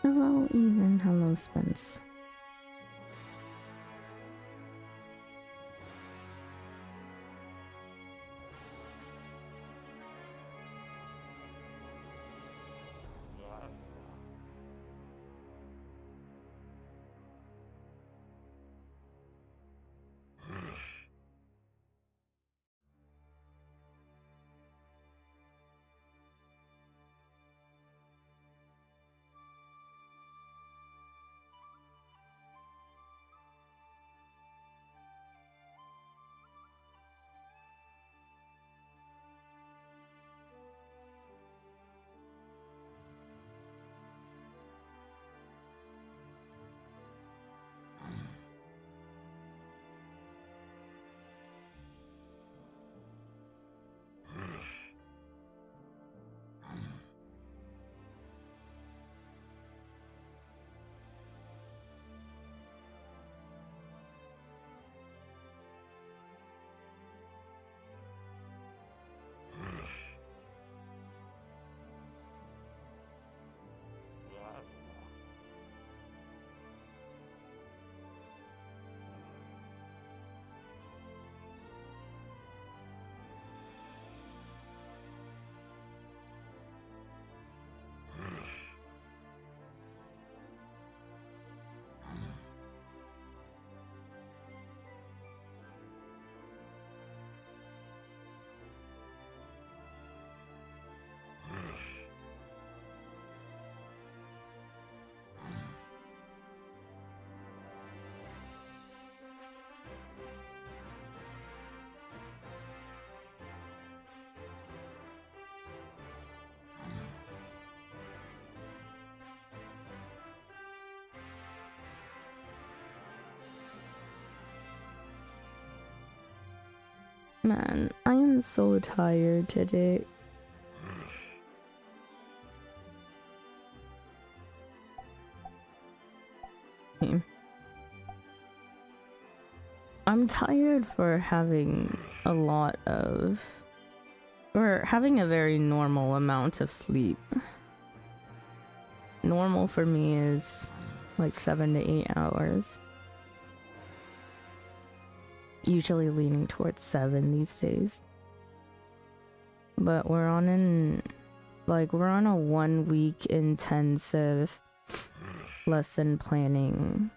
Hello, Ethan. Hello, Spence. Man, I am so tired today. I'm tired for having a very normal amount of sleep. Normal for me is like 7 to 8 hours. Usually leaning towards 7 these days. But we're on a 1 week intensive lesson planning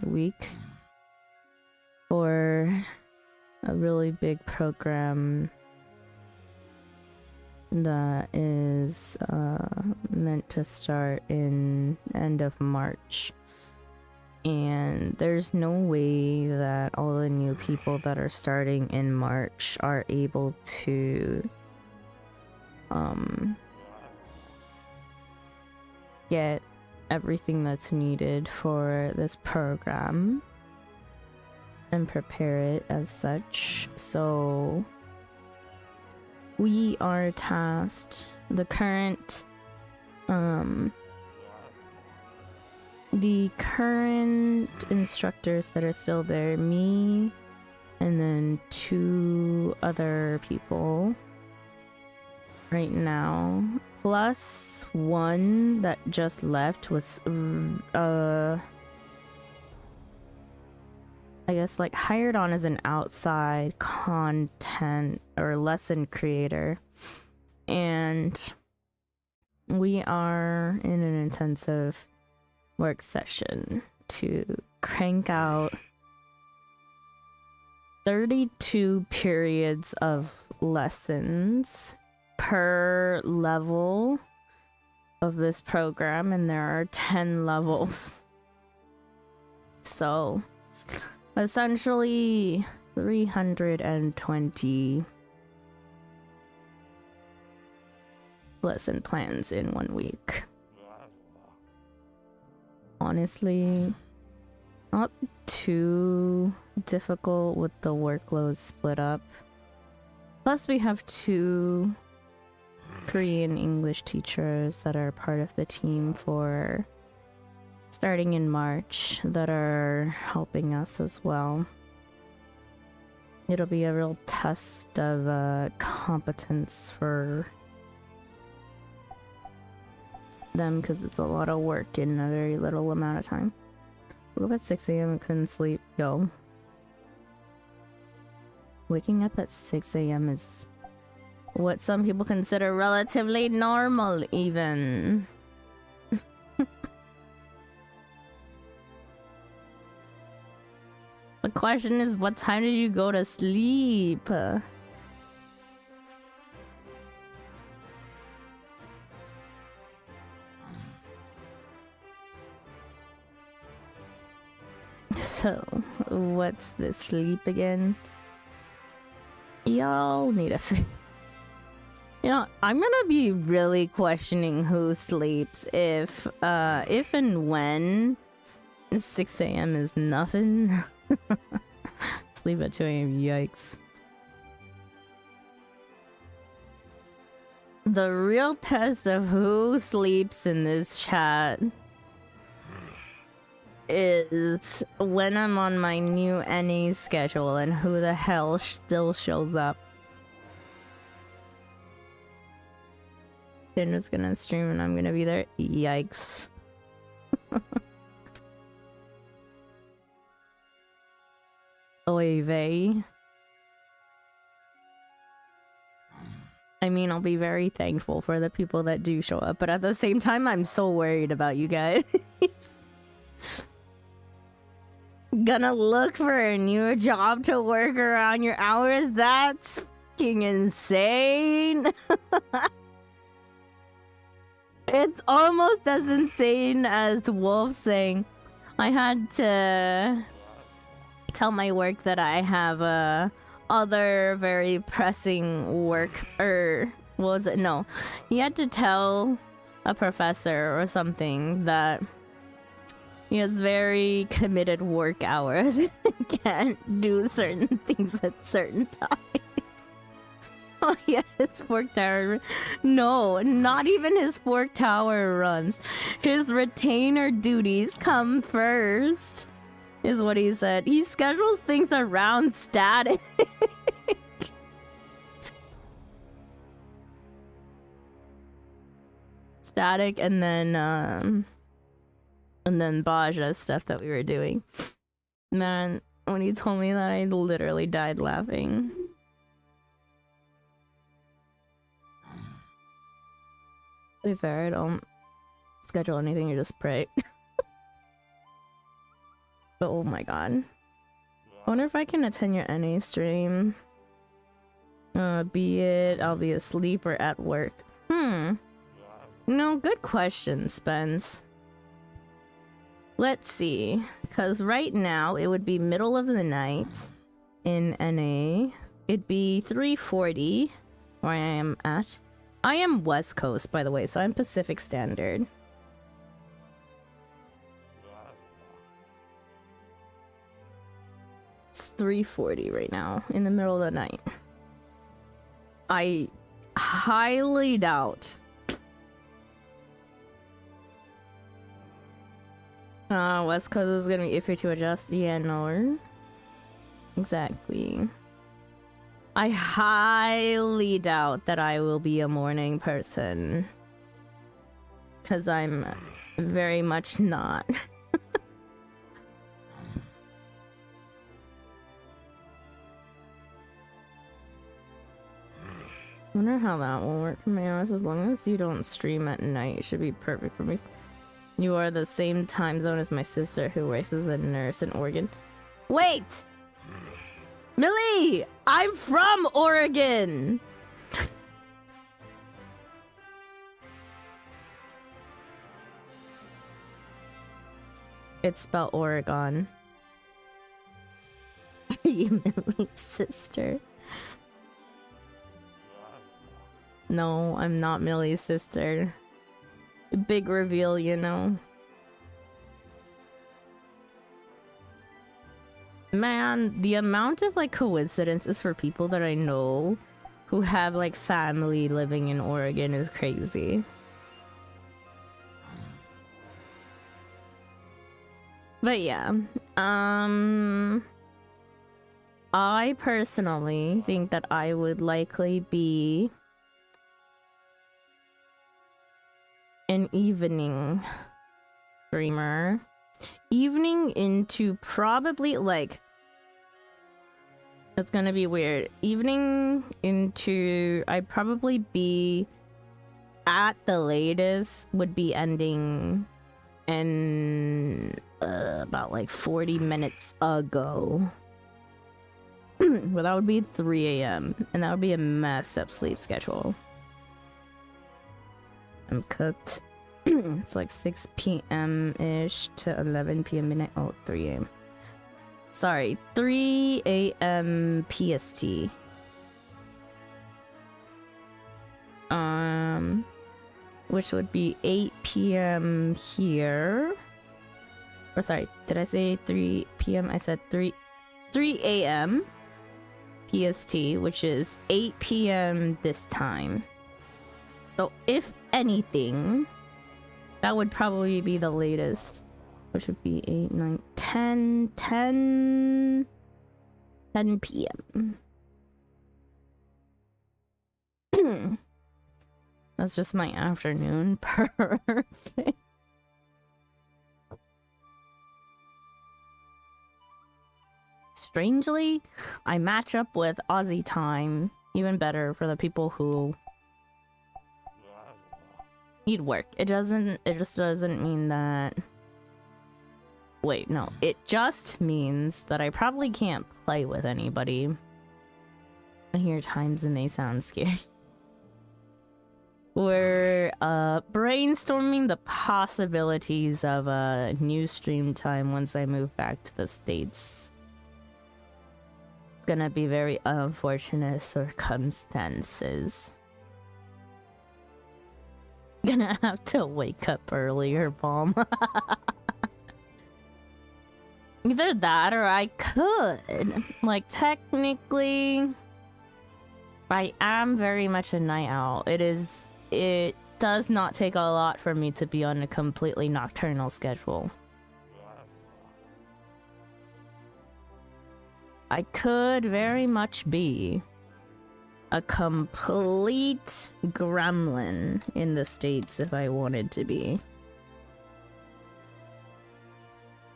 week for a really big program that is meant to start in end of March. And there's no way that all the new people that are starting in March are able to get everything that's needed for this program. and prepare it as such. So we are tasked, the current instructors that are still there, me and then 2 other people right now, plus 1 that just left, was I guess like hired on as an outside content or lesson creator. And we are in an intensive work session to crank out 32 periods of lessons per level of this program, and there are 10 levels. So essentially 320 lesson plans in 1 week. Honestly, not too difficult with the workload split up. Plus we have 2 Korean English teachers that are part of the team for starting in March that are helping us as well. It'll be a real test of competence for them because it's a lot of work in a very little amount of time. Woke up at 6 a.m. and couldn't sleep. Yo. Waking up at 6 a.m. is what some people consider relatively normal, even. The question is, what time did you go to sleep? So, what's the sleep again? Y'all need a You know, I'm gonna be really questioning who sleeps if and when 6 a.m. is nothing. Sleep at 2 a.m. Yikes. The real test of who sleeps in this chat is when I'm on my new NA schedule and who the hell still shows up. They're just gonna stream and I'm gonna be there. Yikes. Oy vey. I mean, I'll be very thankful for the people that do show up, but at the same time, I'm so worried about you guys. Gonna look for a new job to work around your hours? That's fucking insane. It's almost as insane as Wolf saying, I had to tell my work that I have other very pressing work, or what was it? No, he had to tell a professor or something that he has very committed work hours. Can't do certain things at certain times. Oh yeah, his fork tower. No, not even his fork tower runs. His retainer duties come first, is what he said. He schedules things around static. Static and then Baja stuff that we were doing. Man, when he told me that, I literally died laughing. To be fair, I don't schedule anything, you just pray. But oh my god. I wonder if I can attend your NA stream. Be it I'll be asleep or at work. No, good question, Spence. Let's see. Because right now, it would be middle of the night in NA. It'd be 3:40 where I am at. I am West Coast, by the way, so I'm Pacific Standard. It's 3:40 right now, in the middle of the night. I highly doubt. West Coast is gonna be iffy to adjust. Yeah, no. Exactly. I highly doubt that I will be a morning person. Because I'm very much not. I wonder how that will work for me. As long as you don't stream at night, it should be perfect for me. You are the same time zone as my sister who works as a nurse in Oregon. Wait! Millie! I'm from Oregon! It's spelled Oregon. Are you Millie's sister? No, I'm not Millie's sister. Big reveal, you know. Man, the amount of like coincidences for people that I know who have like family living in Oregon is crazy. But yeah, I personally think that I would likely be an evening streamer. Evening into probably like, it's gonna be weird. Evening into, I'd probably be at the latest would be ending in about like 40 minutes ago. Well, that would be 3 a.m. and that would be a messed up sleep schedule. I'm cooked. It's like 6 p.m.-ish to 11 p.m. midnight. Oh, 3 a.m. Sorry, 3 a.m. PST. Which would be 8 p.m. here. Or sorry, did I say 3 p.m.? I said 3 a.m. PST, which is 8 p.m. this time. So if anything, that would probably be the latest, which would be 8, 9, 10 p.m. That's just my afternoon. Perfect. Strangely, I match up with Aussie time even better for the people who need work. It just doesn't mean that. Wait, no. It just means that I probably can't play with anybody. I hear times and they sound scary. We're brainstorming the possibilities of a new stream time once I move back to the States. It's gonna be very unfortunate circumstances. Gonna have to wake up earlier, Bomb. Either that or I could. Like, technically, I am very much a night owl. It does not take a lot for me to be on a completely nocturnal schedule. I could very much be a complete gremlin in the States if I wanted to be.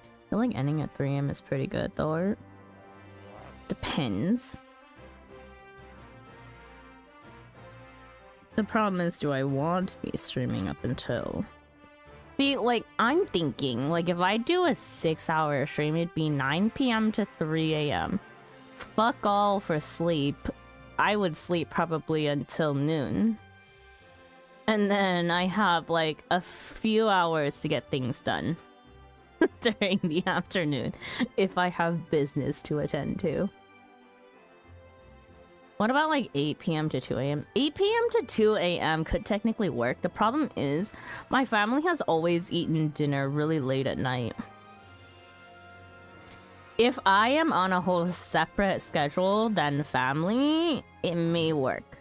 I feel like ending at 3 a.m. is pretty good though. Depends. The problem is, do I want to be streaming up until... See, like, I'm thinking, like, if I do a 6-hour stream, it'd be 9 p.m. to 3 a.m. Fuck all for sleep. I would sleep probably until noon. And then I have, like, a few hours to get things done during the afternoon if I have business to attend to. What about like 8 p.m. to 2 a.m.? 8 p.m. to 2 a.m. could technically work. The problem is my family has always eaten dinner really late at night. If I am on a whole separate schedule than family, it may work.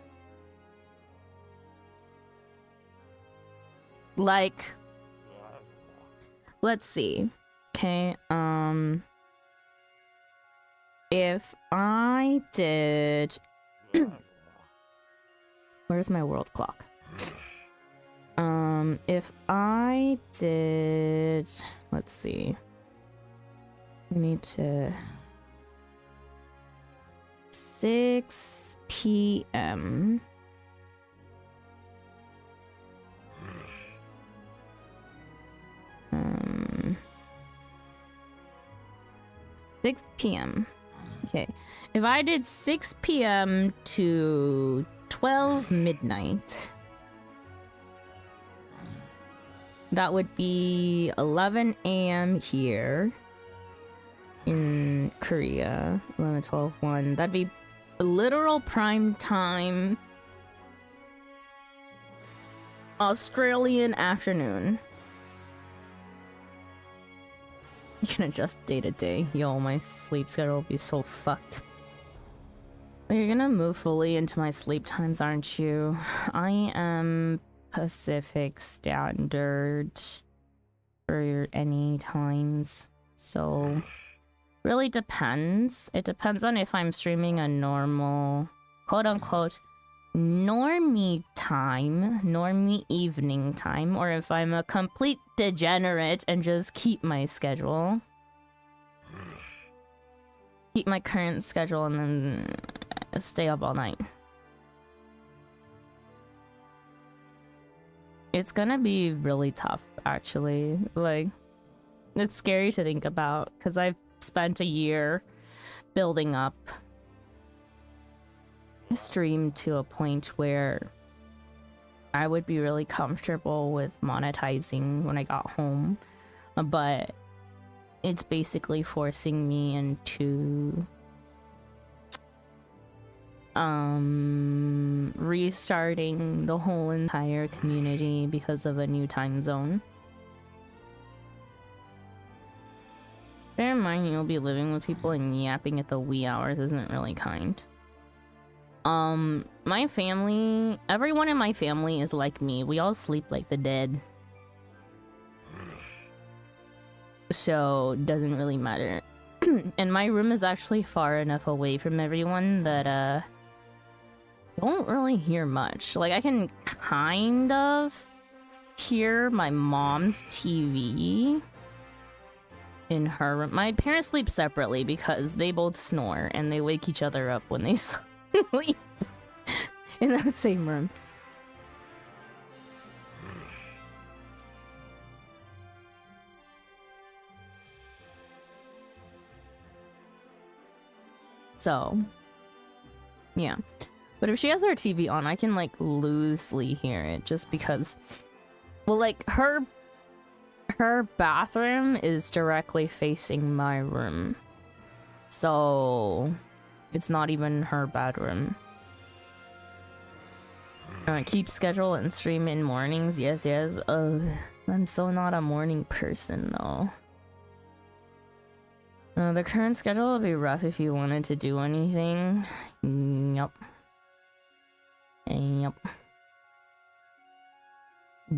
Like, let's see. Okay, if I did... Where's my world clock? If I did... Let's see. I need to... 6 p.m. 6 p.m. Okay. If I did 6 p.m. to 12 midnight, that would be 11 a.m. here in Korea. 11, 12, 1. That'd be literal prime time Australian afternoon. You can adjust day to day. Yo, my sleep schedule will be so fucked. You're gonna move fully into my sleep times, aren't you? I am Pacific Standard for any times. So, really depends. It depends on if I'm streaming a normal, quote unquote, normie time, normie evening time, or if I'm a complete degenerate and just keep my schedule. Keep my current schedule and then stay up all night. It's gonna be really tough, actually. Like, it's scary to think about, because I've spent a year building up stream to a point where I would be really comfortable with monetizing when I got home, but it's basically forcing me into restarting the whole entire community because of a new time zone. Bear in mind, you'll be living with people and yapping at the wee hours isn't really kind. My family, everyone in my family is like me. We all sleep like the dead. So, it doesn't really matter. And my room is actually far enough away from everyone that, don't really hear much. Like, I can kind of hear my mom's TV in her room. My parents sleep separately because they both snore and they wake each other up when they sleep in that same room. So, yeah. But if she has her TV on, I can, like, loosely hear it just because... Well, like, her bathroom is directly facing my room. So, it's not even her bedroom. Keep schedule and stream in mornings. Yes, yes. I'm so not a morning person, though. The current schedule would be rough if you wanted to do anything. Yup. Yup.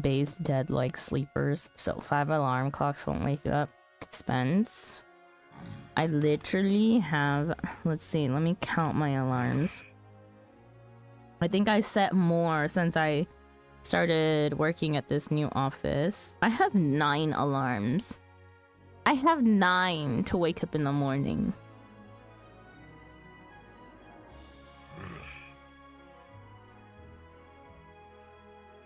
Base dead like sleepers, so 5 alarm clocks won't wake up. Spence. I literally have... Let's see, let me count my alarms. I think I set more since I started working at this new office. I have 9 alarms. I have 9 to wake up in the morning.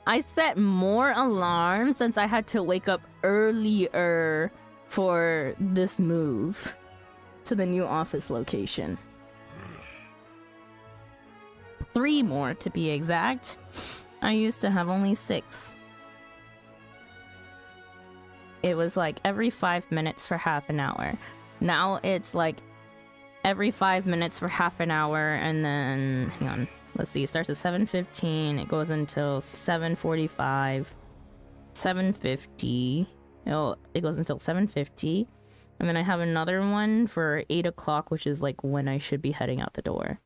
I set more alarms since I had to wake up earlier for this move to the new office location. 3 more to be exact. I used to have only 6. It was like every 5 minutes for half an hour. Now it's like every 5 minutes for half an hour, and then hang on. Let's see, it starts at 7:15, it goes until 7:45, 7:50. Oh, it goes until 7:50, And then I have another one for 8 o'clock, which is like when I should be heading out the door.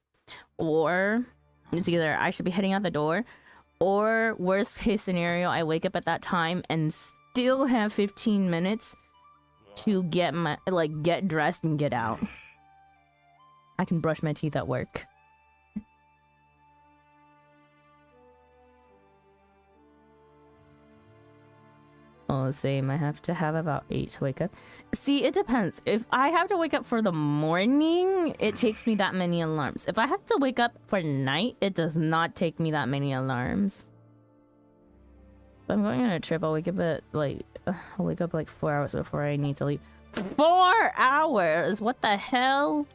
Or it's either I should be heading out the door, or worst case scenario, I wake up at that time and still have 15 minutes to get get dressed and get out. I can brush my teeth at work. Oh, same. I have to have about 8 to wake up. See, it depends. If I have to wake up for the morning, it takes me that many alarms. If I have to wake up for night, it does not take me that many alarms. If I'm going on a trip, I'll wake up at I'll wake up like 4 hours before I need to leave. 4 hours? What the hell?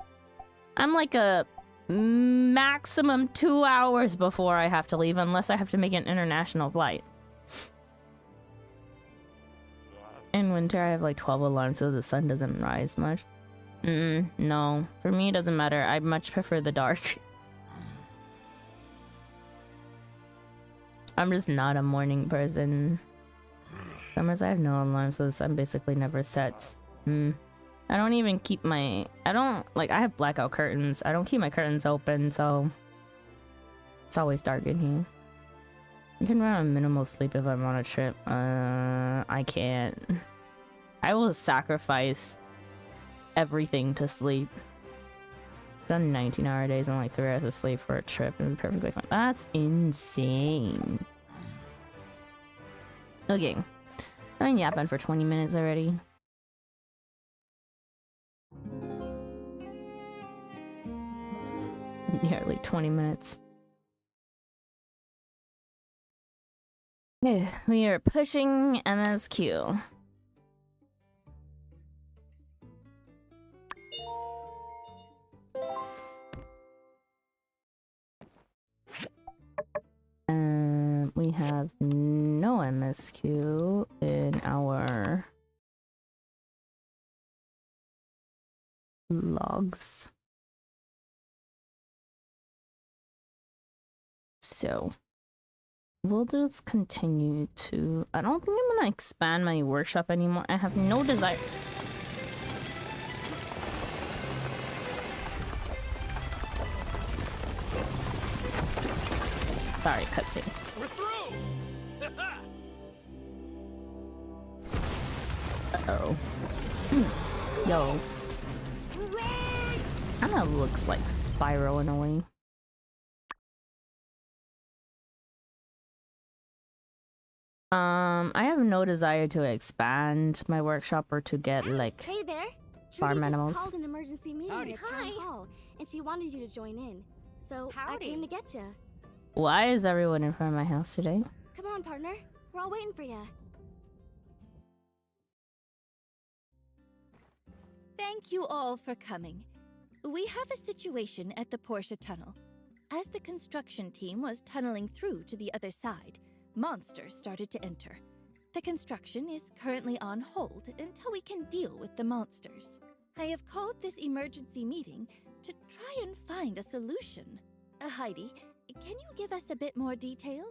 I'm like a maximum 2 hours before I have to leave, unless I have to make an international flight. In winter, I have like 12 alarms so the sun doesn't rise much. No. For me, it doesn't matter. I much prefer the dark. I'm just not a morning person. Summers, I have no alarms, so the sun basically never sets. I don't even keep my... I have blackout curtains. I don't keep my curtains open, so... It's always dark in here. I can run on minimal sleep if I'm on a trip. I can't. I will sacrifice everything to sleep. I've done 19-hour days and like 3 hours of sleep for a trip and perfectly fine. That's insane. Okay. I've been yapping for 20 minutes already. Nearly 20 minutes. Okay, we are pushing MSQ. We have no MSQ in our logs. So we'll just continue to... I don't think I'm gonna expand my workshop anymore. I have no desire... Sorry, cutscene. We're through! Uh-oh. Yo. Kinda looks like Spyro in a way. I have no desire to expand my workshop or to get like hey there. farm Trudy animals. just called an emergency meeting Howdy. at town hall, and she wanted you to join in. So I Howdy. came to get you. Why is everyone in front of my house today? Come on, partner. We're all waiting for you. Thank you all for coming. We have a situation at the Porsche Tunnel. As the construction team was tunneling through to the other side, monsters started to enter. The construction is currently on hold until we can deal with the monsters. I have called this emergency meeting to try and find a solution. Heidi, can you give us a bit more detail?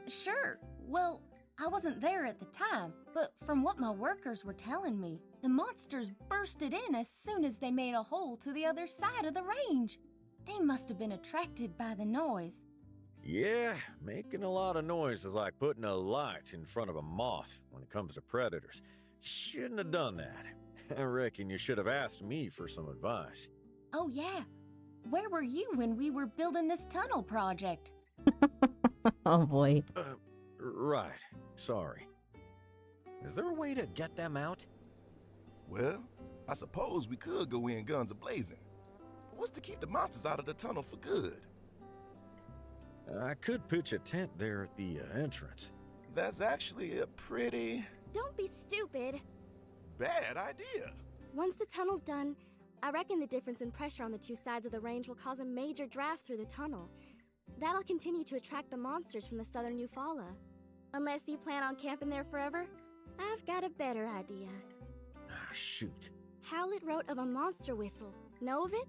Sure. Well, I wasn't there at the time, but from what my workers were telling me, the monsters bursted in as soon as they made a hole to the other side of the range. They must have been attracted by the noise. Yeah, making a lot of noise is like putting a light in front of a moth when it comes to predators. Shouldn't have done that. I reckon you should have asked me for some advice. Oh yeah. Where were you when we were building this tunnel project? Oh boy. Right. Sorry. Is there a way to get them out? Well, I suppose we could go in guns a-blazing. But what's to keep the monsters out of the tunnel for good? I could pitch a tent there at the entrance. That's actually a pretty Don't be stupid. bad idea. Once the tunnel's done, I reckon the difference in pressure on the two sides of the range will cause a major draft through the tunnel. That'll continue to attract the monsters from the southern Eufaula. Unless you plan on camping there forever, I've got a better idea. Ah, shoot. Howlett wrote of a monster whistle. Know of it?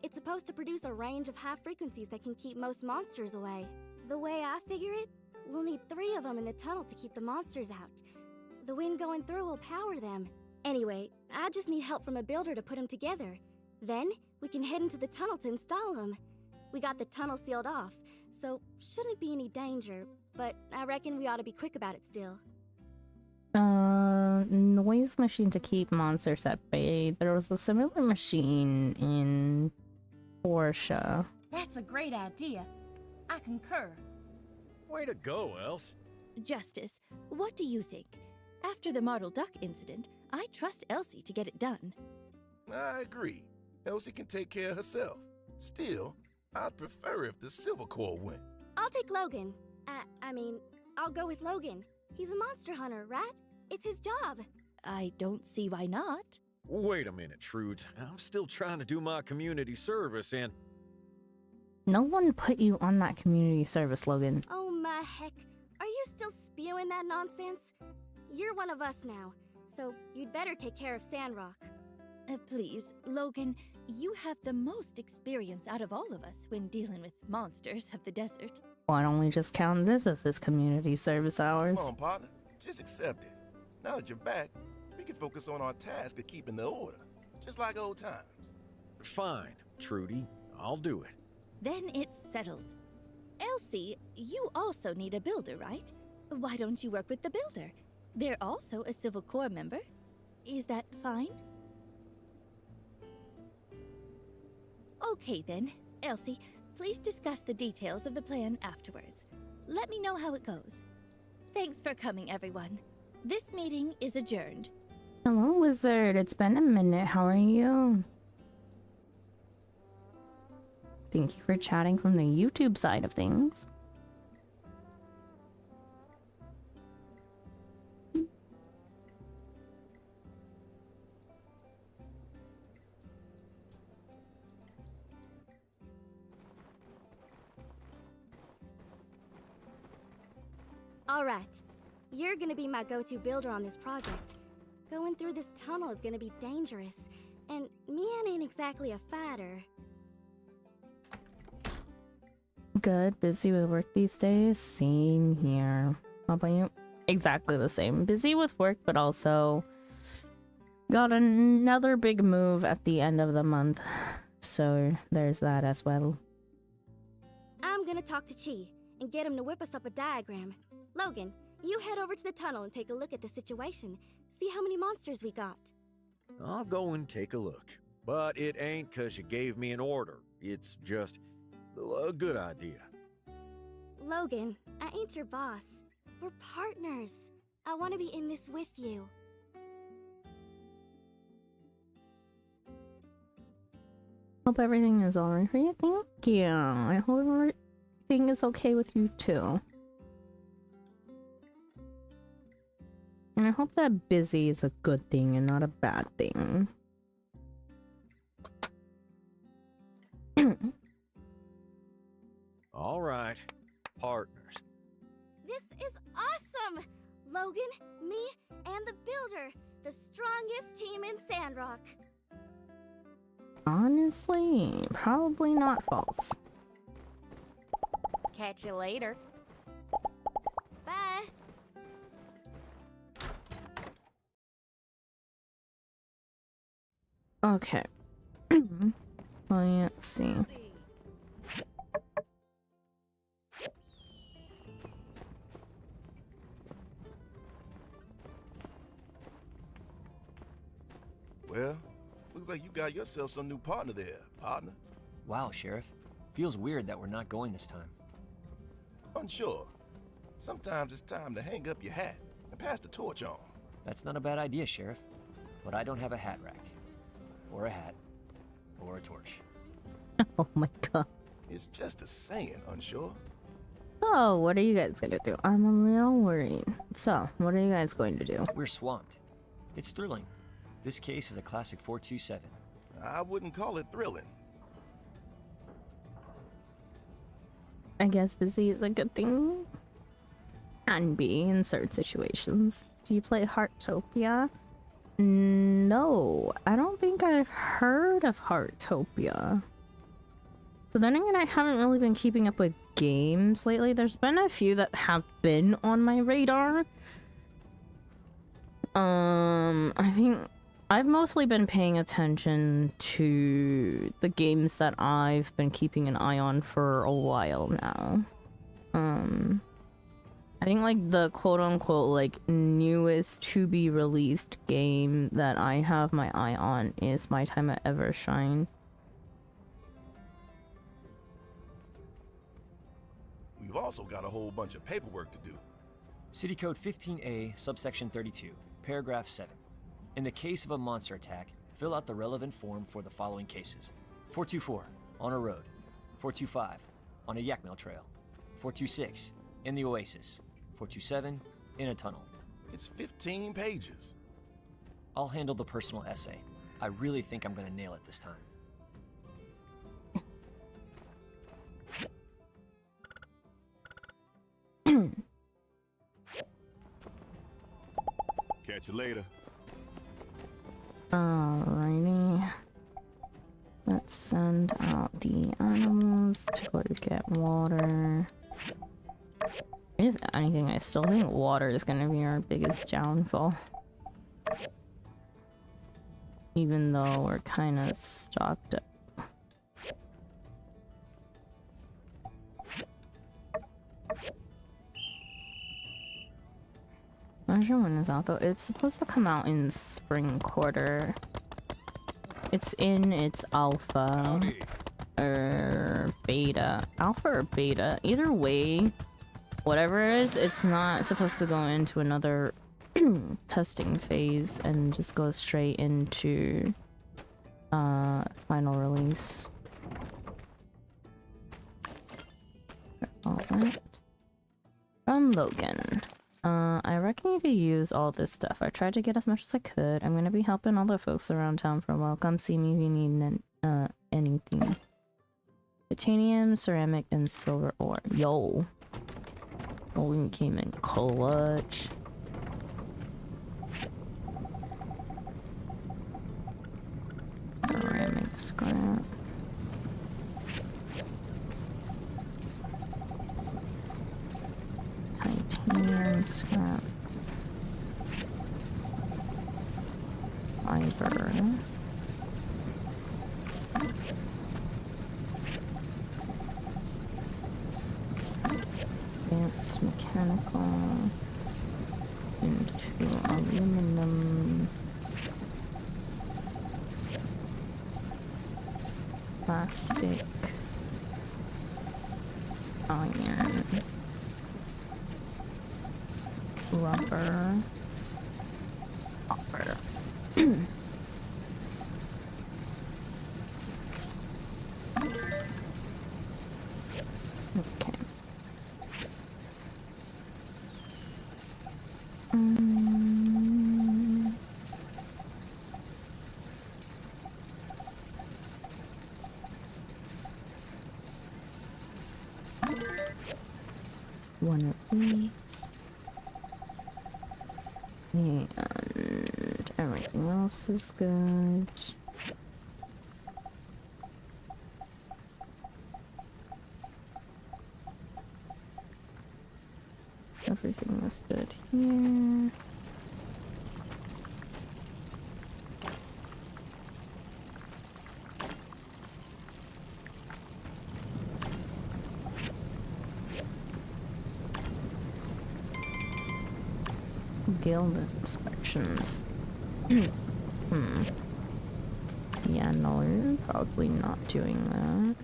It's supposed to produce a range of high frequencies that can keep most monsters away. The way I figure it, we'll need 3 of them in the tunnel to keep the monsters out. The wind going through will power them. Anyway, I just need help from a builder to put them together. Then, we can head into the tunnel to install them. We got the tunnel sealed off, so shouldn't be any danger, but I reckon we ought to be quick about it still. Noise machine to keep monsters at bay. There was a similar machine in Porsche. That's a great idea. I concur. Way to go, Else. Justice, what do you think? After the Martle Duck incident, I trust Elsie to get it done. I agree. Elsie can take care of herself. Still, I'd prefer if the Silver Corps went. I'll take Logan. I mean, I'll go with Logan. He's a monster hunter, right? It's his job. I don't see why not. Wait a minute, Trudes. I'm still trying to do my community service and... No one put you on that community service, Logan. Oh my heck. Are you still spewing that nonsense? You're one of us now, so you'd better take care of Sandrock. Please, Logan, you have the most experience out of all of us when dealing with monsters of the desert. Why don't we just count this as his community service hours? Come on, partner. Just accept it. Now that you're back, we can focus on our task of keeping the order. Just like old times. Fine, Trudy. I'll do it. Then it's settled. Elsie, you also need a builder, right? Why don't you work with the builder? They're also a Civil Corps member. Is that fine? Okay then. Elsie, please discuss the details of the plan afterwards. Let me know how it goes. Thanks for coming, everyone. This meeting is adjourned. Hello, Wizard. It's been a minute. How are you? Thank you for chatting from the YouTube side of things. Alright. You're gonna be my go-to builder on this project. Going through this tunnel is gonna be dangerous, and Mian ain't exactly a fighter. Good. Busy with work these days. Same here. How about you? Exactly the same. Busy with work, but also got another big move at the end of the month. So there's that as well. I'm gonna talk to Chi and get him to whip us up a diagram. Logan, you head over to the tunnel and take a look at the situation. See how many monsters we got. I'll go and take a look. But it ain't 'cause you gave me an order. It's just a good idea. Logan, I ain't your boss. We're partners. I want to be in this with you. Hope everything is alright for you. Thank you. I hope everything is okay with you too. And I hope that busy is a good thing and not a bad thing. All right, partners. This is awesome! Logan, me, and the builder. The strongest team in Sandrock. Honestly, probably not false. Catch you later. Bye. Okay. Let's see. Well, looks like you got yourself some new partner there, partner. Wow, Sheriff. Feels weird that we're not going this time. Unsure. Sometimes it's time to hang up your hat and pass the torch on. That's not a bad idea, Sheriff. But I don't have a hat rack. Or a hat. Or a torch. Oh my god. It's just a saying, Unsure. So, what are you guys gonna do? I'm a little worried. So, what are you guys going to do? We're swamped. It's thrilling. This case is a classic 427. I wouldn't call it thrilling. I guess busy is a good thing. Can be in certain situations. Do you play Heartopia? No, I don't think I've heard of Heartopia. But then again, I haven't really been keeping up with games lately. There's been a few that have been on my radar. I think I've mostly been paying attention to the games that I've been keeping an eye on for a while now. I think like the quote-unquote like newest to be released game that I have my eye on is My Time at Evershine. We've also got a whole bunch of paperwork to do. City Code 15A, subsection 32, paragraph 7. In the case of a monster attack, fill out the relevant form for the following cases. 424, on a road. 425, on a yak mill trail. 426, in the oasis. 427, in a tunnel. It's 15 pages. I'll handle the personal essay. I really think I'm gonna nail it this time. Catch you later. Alrighty. Let's send out the animals to go to get water. If anything, I still think water is gonna be our biggest downfall. Even though we're kind of stocked up. Not sure when it's out though. It's supposed to come out in spring quarter. It's in its alpha or beta. Alpha or beta. Either way, whatever it is, it's not supposed to go into another testing phase and just go straight into final release. All that. From Logan. I reckon you could use all this stuff. I tried to get as much as I could. I'm gonna be helping all the folks around town for a while. Come see me if you need anything. Titanium, ceramic, and silver ore. Yo. Oh, we came in clutch. Ceramic scrap. Titanium scrap. Fiber. Advanced mechanical into aluminum. Plastic. Iron. Rubber. Copper. Okay. One of these. And everything else is good. Everything is good here. Guild inspections. Yeah, no, you're probably not doing that.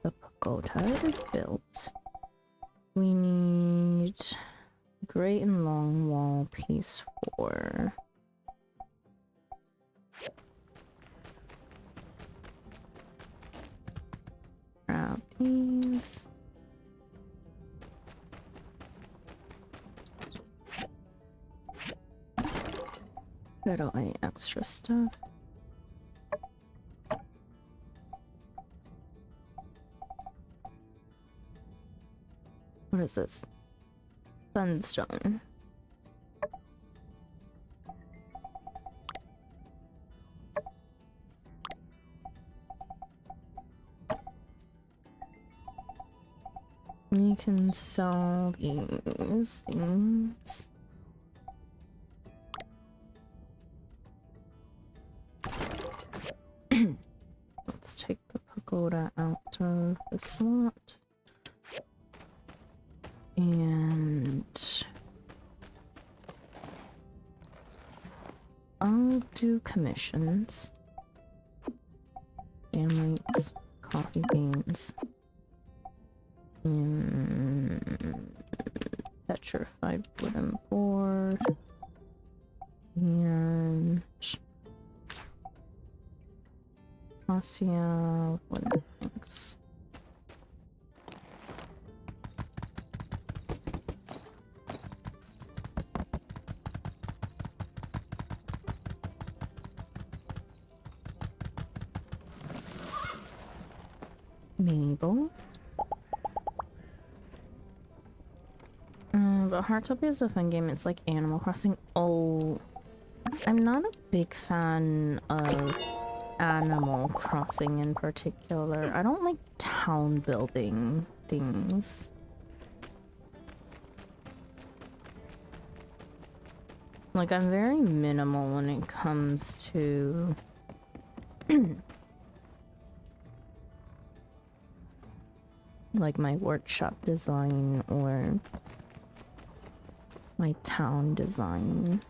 The pagoda is built. We need great and long wall piece 4. Grab these. Put away extra stuff. What is this? Sunstone. We can sell these things. Let's take the pagoda out of the slot. And I'll do commissions. Families, coffee beans. Petrified wooden board. And Ossia wooden things. Mabel. But Heartopia is a fun game. It's like Animal Crossing. Oh, I'm not a big fan of Animal Crossing in particular. I don't like town building things. Like, I'm very minimal when it comes to like my workshop design or my town design.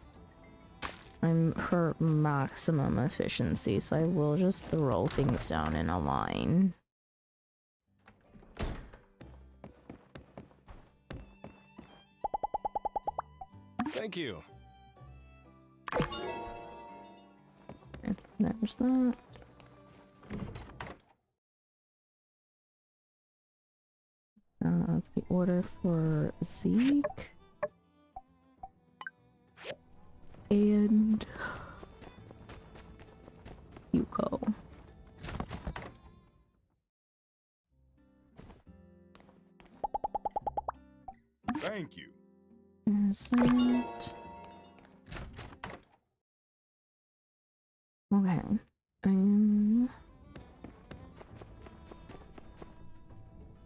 I'm for maximum efficiency, so I will just throw things down in a line. Thank you. There's that. The order for Zeke. And Hugo. Thank you. There's that. Okay.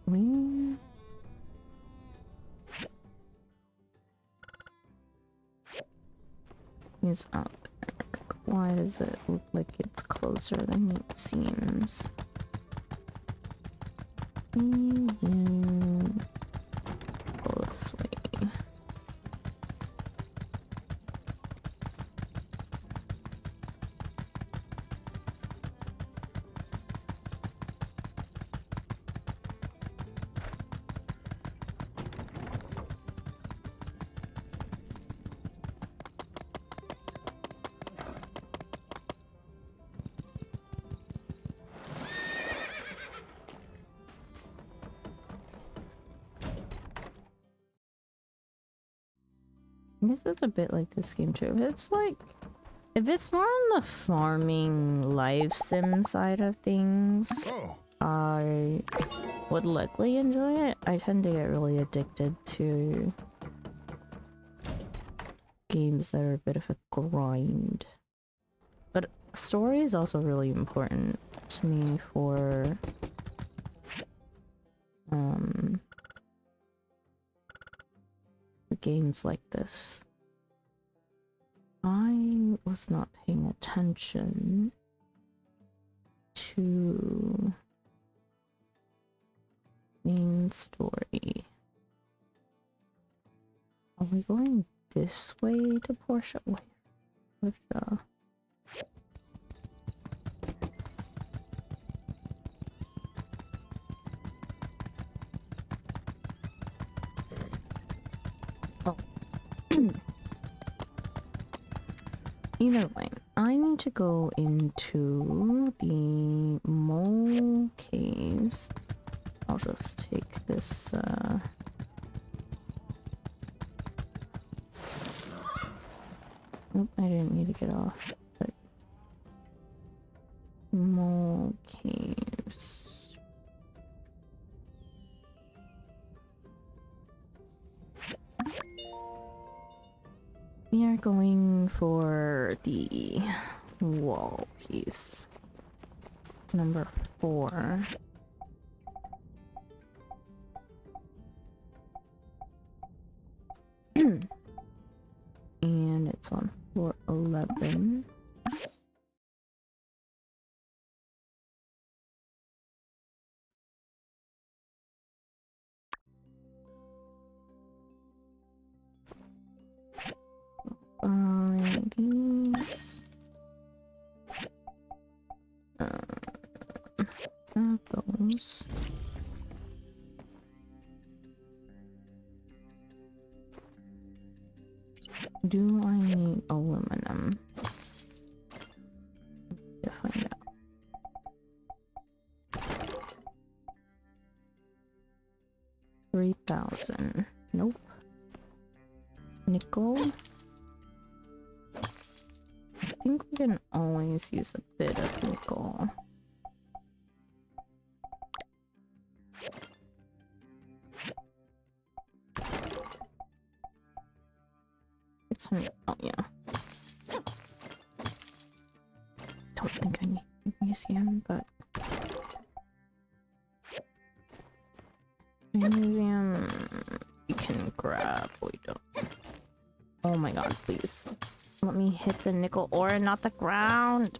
We is out there. Why does it look like it's closer than it seems? Go this way. This is a bit like this game too. It's like, if it's more on the farming life sim side of things, I would likely enjoy it. I tend to get really addicted to games that are a bit of a grind. But story is also really important to me for games like this. I was not paying attention to main story. Are we going this way to Portia? Wait, Portia. Either way, I need to go into the mole caves. I'll just take this, Oop, I didn't need to get off, but mole caves. We are going for the wall piece. Number 4. And it's on floor 11. Buy these. Have those. Do I need aluminum? To find out. $3,000. Nope. Nickel. I think we can always use a bit of nickel. Oh yeah. Don't think I need magnesium, but magnesium we can grab. We don't. Oh my god! Please let me hit the nickel ore and not the ground.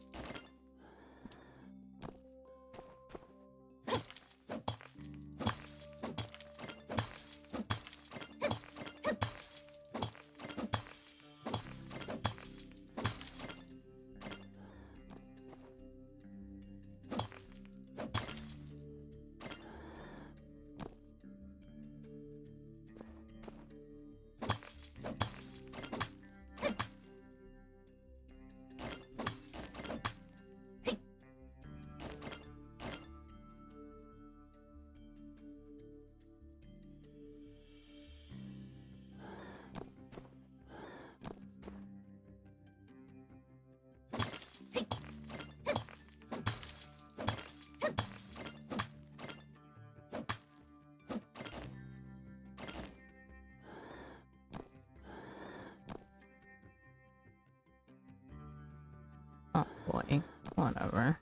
Oh boy, whatever.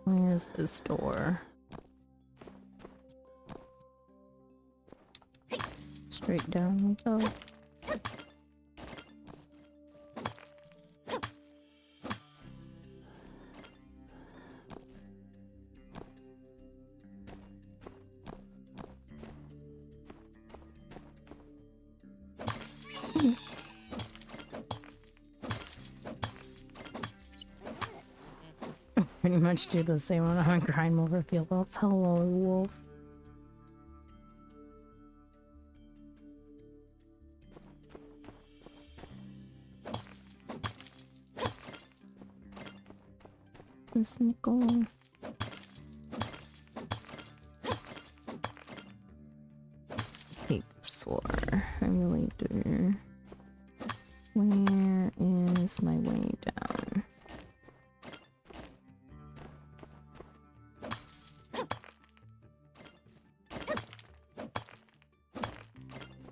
Where's this door? Straight down we go. Pretty much do the same when I'm grind over field ops. Hello, wolf. This nickel. Hate this war. I really do. Where is my way down?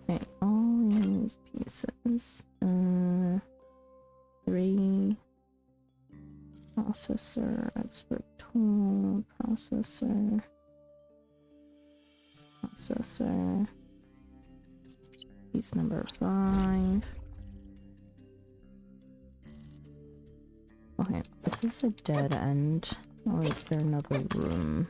Okay, all these pieces. 3 processor, expert tool, processor, piece number 5. Okay, is this a dead end, or is there another room?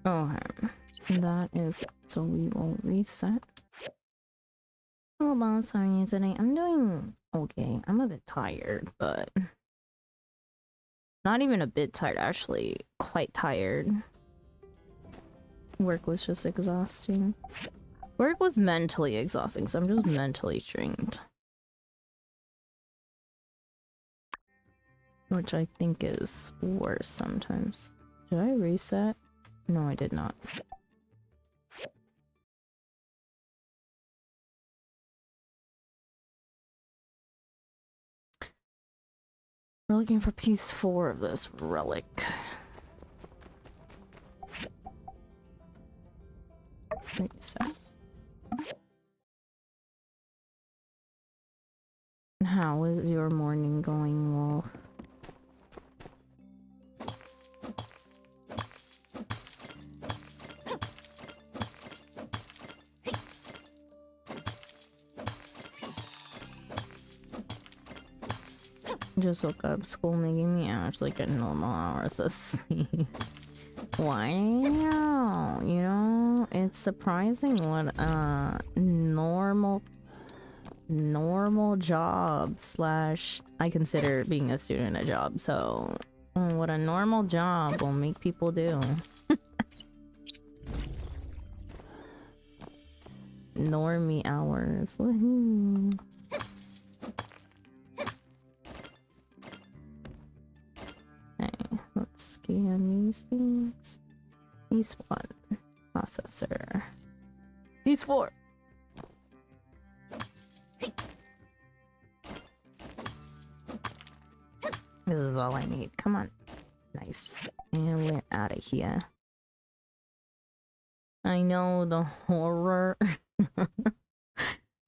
Okay, that is it. So we will reset. Hello boss, how are you today? I'm doing okay. I'm a bit tired, but not even a bit tired, actually quite tired. Work was just exhausting. Work was mentally exhausting, so I'm just mentally drained. Which I think is worse sometimes. Did I reset? No, I did not. We're looking for piece 4 of this relic. How is your morning going, Wolf? Just woke up, school making me actually get normal hours of sleep. Wow, you know, it's surprising what normal job slash I consider being a student a job, so what a normal job will make people do. Normie hours, woohoo. Okay, let's scan these things. Piece 1, processor. Piece 4. This is all I need. Come on. Nice. And we're out of here. I know the horror.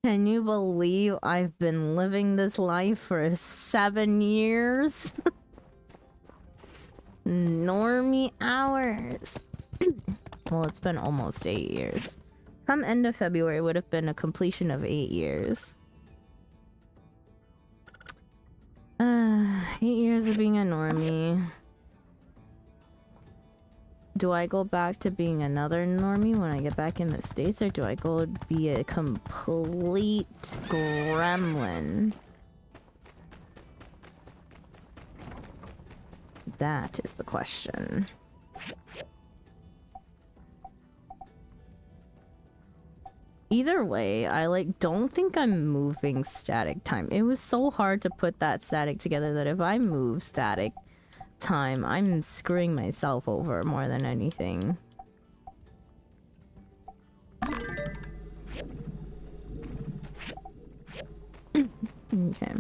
Can you believe I've been living this life for 7 years? Normie hours. Well, it's been almost 8 years. Come end of February would have been a completion of 8 years. 8 years of being a normie. Do I go back to being another normie when I get back in the States, or do I go be a complete gremlin? That is the question. Either way, I don't think I'm moving static time. It was so hard to put that static together that if I move static time, I'm screwing myself over more than anything. Okay.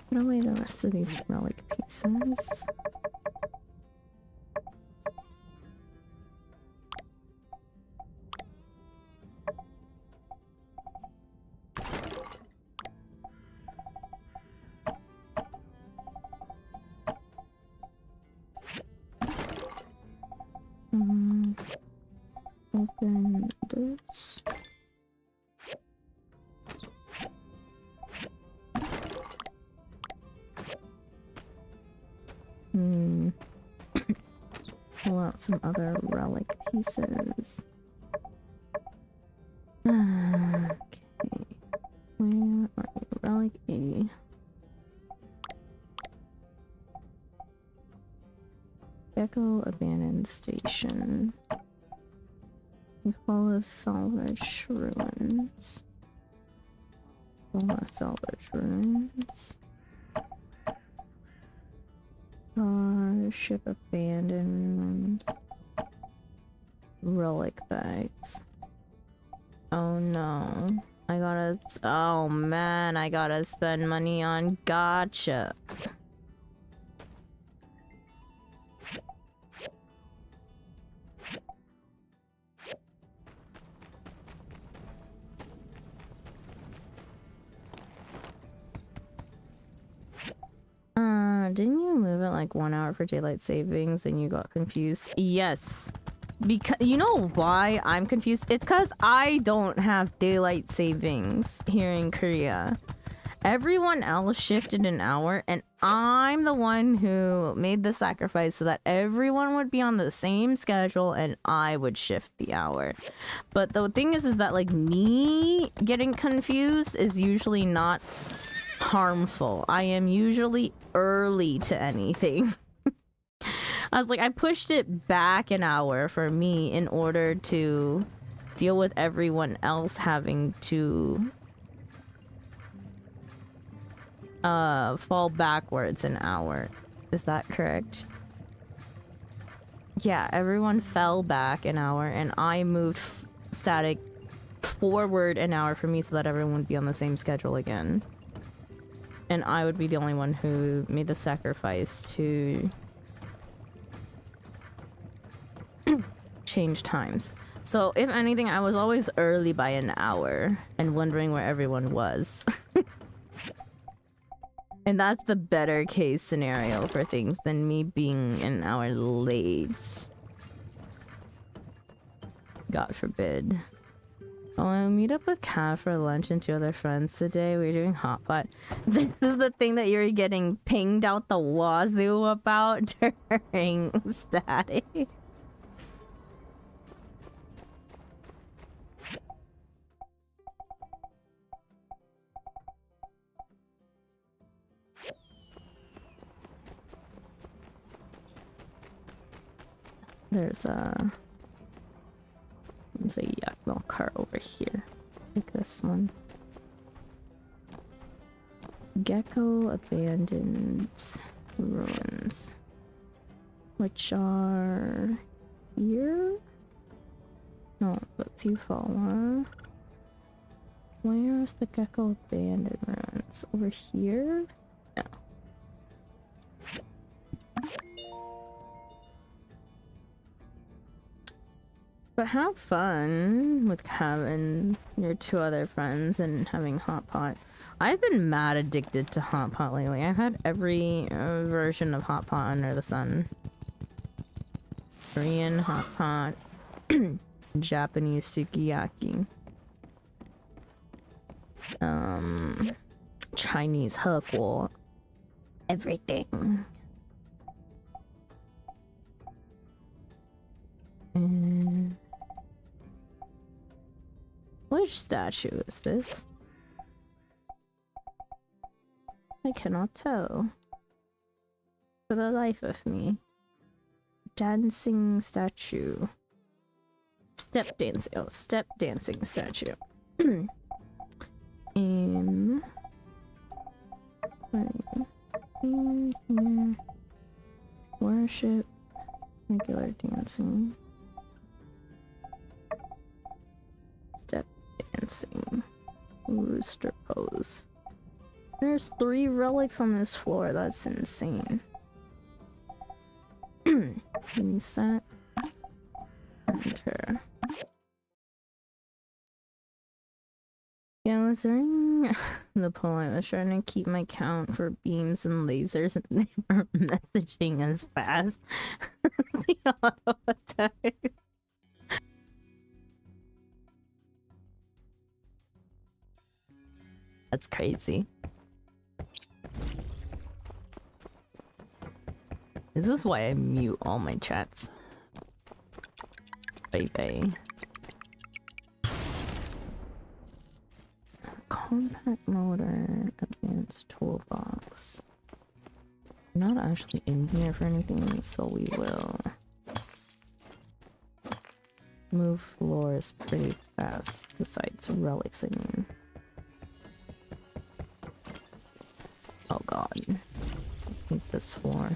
Put away the rest of these relic pieces. Open this. Pull out some other relic pieces. Okay. Where are you? Relic A. Gecko abandoned station. We follow salvage ruins. Follow salvage ruins. Ship abandoned. Relic bags. Oh no. Oh man, I gotta spend money on gacha. Didn't you move it like 1 hour for daylight savings and you got confused? Yes. Because you know why I'm confused? It's because I don't have daylight savings here in Korea. Everyone else shifted an hour and I'm the one who made the sacrifice so that everyone would be on the same schedule and I would shift the hour. But the thing is that like me getting confused is usually not harmful. I am usually early to anything. I was like, I pushed it back an hour for me in order to deal with everyone else having to fall backwards an hour. Is that correct? Yeah, everyone fell back an hour and I moved static forward an hour for me so that everyone would be on the same schedule again. and I would be the only one who made the sacrifice to change times. So if anything, I was always early by an hour and wondering where everyone was. And that's the better case scenario for things than me being an hour late. God forbid. Oh, I'll meet up with Kat for lunch and 2 other friends today. We're doing hot pot. This is the thing that you're getting pinged out the wazoo about during static. There's a yak milk cart over here, like this one. Gecko abandoned ruins, which are here. No, that's Eufaula. Where's the Gecko abandoned ruins? Over here? No. But have fun with having your 2 other friends and having hot pot. I've been mad addicted to hot pot lately. I've had every version of hot pot under the sun. Korean hot pot, Japanese sukiyaki, Chinese hekwo, everything. And which statue is this? I cannot tell for the life of me. Dancing statue. Step dancing. Oh, step dancing statue. Worship. Regular dancing. Step dancing. Rooster pose. There's 3 relics on this floor. That's insane. Reset. Enter. Yeah, I was during the poll, I was trying to keep my count for beams and lasers, and they were messaging as fast. The auto attack. That's crazy. This is why I mute all my chats. Bye. Compact motor, advanced toolbox. Not actually in here for anything, so we will move floors pretty fast. Besides relics, I mean. Oh god. I think this floor.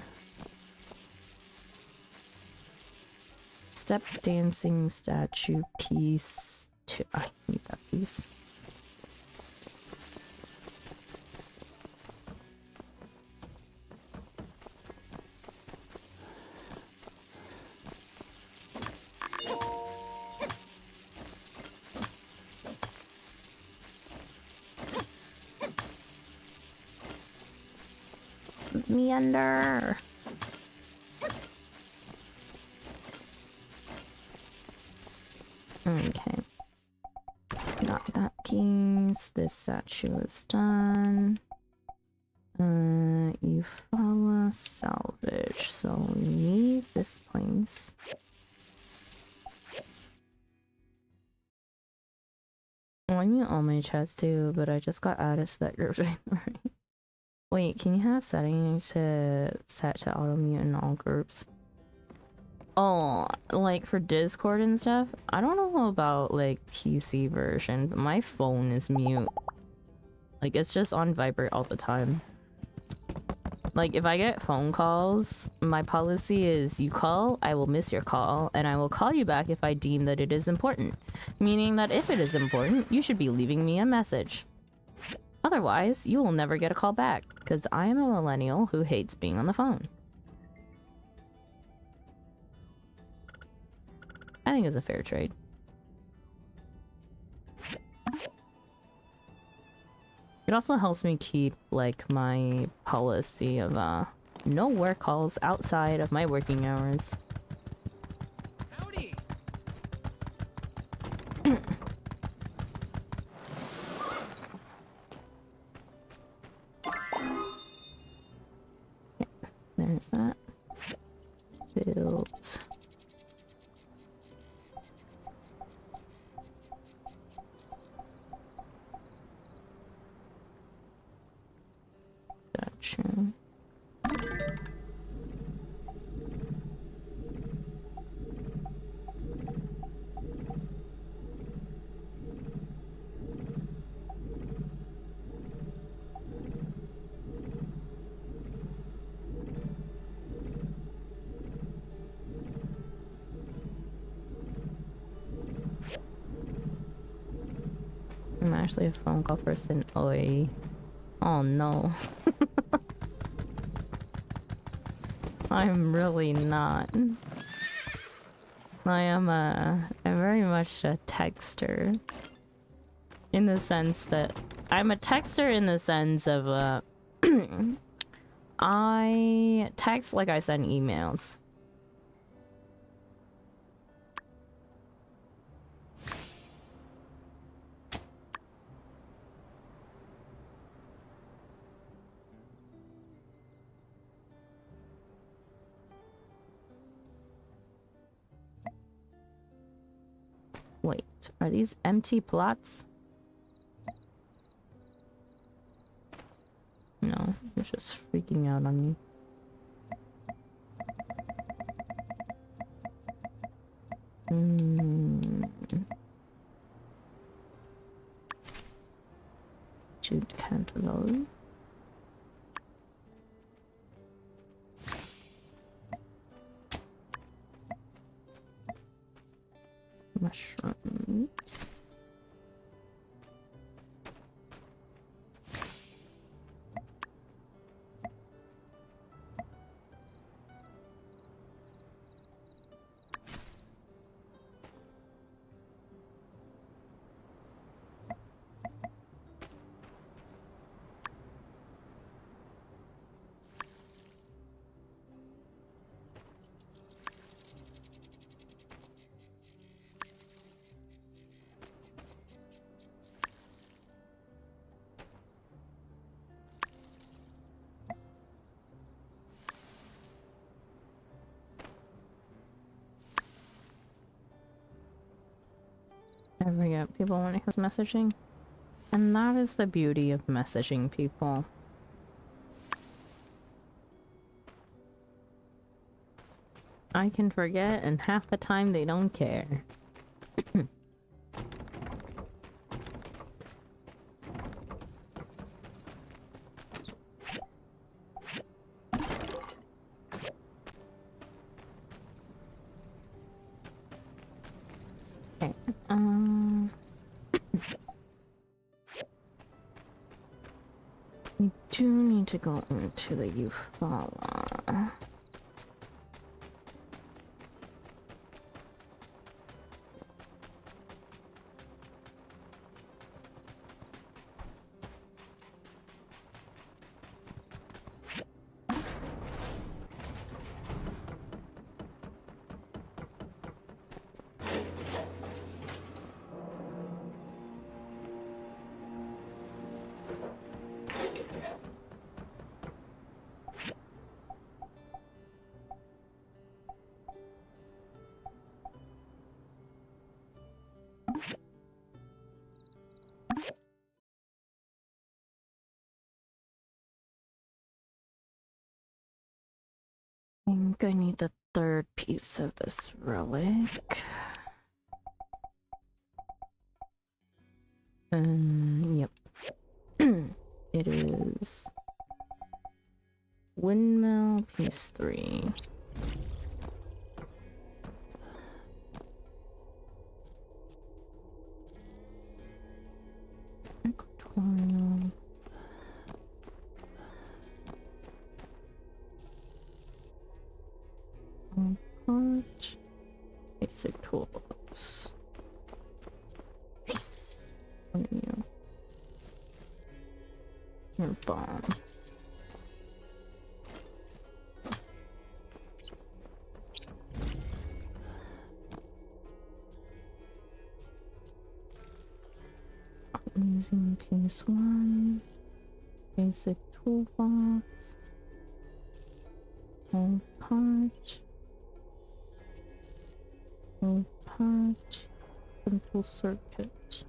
Step dancing statue piece 2. I need that piece. Put me under. Okay. Got that piece. This statue is done. Eufaula salvage. So we need this place. I mute all my chats too, but I just got added to that group right now. Wait, can you have settings to set to auto mute in all groups? Oh, like for Discord and stuff? I don't know about like PC version, but my phone is mute. Like it's just on vibrate all the time. Like if I get phone calls, my policy is you call, I will miss your call, and I will call you back if I deem that it is important. Meaning that if it is important, you should be leaving me a message. Otherwise, you will never get a call back, because I am a millennial who hates being on the phone. I think it's a fair trade. It also helps me keep, like, my policy of, no work calls outside of my working hours. Howdy. Yeah, there's that. Build. Gotcha. I'm actually a phone call person. Oi. Oh no. I'm really not. I'm very much a texter. In the sense that I'm a texter in the sense of I text like I send emails. Wait, are these empty plots? No, you're just freaking out on me. Jude Cantaloupe. Mushrooms. I forget people when it comes to messaging. And that is the beauty of messaging people. I can forget and half the time they don't care. Okay, we do need to go into the Eufaula. I'm gonna need the third piece of this relic. Yep. It is windmill piece 3. Equatorial Basic toolbox. What are you? Your bomb. Using PS1. Basic toolbox. Whole part. Whole part. Simple circuit.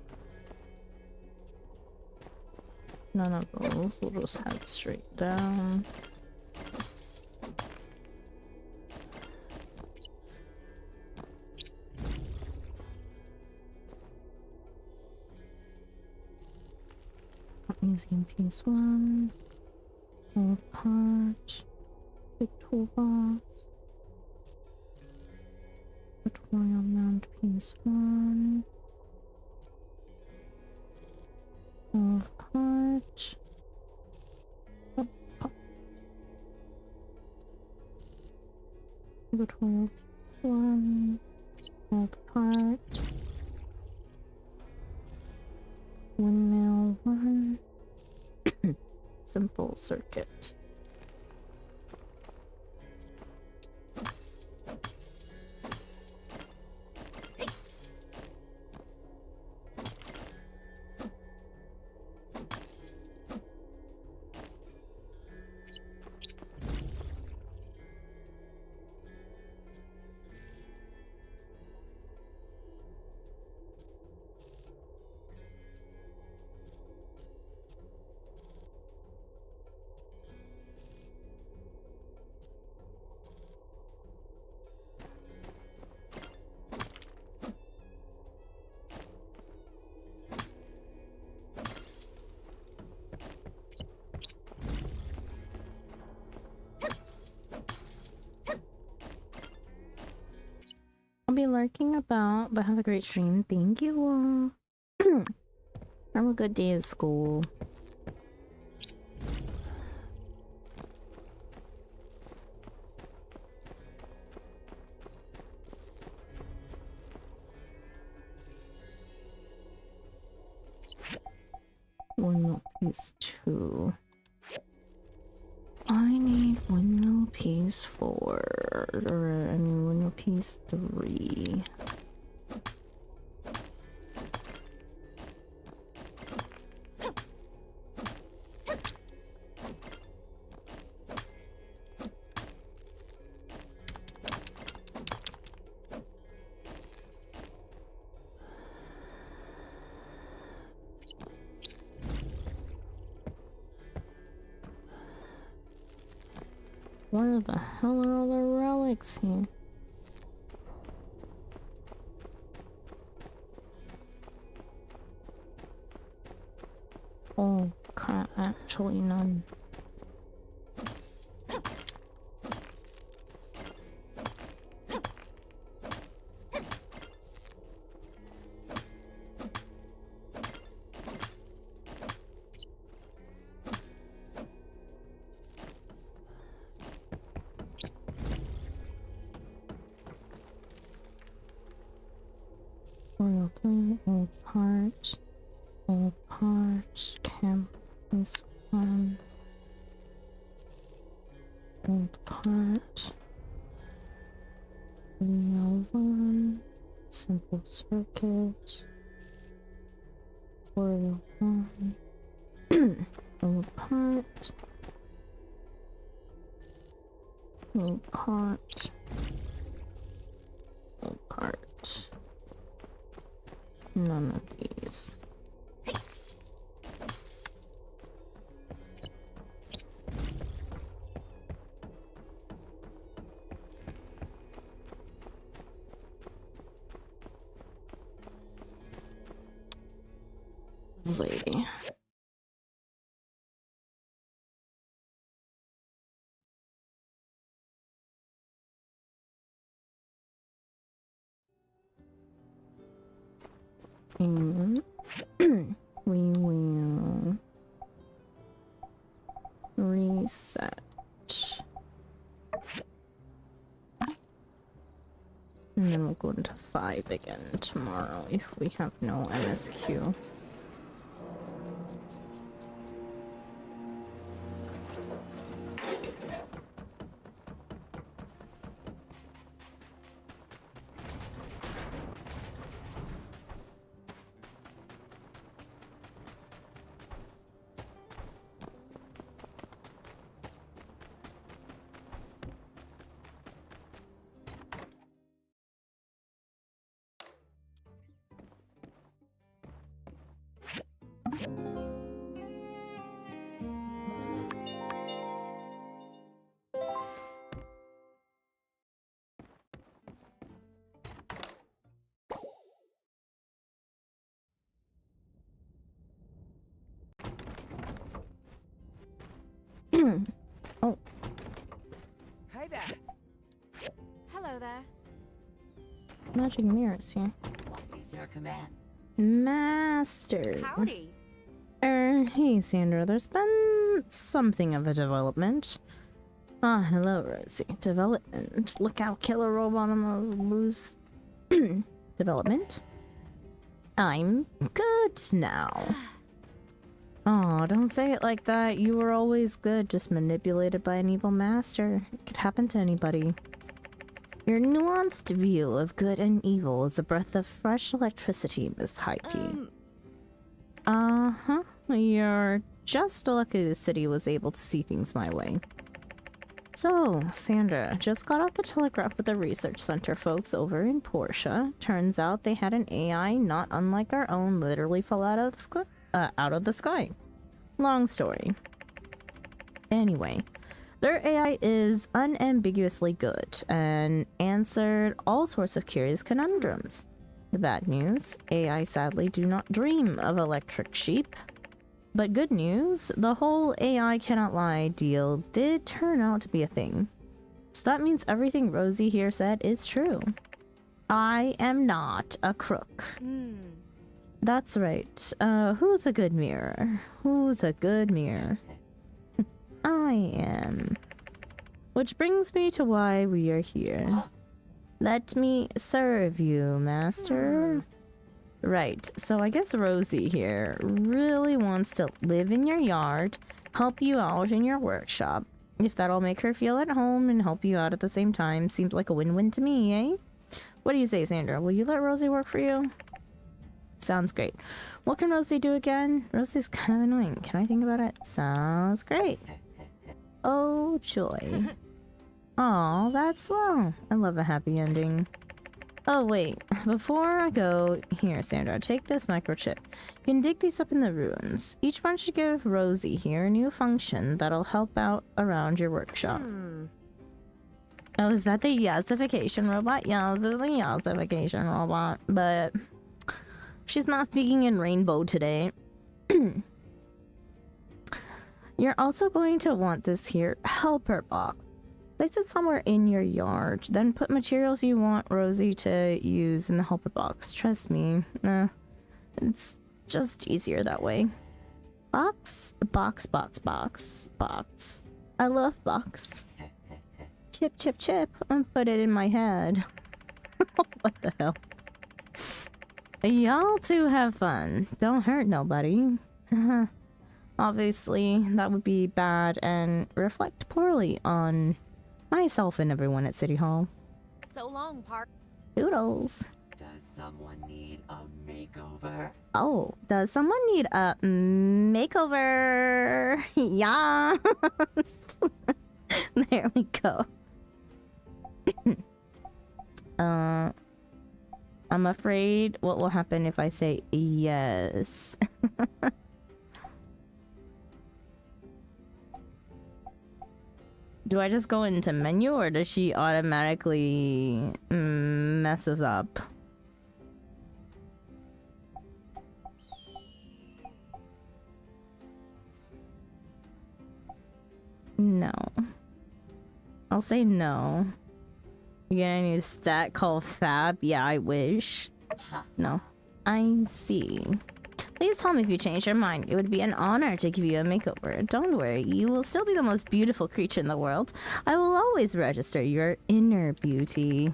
None of those. We'll just head straight down. Using PS1. Whole part. Big toolbox. Tutorial mount PS1. Whole part. Tutorial 1. Whole part. Windmill 1. Simple circuit. I'll be lurking about, but have a great stream. Thank you all. Have a good day at school. Windmill piece 2. I need windmill piece 4. Or, I mean, windmill piece 3. Where the hell are all the relics here? Oh crap, actually none. Old part, camp is 1. Old part, wheel 1, simple circuit, wheel 1, old part, old part, old part. None of these. Lady. And we will reset. And then we'll go into 5 again tomorrow if we have no MSQ. Oh, Hey there. Hello there. magic mirrors here. What is your command? Master. Howdy. Hey Sandra, there's been something of a development. Ah, hello Rosie. Development. Look out, killer robot on the loose. Development? I'm good now. Oh, don't say it like that. You were always good, just manipulated by an evil master. It could happen to anybody. Your nuanced view of good and evil is a breath of fresh electricity, Miss Heike. Uh-huh. You're just lucky the city was able to see things my way. So, Sandra, just got off the telegraph with the research center folks over in Portia. Turns out they had an AI not unlike our own literally fall out of the sky. Long story. Anyway, their AI is unambiguously good and answered all sorts of curious conundrums. The bad news, AI sadly do not dream of electric sheep. But good news, the whole AI cannot lie deal did turn out to be a thing. So that means everything Rosie here said is true. I am not a crook. That's right. Who's a good mirror? Who's a good mirror? I am. Which brings me to why we are here. Let me serve you, master. Right, so I guess Rosie here really wants to live in your yard, help you out in your workshop. If that'll make her feel at home and help you out at the same time, seems like a win-win to me, eh? What do you say, Sandra? Will you let Rosie work for you? Sounds great. What can Rosie do again? Rosie's kind of annoying. Can I think about it? Sounds great. Oh, joy. Aw, that's swell. I love a happy ending. Oh, wait. Before I go, here, Sandra, take this microchip. You can dig these up in the ruins. Each one should give Rosie here a new function that'll help out around your workshop. Oh, is that the yassification robot? Yeah, this is the yassification robot, but she's not speaking in rainbow today. You're also going to want this here helper box. Place it somewhere in your yard, then put materials you want Rosie to use in the helper box. Trust me, it's just easier that way. Box, box, box, box, box. I love box. Chip, chip, chip, and put it in my head. What the hell? Y'all two have fun. Don't hurt nobody. Obviously, that would be bad and reflect poorly on myself and everyone at City Hall. So long, Park. Doodles. Does someone need a makeover? Oh, does someone need a makeover? Yeah. There we go. I'm afraid what will happen if I say yes. Do I just go into menu or does she automatically mess us up? No. I'll say no. You get a new stat called Fab? Yeah, I wish. No. I see. Please tell me if you change your mind. It would be an honor to give you a makeover. Don't worry, you will still be the most beautiful creature in the world. I will always register your inner beauty.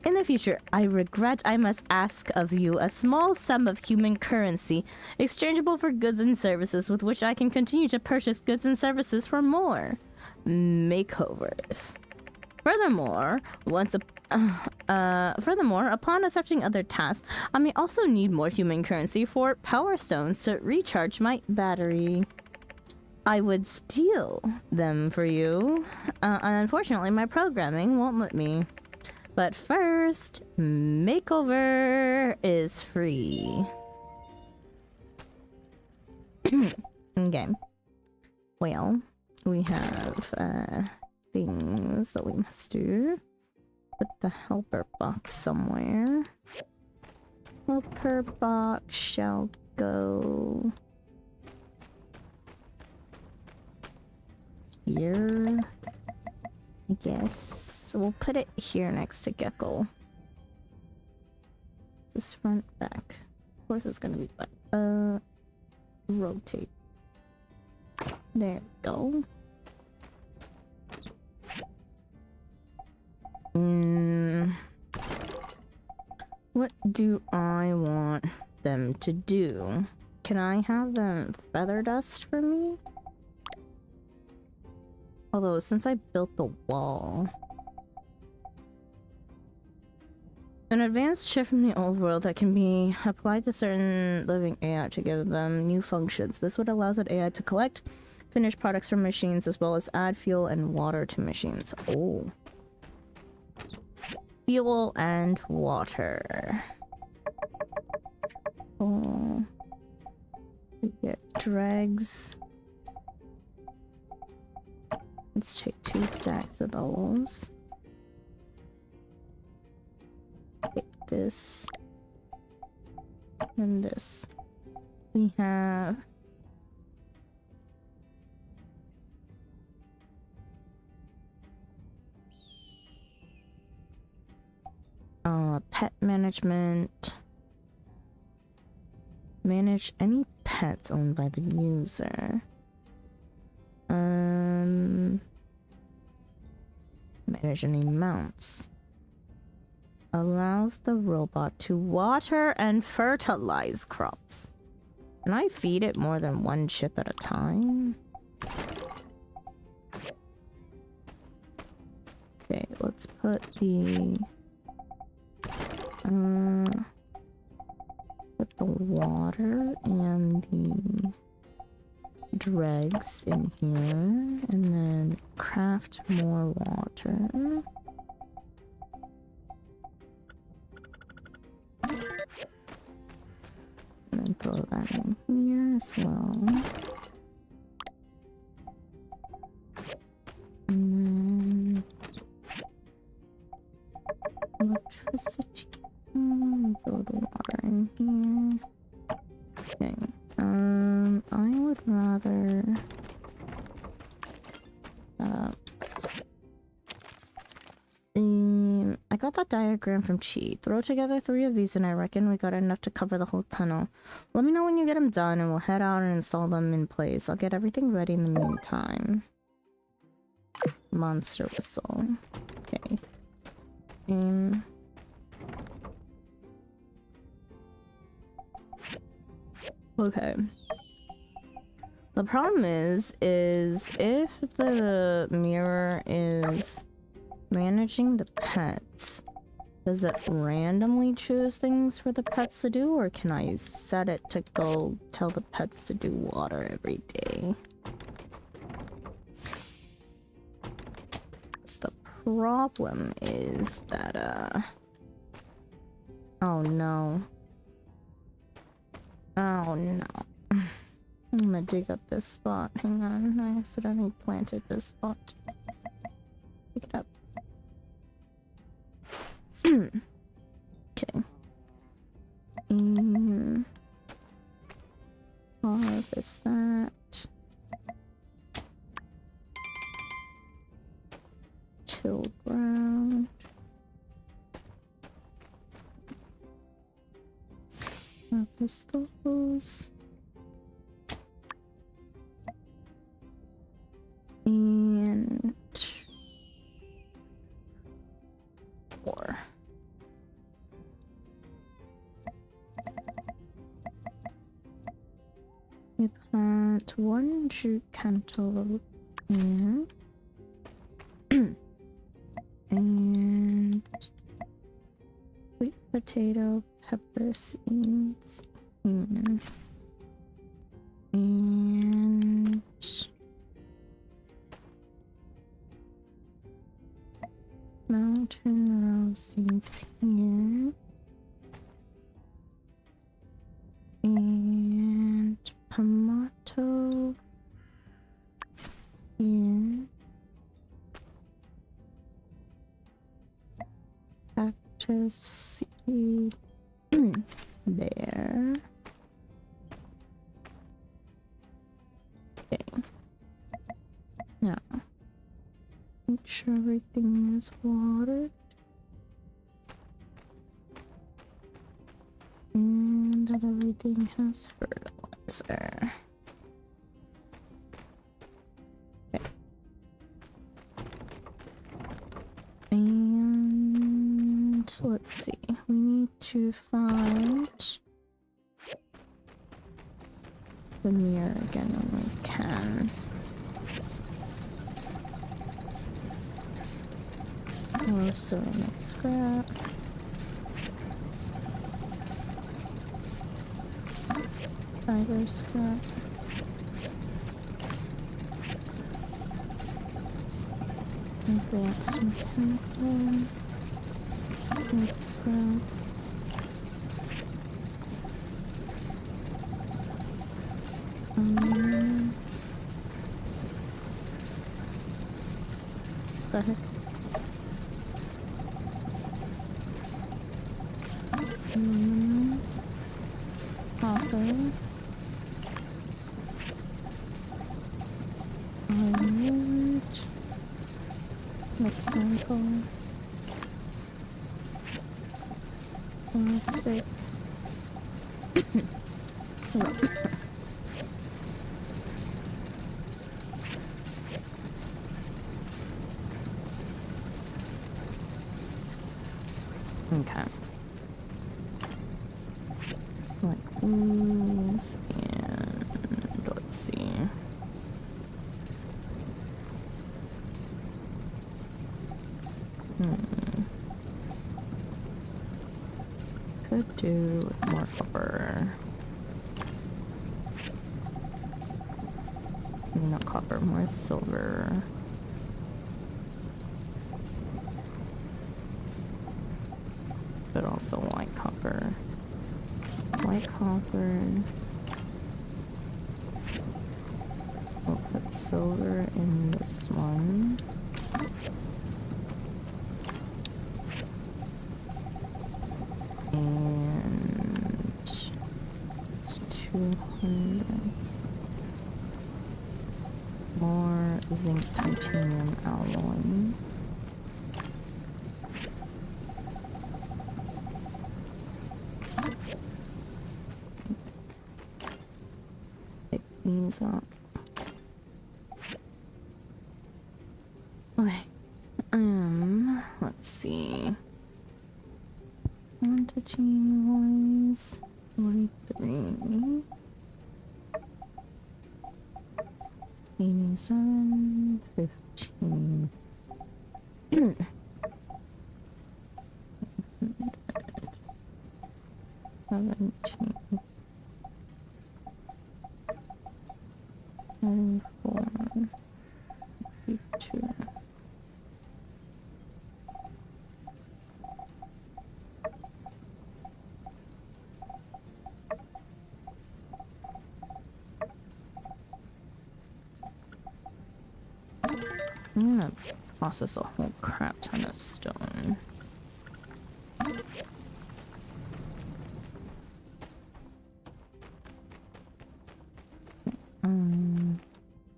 In the future, I regret I must ask of you a small sum of human currency, exchangeable for goods and services with which I can continue to purchase goods and services for more makeovers. Furthermore, upon accepting other tasks, I may also need more human currency for power stones to recharge my battery. I would steal them for you. Unfortunately, my programming won't let me. But first, makeover is free. Okay. Well, we have things that we must do. Put the helper box somewhere. Helper box shall go here. I guess we'll put it here next to Gecko. This front, back. Of course it's gonna be back. Rotate. There we go. What do I want them to do? Can I have them feather dust for me? Although, since I built the wall... An advanced chip from the old world that can be applied to certain living AI to give them new functions. This would allow that AI to collect finished products from machines as well as add fuel and water to machines. Oh. Fuel and water. Oh. We get dregs. Let's take 2 stacks of those. Take this. And this. We have... pet management. Manage any pets owned by the user. Manage any mounts. Allows the robot to water and fertilize crops. Can I feed it more than 1 chip at a time? Okay, let's put the... put the water and the dregs in here, and then craft more water. And then throw that in here as well. And then electricity. Throw the water in here. Okay. I would rather I got that diagram from Chi. Throw together 3 of these and I reckon we got enough to cover the whole tunnel. Let me know when you get them done and we'll head out and install them in place. I'll get everything ready in the meantime. Monster whistle. Okay. Okay. The problem is if the mirror is managing the pets, does it randomly choose things for the pets to do, or can I set it to go tell the pets to do water every day? So the problem is that, oh no. Oh no. I'm gonna dig up this spot. Hang on, I accidentally planted this spot. Pick it up. Okay. Harvest that. Till ground. Harvest those. We plant 1 jute cantaloupe here. And sweet potato, pepper seeds here. And mountain rose seeds here. And tomato here. Cactus seed there. Okay. Now, make sure everything is watered. And that everything has fertilizer. Okay. And let's see. We need to find the mirror again when we can. Or ceramic scrap. Fiber scrap. Advanced mechanical. Wood scrap. The heck? Copper. Wood. Mechanical. Plastic. Okay. Like these, and let's see. Could do with more copper. Not copper, more silver. But also white copper. White copper. We'll put silver in this one. And it's 200. More zinc titanium alloy. Pick these up. Okay. Let's see. Quantity wise, 43. 87, 15. 17. 34. 52. I'm gonna process a whole crap ton of stone.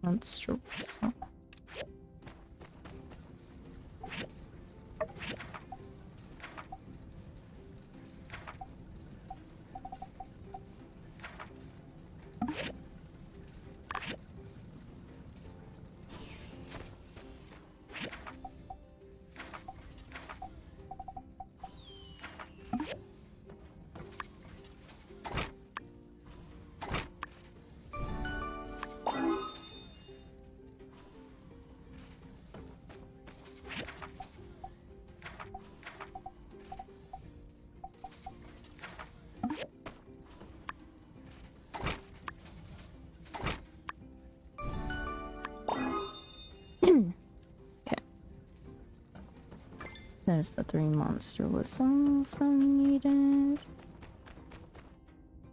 Monstrous. There's the 3 monster whistles that we needed.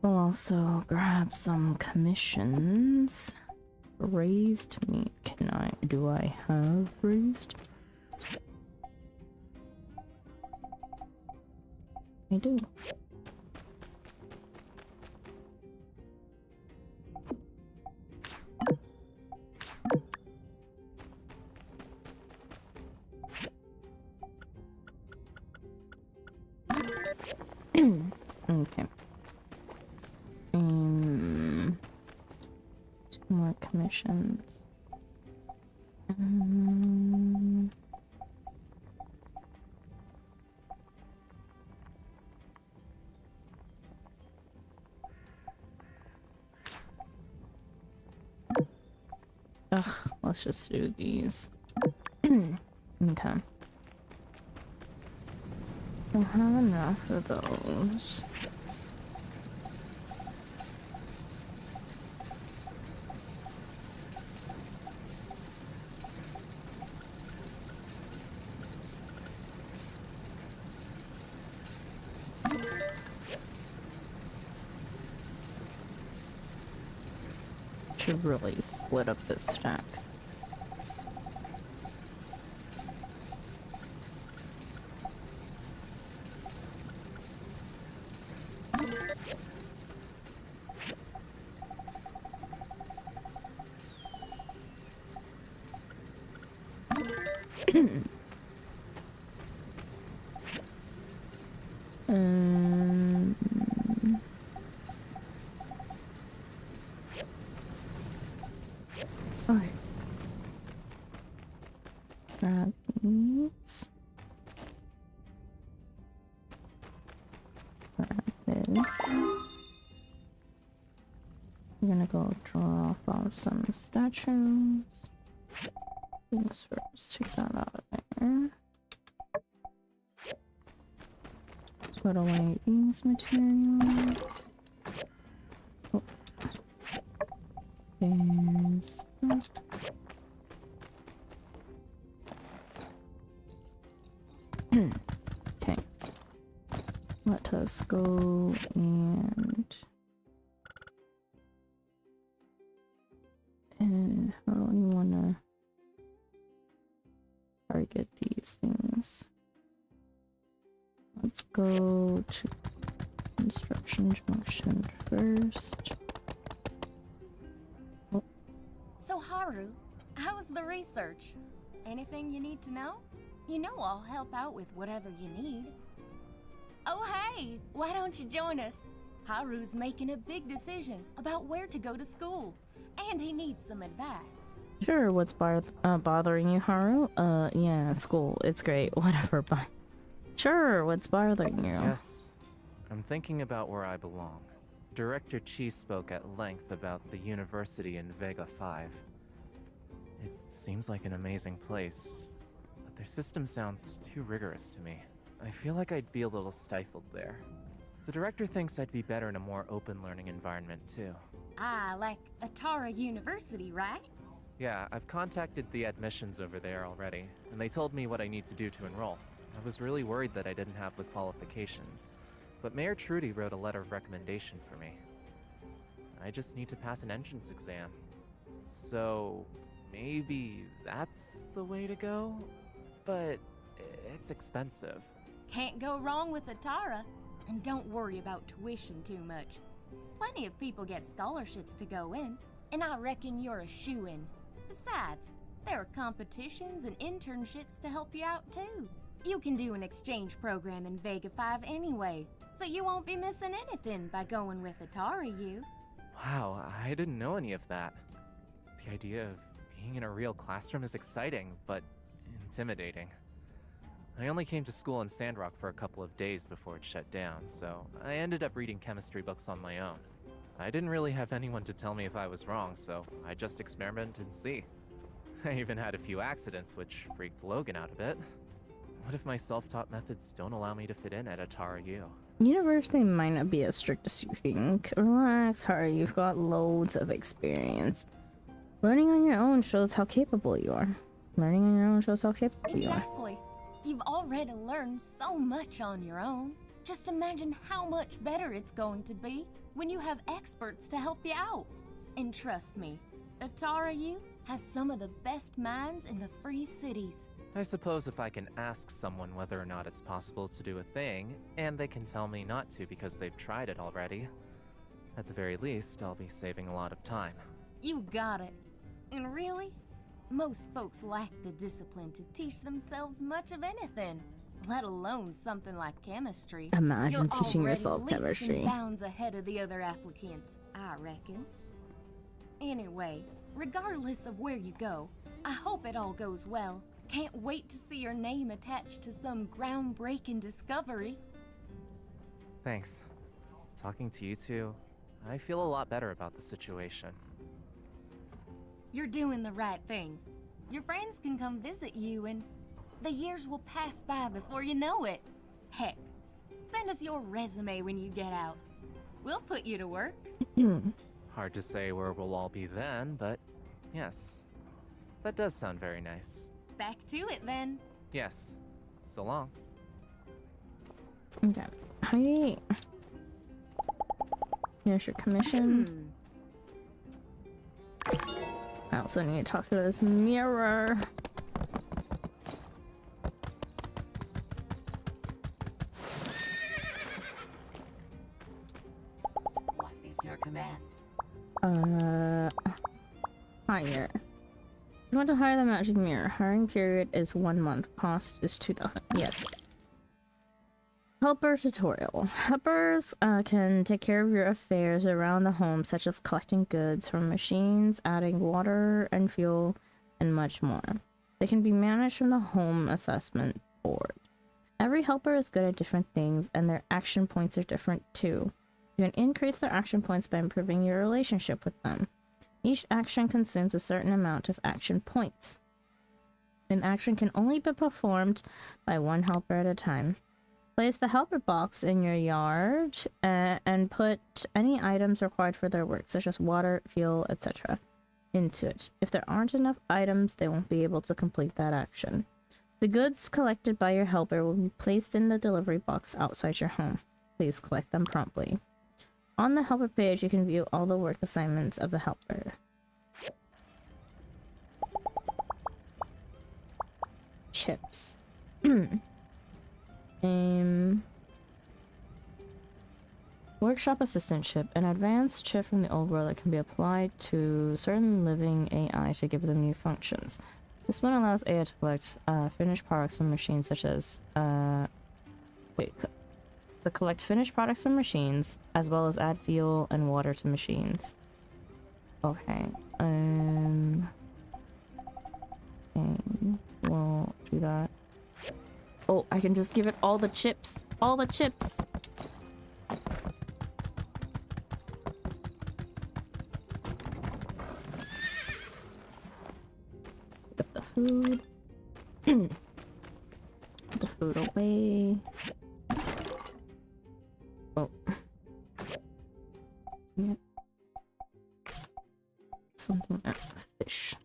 We'll also grab some commissions. Raised meat. Do I have raised? I do. Okay. 2 more commissions. Ugh, let's just do these. Okay. We'll have enough of those. Should really split up this stack. Okay. Grab these. Grab this. I'm gonna go drop off some statues. This first, take that out of there. Put away these materials. Oh. There's that. Okay. Let us go and how do we wanna target these things? Let's go to construction junction first. Oh. So, Haru, how's the research? Anything you need to know? You know I'll help out with whatever you need. Oh, hey, why don't you join us? Haru's making a big decision about where to go to school, and he needs some advice. Sure, what's bothering you, Haru? Yeah, school. It's great. Whatever, bye. Sure, what's bothering you? Yes, I'm thinking about where I belong. Director Chi spoke at length about the university in Vega 5. It seems like an amazing place, but their system sounds too rigorous to me. I feel like I'd be a little stifled there. The director thinks I'd be better in a more open learning environment too. Ah, like Atara University, right? Yeah, I've contacted the admissions over there already, and they told me what I need to do to enroll. I was really worried that I didn't have the qualifications, but Mayor Trudy wrote a letter of recommendation for me. I just need to pass an entrance exam. So, maybe that's the way to go? But it's expensive. Can't go wrong with Atara. And don't worry about tuition too much. Plenty of people get scholarships to go in, and I reckon you're a shoo-in. Besides, there are competitions and internships to help you out too. You can do an exchange program in Vega 5 anyway, so you won't be missing anything by going with Atara U. Wow, I didn't know any of that. The idea of being in a real classroom is exciting, but intimidating. I only came to school in Sandrock for a couple of days before it shut down, so I ended up reading chemistry books on my own. I didn't really have anyone to tell me if I was wrong, so I just experiment and see. I even had a few accidents, which freaked Logan out a bit. What if my self-taught methods don't allow me to fit in at Atara U? University might not be as strict as you think. Relax, Haru, you've got loads of experience. Learning on your own shows how capable you are. Learning on your own shows how capable you are. Exactly. You've already learned so much on your own. Just imagine how much better it's going to be when you have experts to help you out. And trust me, Atara U has some of the best minds in the Free Cities. I suppose if I can ask someone whether or not it's possible to do a thing, and they can tell me not to because they've tried it already, at the very least, I'll be saving a lot of time. You got it. And really, most folks lack the discipline to teach themselves much of anything, let alone something like chemistry. Imagine You're teaching already yourself leaps chemistry. and bounds ahead of the other applicants, I reckon. Anyway, regardless of where you go, I hope it all goes well. Can't wait to see your name attached to some groundbreaking discovery. Thanks. Talking to you two, I feel a lot better about the situation. You're doing the right thing. Your friends can come visit you and the years will pass by before you know it. Heck, send us your resume when you get out. We'll put you to work. Hard to say where we'll all be then, but yes, that does sound very nice. Back to it then. Yes. So long. Okay. Hi. Here's your commission. I also need to talk to this mirror. What is your command? Hire. You want to hire the magic mirror. Hiring period is 1 month. Cost is 2,000. Yes. Helper tutorial. Helpers can take care of your affairs around the home, such as collecting goods from machines, adding water and fuel, and much more. They can be managed from the home assessment board. Every helper is good at different things, and their action points are different too. You can increase their action points by improving your relationship with them. Each action consumes a certain amount of action points. An action can only be performed by one helper at a time. Place the helper box in your yard and put any items required for their work, such as water, fuel, etc., into it. If there aren't enough items, they won't be able to complete that action. The goods collected by your helper will be placed in the delivery box outside your home. Please collect them promptly. On the helper page, you can view all the work assignments of the helper. Chips. Workshop assistant chip, an advanced chip from the old world that can be applied to certain living AI to give them new functions. This one allows AI to collect finished products from machines such as to collect finished products from machines, as well as add fuel and water to machines. Okay. We'll do that. Oh, I can just give it all the chips. All the chips. Put the food. Put the food away. Oh. Yeah. Something else. Fish.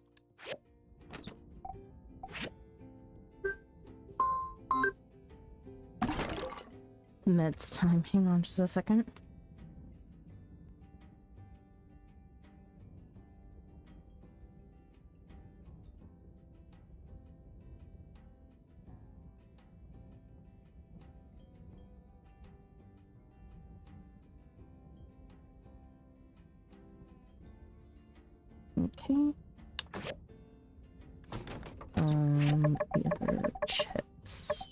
The meds time. Hang on just a second. Okay. The other chips.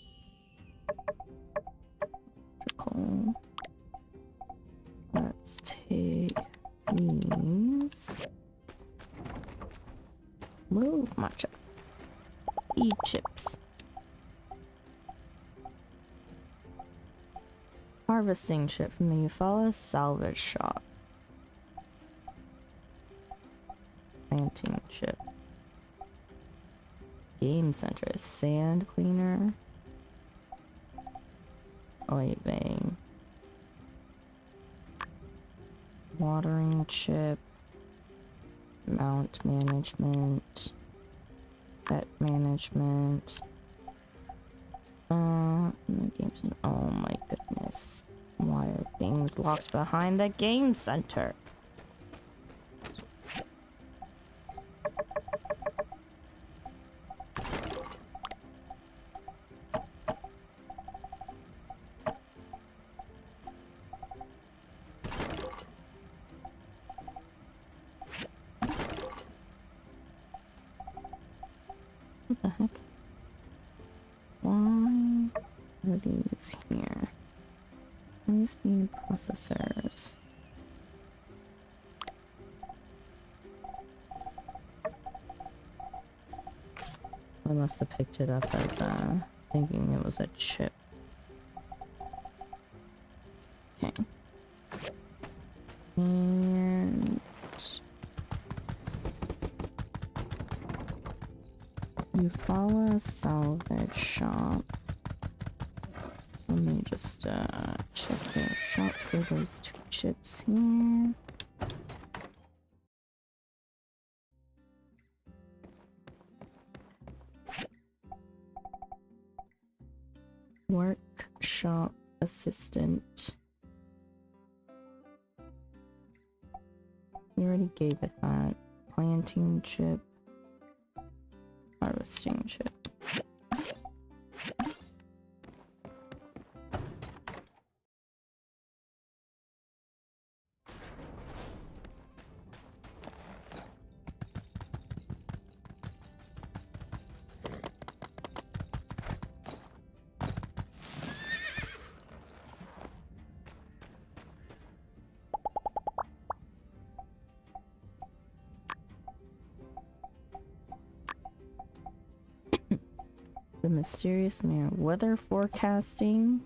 Cool. Let's take these. Move matcha. Eat chips. Harvesting chip from the Eufaula salvage shop. Planting chip. Game center. Sand cleaner. Oy vey. Watering chip. Mount management. Pet management. The games. Oh my goodness. Why are things locked behind the game center? What the heck? Why are these here? High-speed processors. I must have picked it up as thinking it was a chip. Okay. And you follow a salvage shop. Let me just check the shop for those 2 chips here. Workshop assistant. We already gave it that. Planting chip. Harvesting chip. The mysterious man. Weather forecasting?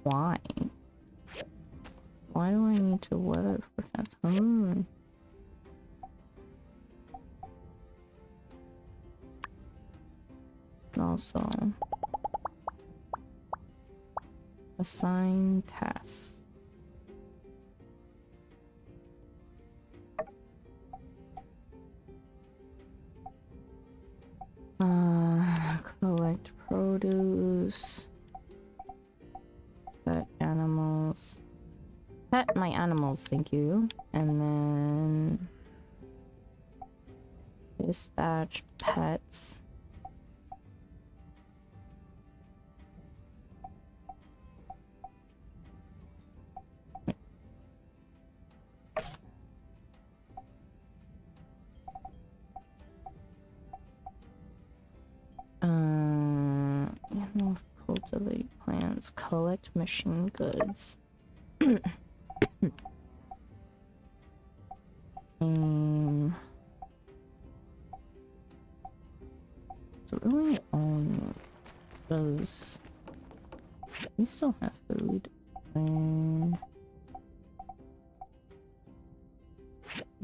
Why? Why do I need to weather forecast? Also, assign tasks. Collect produce. Pet animals. Pet my animals, thank you. And then dispatch pets. Cultivate plants, collect machine goods. So really does we still have food?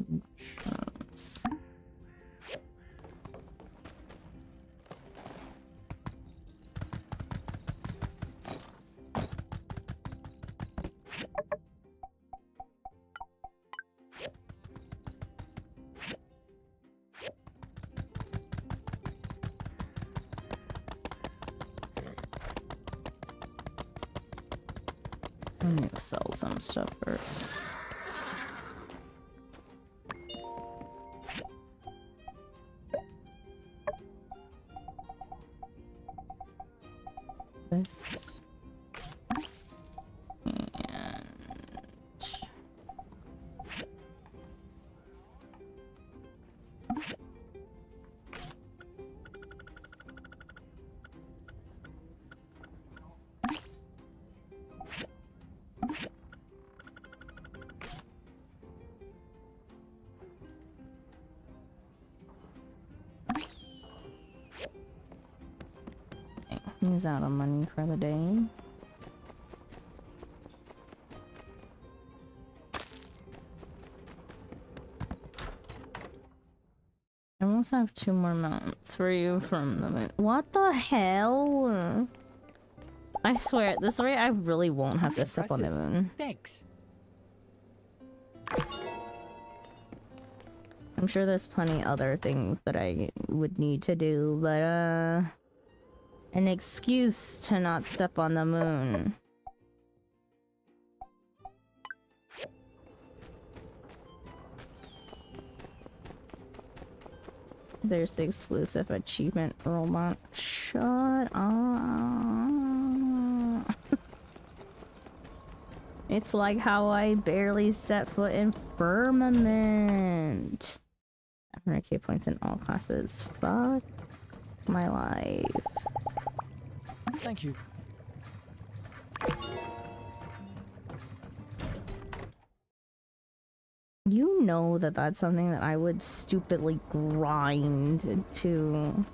Mushrooms. I'm gonna sell some stuff first. This and he's out of money for the day. I almost have 2 more mounts for you from the moon. What the hell? I swear, at this rate, I really won't have to step on the moon. Thanks. I'm sure there's plenty other things that I would need to do, but I An excuse to not step on the moon. There's the exclusive achievement robot. Shut up. It's like how I barely step foot in Firmament. 100k points in all classes. Fuck my life. Thank you. You know that that's something that I would stupidly grind to.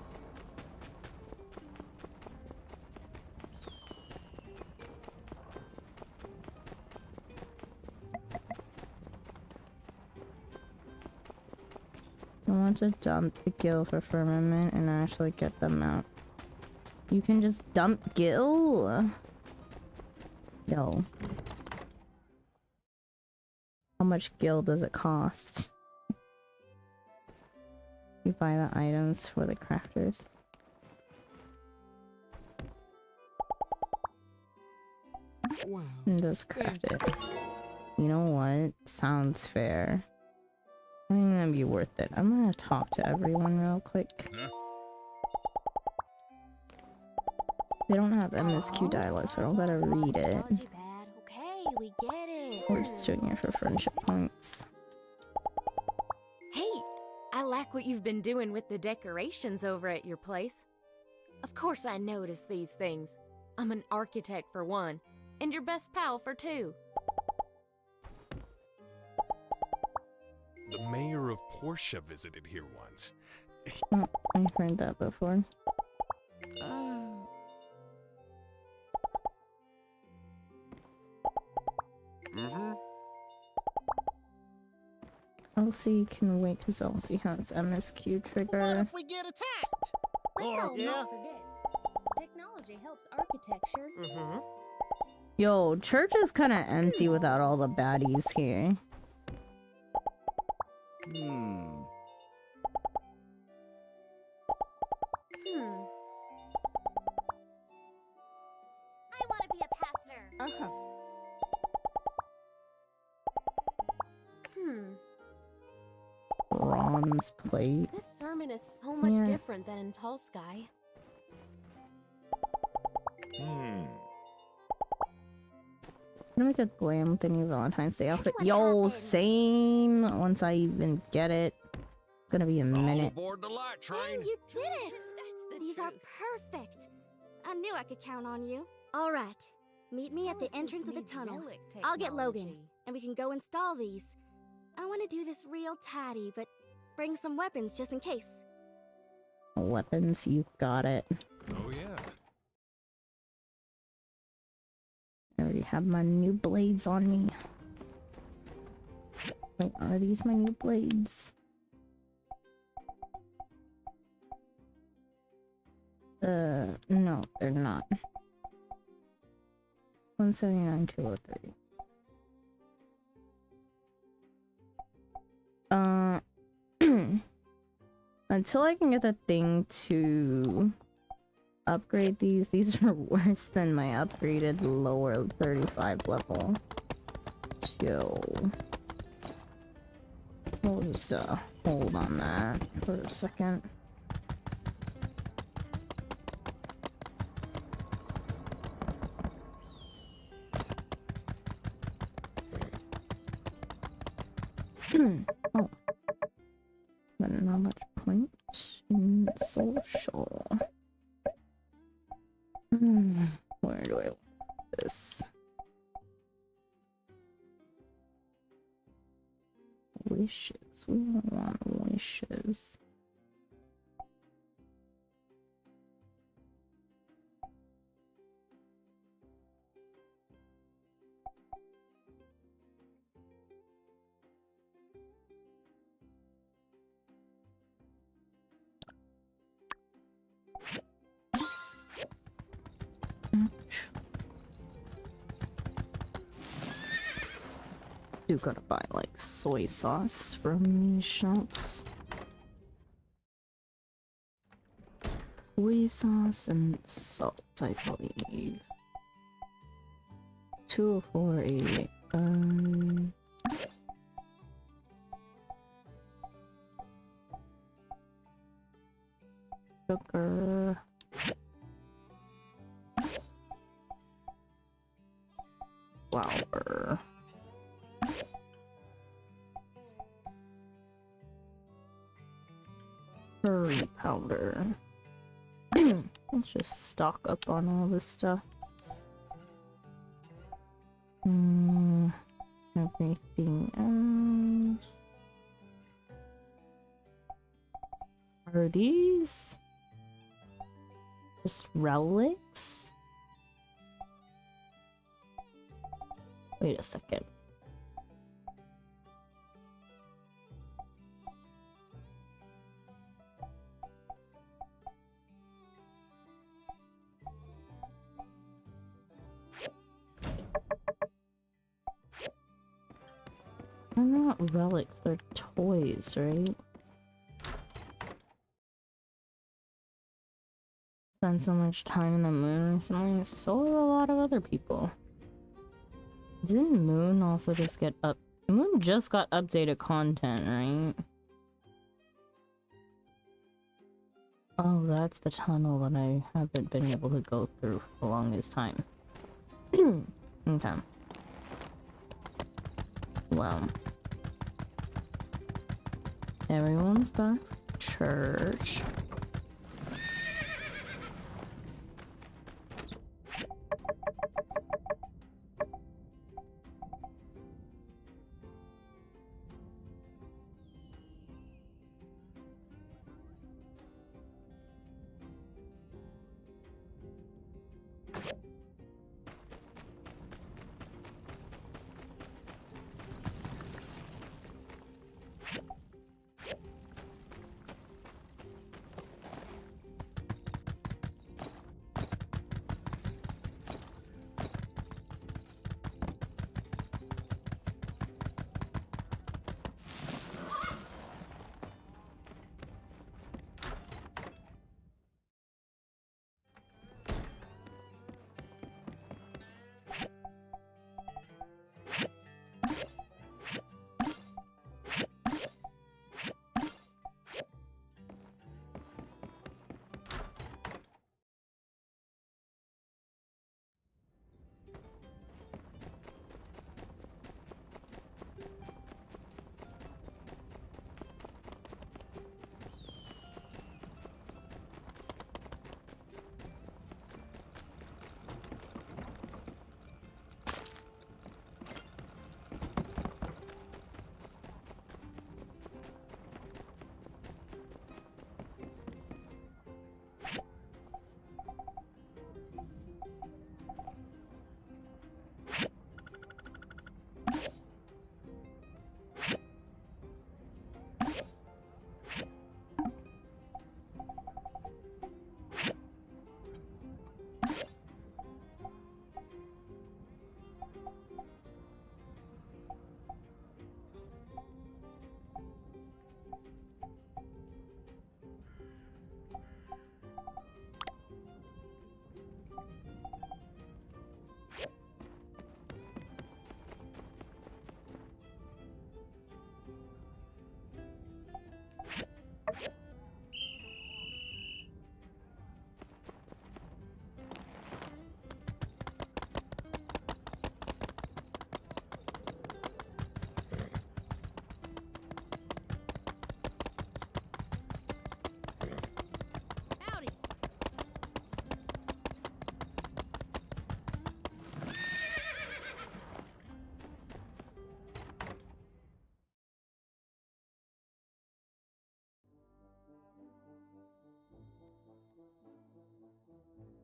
I want to dump the Gil for Firmament and actually get them out. You can just dump Gil? Yo. How much Gil does it cost? You buy the items for the crafters. Wow. And just craft it. You know what? Sounds fair. I think that'd be worth it. I'm gonna talk to everyone real quick. Huh? They don't have MSQ dialogue, so I don't gotta read it. Apology bad. Okay, we get it. We're just doing it for friendship points. Hey, I like what you've been doing with the decorations over at your place. Of course I notice these things. I'm an architect for one, and your best pal for two. The mayor of Portia visited here once. Oh, I've heard that before. Elsie can wait because Elsie has MSQ trigger. What if we get attacked? Let's all yeah. not forget, technology helps architecture. Yo, church is kind of empty without all the baddies here. I want to be a pastor. Bronze plate. This sermon is so much Yeah. different than in Tall Sky. I'm gonna make a glam with the new Valentine's Day outfit. what Yo, happened. same. Once I even get it, it's gonna be a All minute. aboard the light train. You did it! That's the These are truth. perfect. I knew I could count on you. All right, meet me at the entrance of the tunnel. I'll get Logan, and we can go install these. I want to do this real tidy, but bring some weapons just in case. Weapons, you got it. Oh yeah. I already have my new blades on me. Wait, are these my new blades? No, they're not. 179, 203. Until I can get the thing to upgrade these are worse than my upgraded lower 35 level. So we'll just hold on that for a second. Oh, but not much point in social. Where do I want this? Wishes. We don't want wishes. Do gotta buy like soy sauce from these shops. soy sauce and salt, I believe. 204.88. Sugar. Flour. Curry powder. Let's just stock up on all this stuff. Everything else. Are these just relics? Wait a second. They're not relics, they're toys, right? Spend so much time in the moon recently, so do a lot of other people. Didn't Moon also just get up? Moon just got updated content, right? Oh, that's the tunnel that I haven't been able to go through for the longest time. Okay. Well. Everyone's back from church.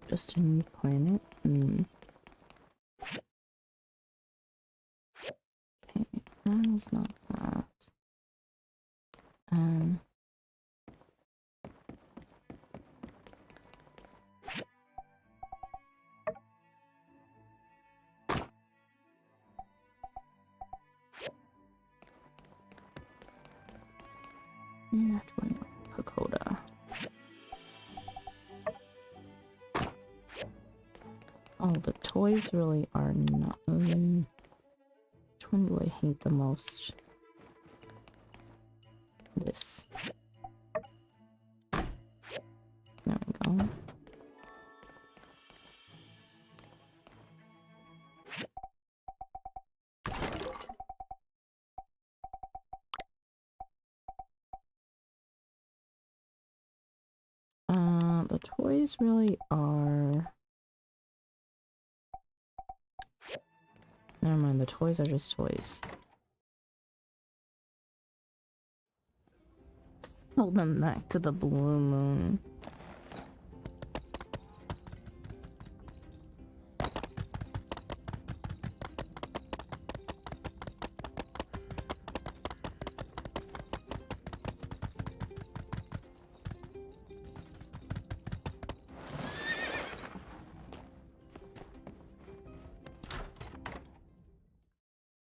Just a new planet? Okay, that is not that. Yeah, Pagoda. Oh, the toys really are not. Which one do I hate the most? This. There we go. The toys really are... Never mind, the toys are just toys. Hold them back to the blue moon.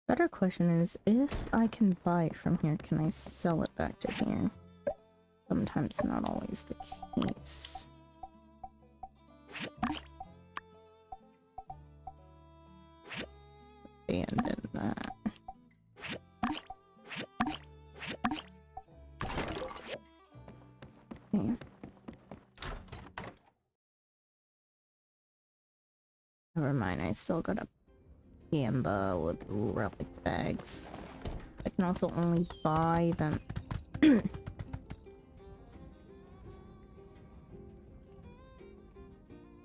Better question is, if I can buy it from here, can I sell it back to here? Sometimes not always the case. Abandon that. Okay. Never mind, I still got a Gamba with relic bags. I can also only buy them.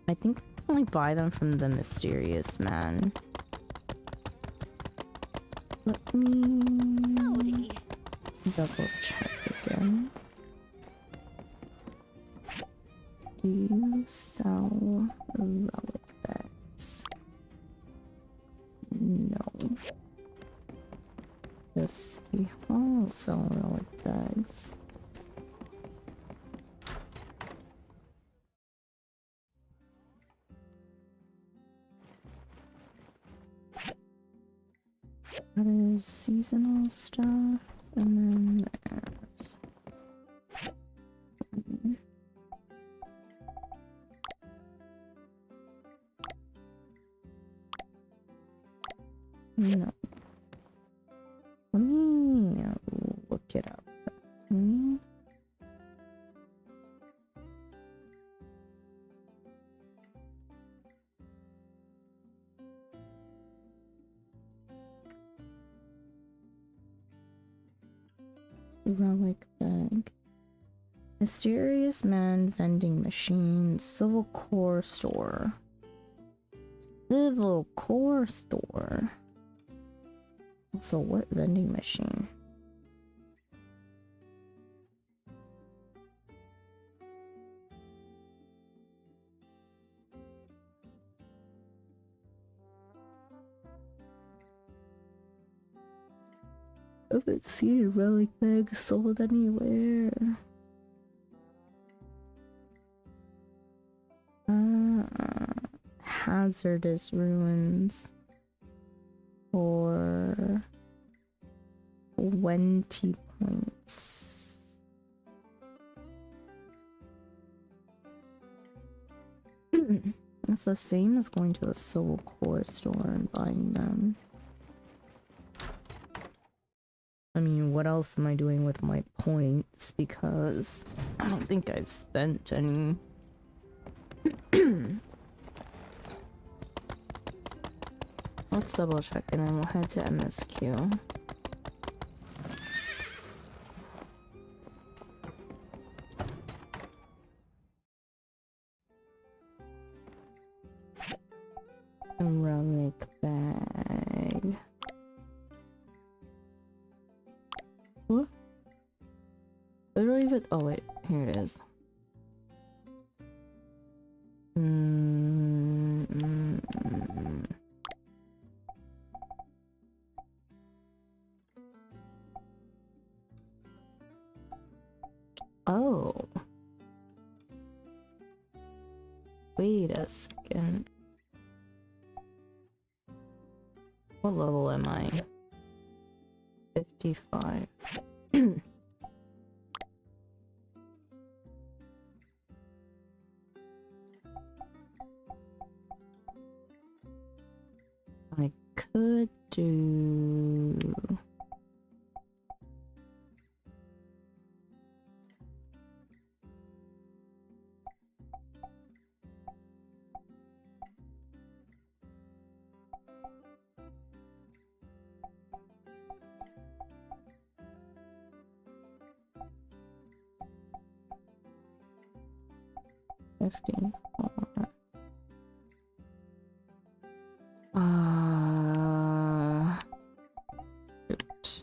I think I can only buy them from the mysterious man. Let me double check again. Do you sell relic bags? No. Let's see. I'll sell relic bags. That is seasonal stuff, and then there's... No. Let me look it up. Relic bag. Mysterious man vending machine. Civil core store. Civil core store. So what vending machine? I haven't seen a relic bag sold anywhere. Hazardous ruins. For 20 points. It's the same as going to the Civil Core store and buying them. I mean, what else am I doing with my points? Because I don't think I've spent any. Let's double check and then we'll head to MSQ. Relic bag. What? I don't even. Oh, wait. Here it is. Oh. Wait a second. What level am I? 55. do. $54. Shoot.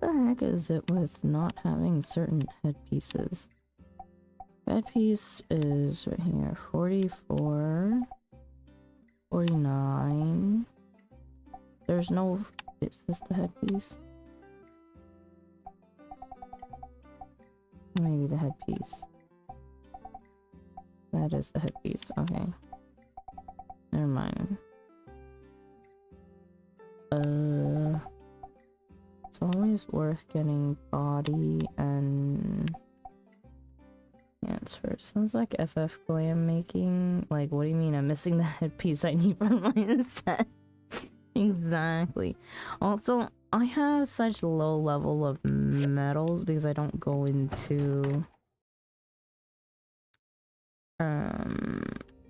What the heck is it with not having certain headpieces? Headpiece is right here, 44, 49. There's no, is this the headpiece? Maybe the headpiece. That is the headpiece, okay. Never mind. It's always worth getting body and answer. Sounds like FF glam making. Like, what do you mean? I'm missing the headpiece I need for my set. Exactly. Also, I have such low level of metals because I don't go into I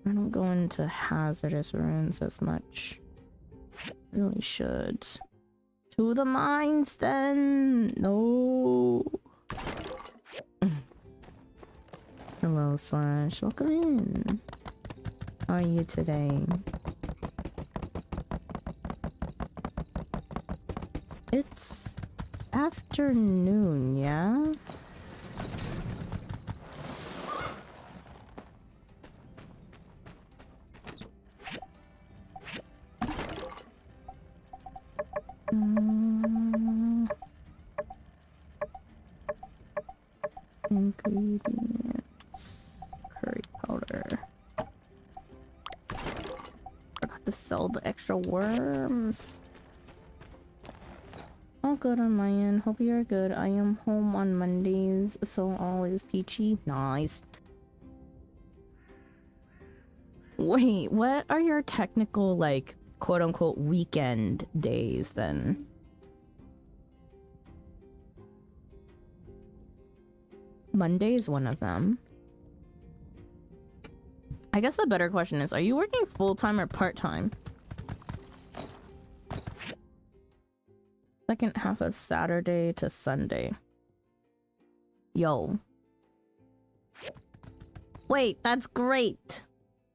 don't go into hazardous ruins as much. Really should. To the mines then. No. Hello, Slash. Welcome in. How are you today? It's afternoon, yeah? Ingredients. Curry powder. Forgot to sell the extra worms. All good on my end. Hope you're good. I am home on Mondays, so all is peachy. Nice. Wait, what are your technical, like, quote-unquote weekend days then? Monday is one of them. I guess the better question is, are you working full-time or part-time? Second half of Saturday to Sunday. Yo. Wait, that's great.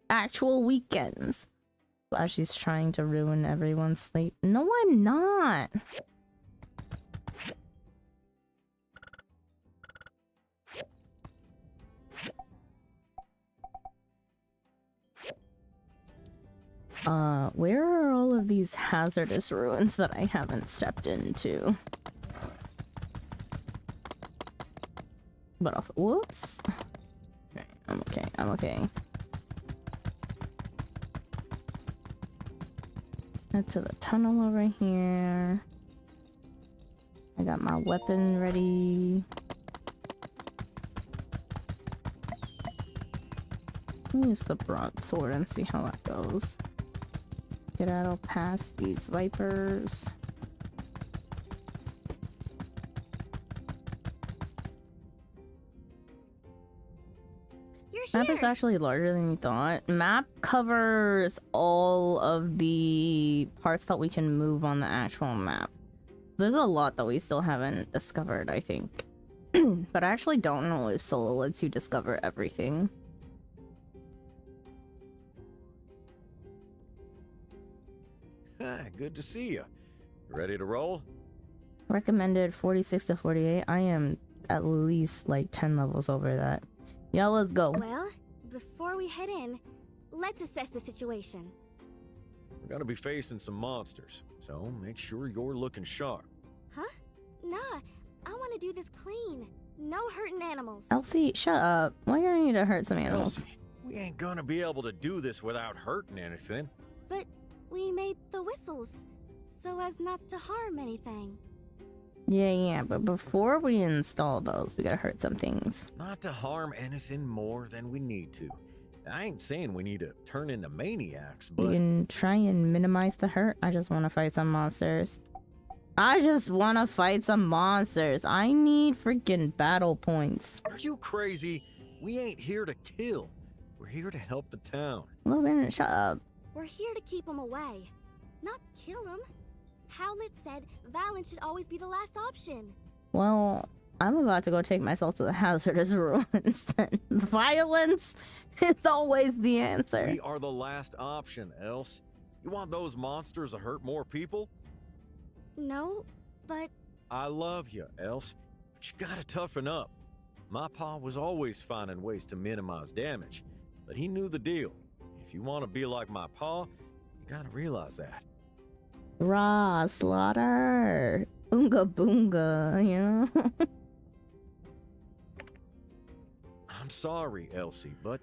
Actual weekends. Flashy's trying to ruin everyone's sleep. No, I'm not. Where are all of these hazardous ruins that I haven't stepped into? But also, whoops. Okay, I'm okay, I'm okay. Head to the tunnel over here. I got my weapon ready. Use the broadsword and see how that goes. Get out past these vipers. Map is actually larger than you thought. Map covers all of the parts that we can move on the actual map. There's a lot that we still haven't discovered, I think. But I actually don't know if Solo lets you discover everything. Good to see you. Ready to roll? Recommended 46 to 48. I am at least like 10 levels over that. Yeah, let's go. Well, before we head in, let's assess the situation. We're gonna be facing some monsters, so make sure you're looking sharp. Huh? Nah, I want to do this clean. No hurting animals. Elsie, shut up. Why do you need to hurt some animals? Elsie, we ain't gonna be able to do this without hurting anything. But we made the whistles so as not to harm anything. Yeah, but before we install those, we gotta hurt some things. Not to harm anything more than we need to. I ain't saying we need to turn into maniacs, but... We can try and minimize the hurt. I just want to fight some monsters. I need freaking battle points. Are you crazy? We ain't here to kill. We're here to help the town. Logan, shut up. We're here to keep them away, not kill them. Howlett said violence should always be the last option. Well, I'm about to go take myself to the hazardous ruins. Violence is always the answer. We are the last option, Else. You want those monsters to hurt more people? No, but... I love you, Else, but you gotta toughen up. My pa was always finding ways to minimize damage, but he knew the deal. If you want to be like my pa, you gotta realize that. Raw slaughter. Oonga boonga, you know? I'm sorry, Elsie, but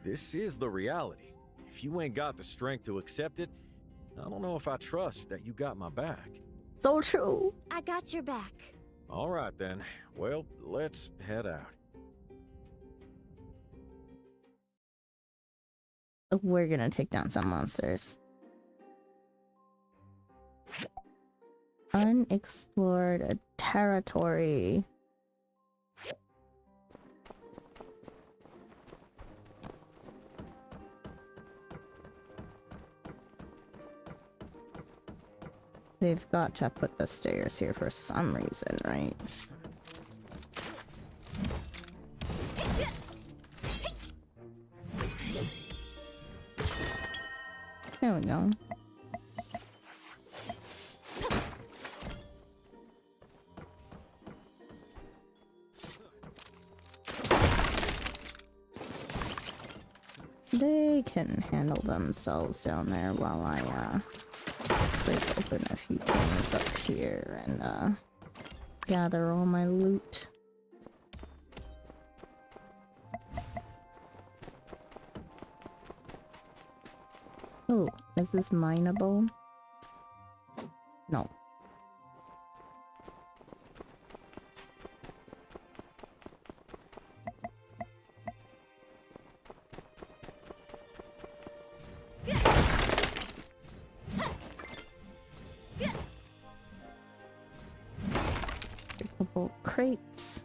this is the reality. If you ain't got the strength to accept it, I don't know if I trust that you got my back. So true. I got your back. All right, then. Well, let's head out. We're gonna take down some monsters. Unexplored territory. They've got to put the stairs here for some reason, right? There we go. They can handle themselves down there while I break open a few things up here and gather all my loot. Oh, is this mineable? No. Couple crates.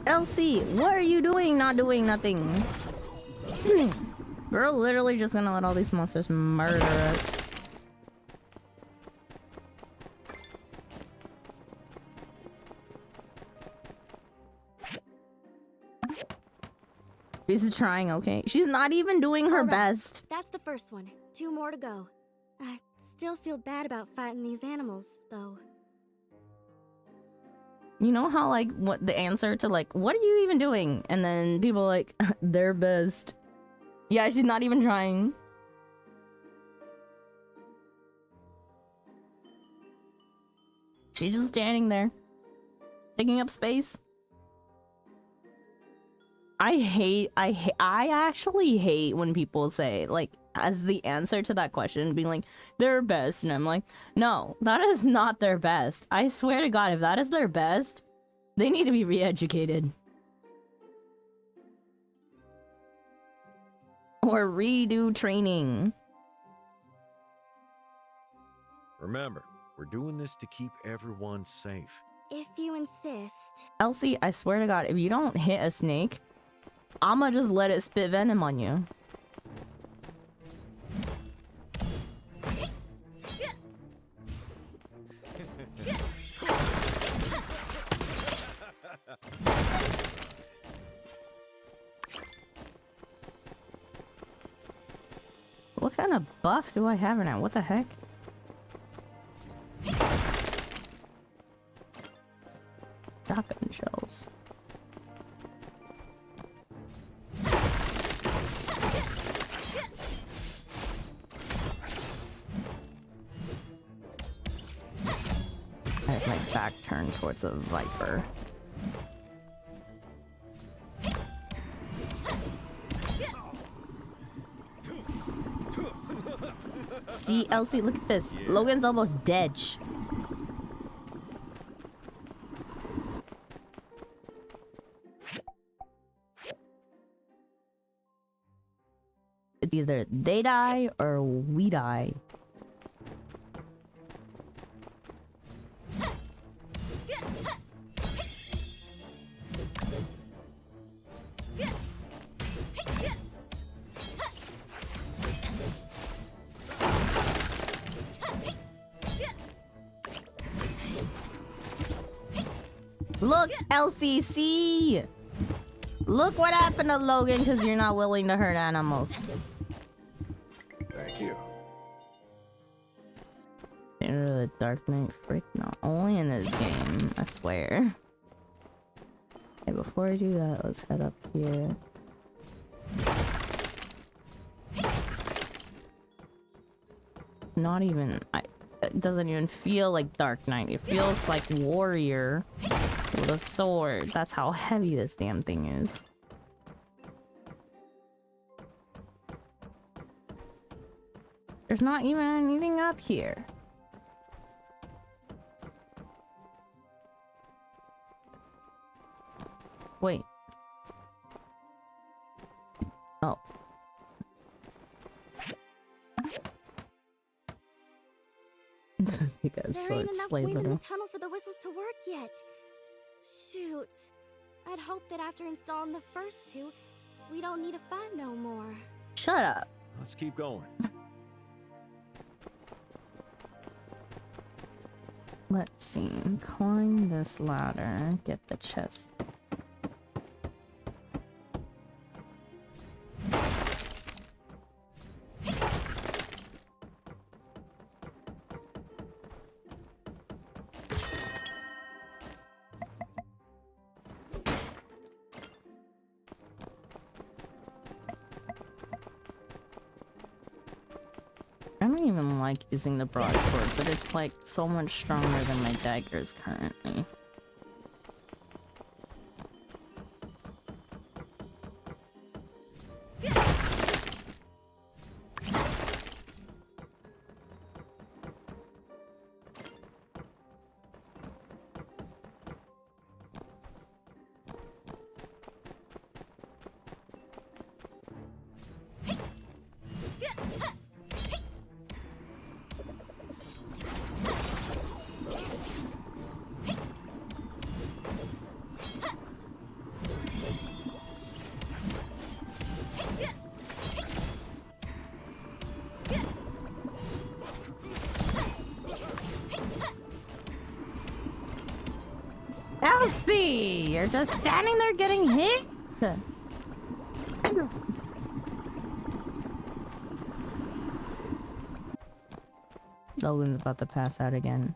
Elsie, what are you doing? Not doing nothing. We're literally just gonna let all these monsters murder us. She's trying, okay? She's not even doing her best. That's the first one. 2 more to go. I still feel bad about fighting these animals, though. You know how, like, what the answer to, like, what are you even doing? And then people are like, their best. Yeah, she's not even trying. She's just standing there, taking up space. I actually hate when people say, like, as the answer to that question, being like, their best. And I'm like, no, that is not their best. I swear to God, if that is their best, they need to be re-educated. Or redo training. Remember, we're doing this to keep everyone safe. If you insist. Elsie, I swear to God, if you don't hit a snake, I'ma just let it spit venom on you. What kind of buff do I have in it? What the heck? Shotgun shells. I have my back turned towards a viper. See, Elsie, look at this. Logan's almost dead. It's either they die or we die. Look, LCC! Look what happened to Logan because you're not willing to hurt animals. Thank you. Enter the Dark Knight freak? No, only in this game, I swear. Okay, before I do that, let's head up here. Not even, it doesn't even feel like Dark Knight. It feels like Warrior with a sword. That's how heavy this damn thing is. There's not even anything up here. Wait. Oh. Because There so ain't it's enough slave wind in the little. tunnel for the whistles to work yet. Shoot. I'd hoped that after installing the first two, we don't need to fight no more. Shut up. Let's keep going. Let's see. Climb this ladder. Get the chest. I don't even like using the broadsword, but it's like so much stronger than my daggers currently. Elsie! You're just standing there getting hit! Logan's about to pass out again.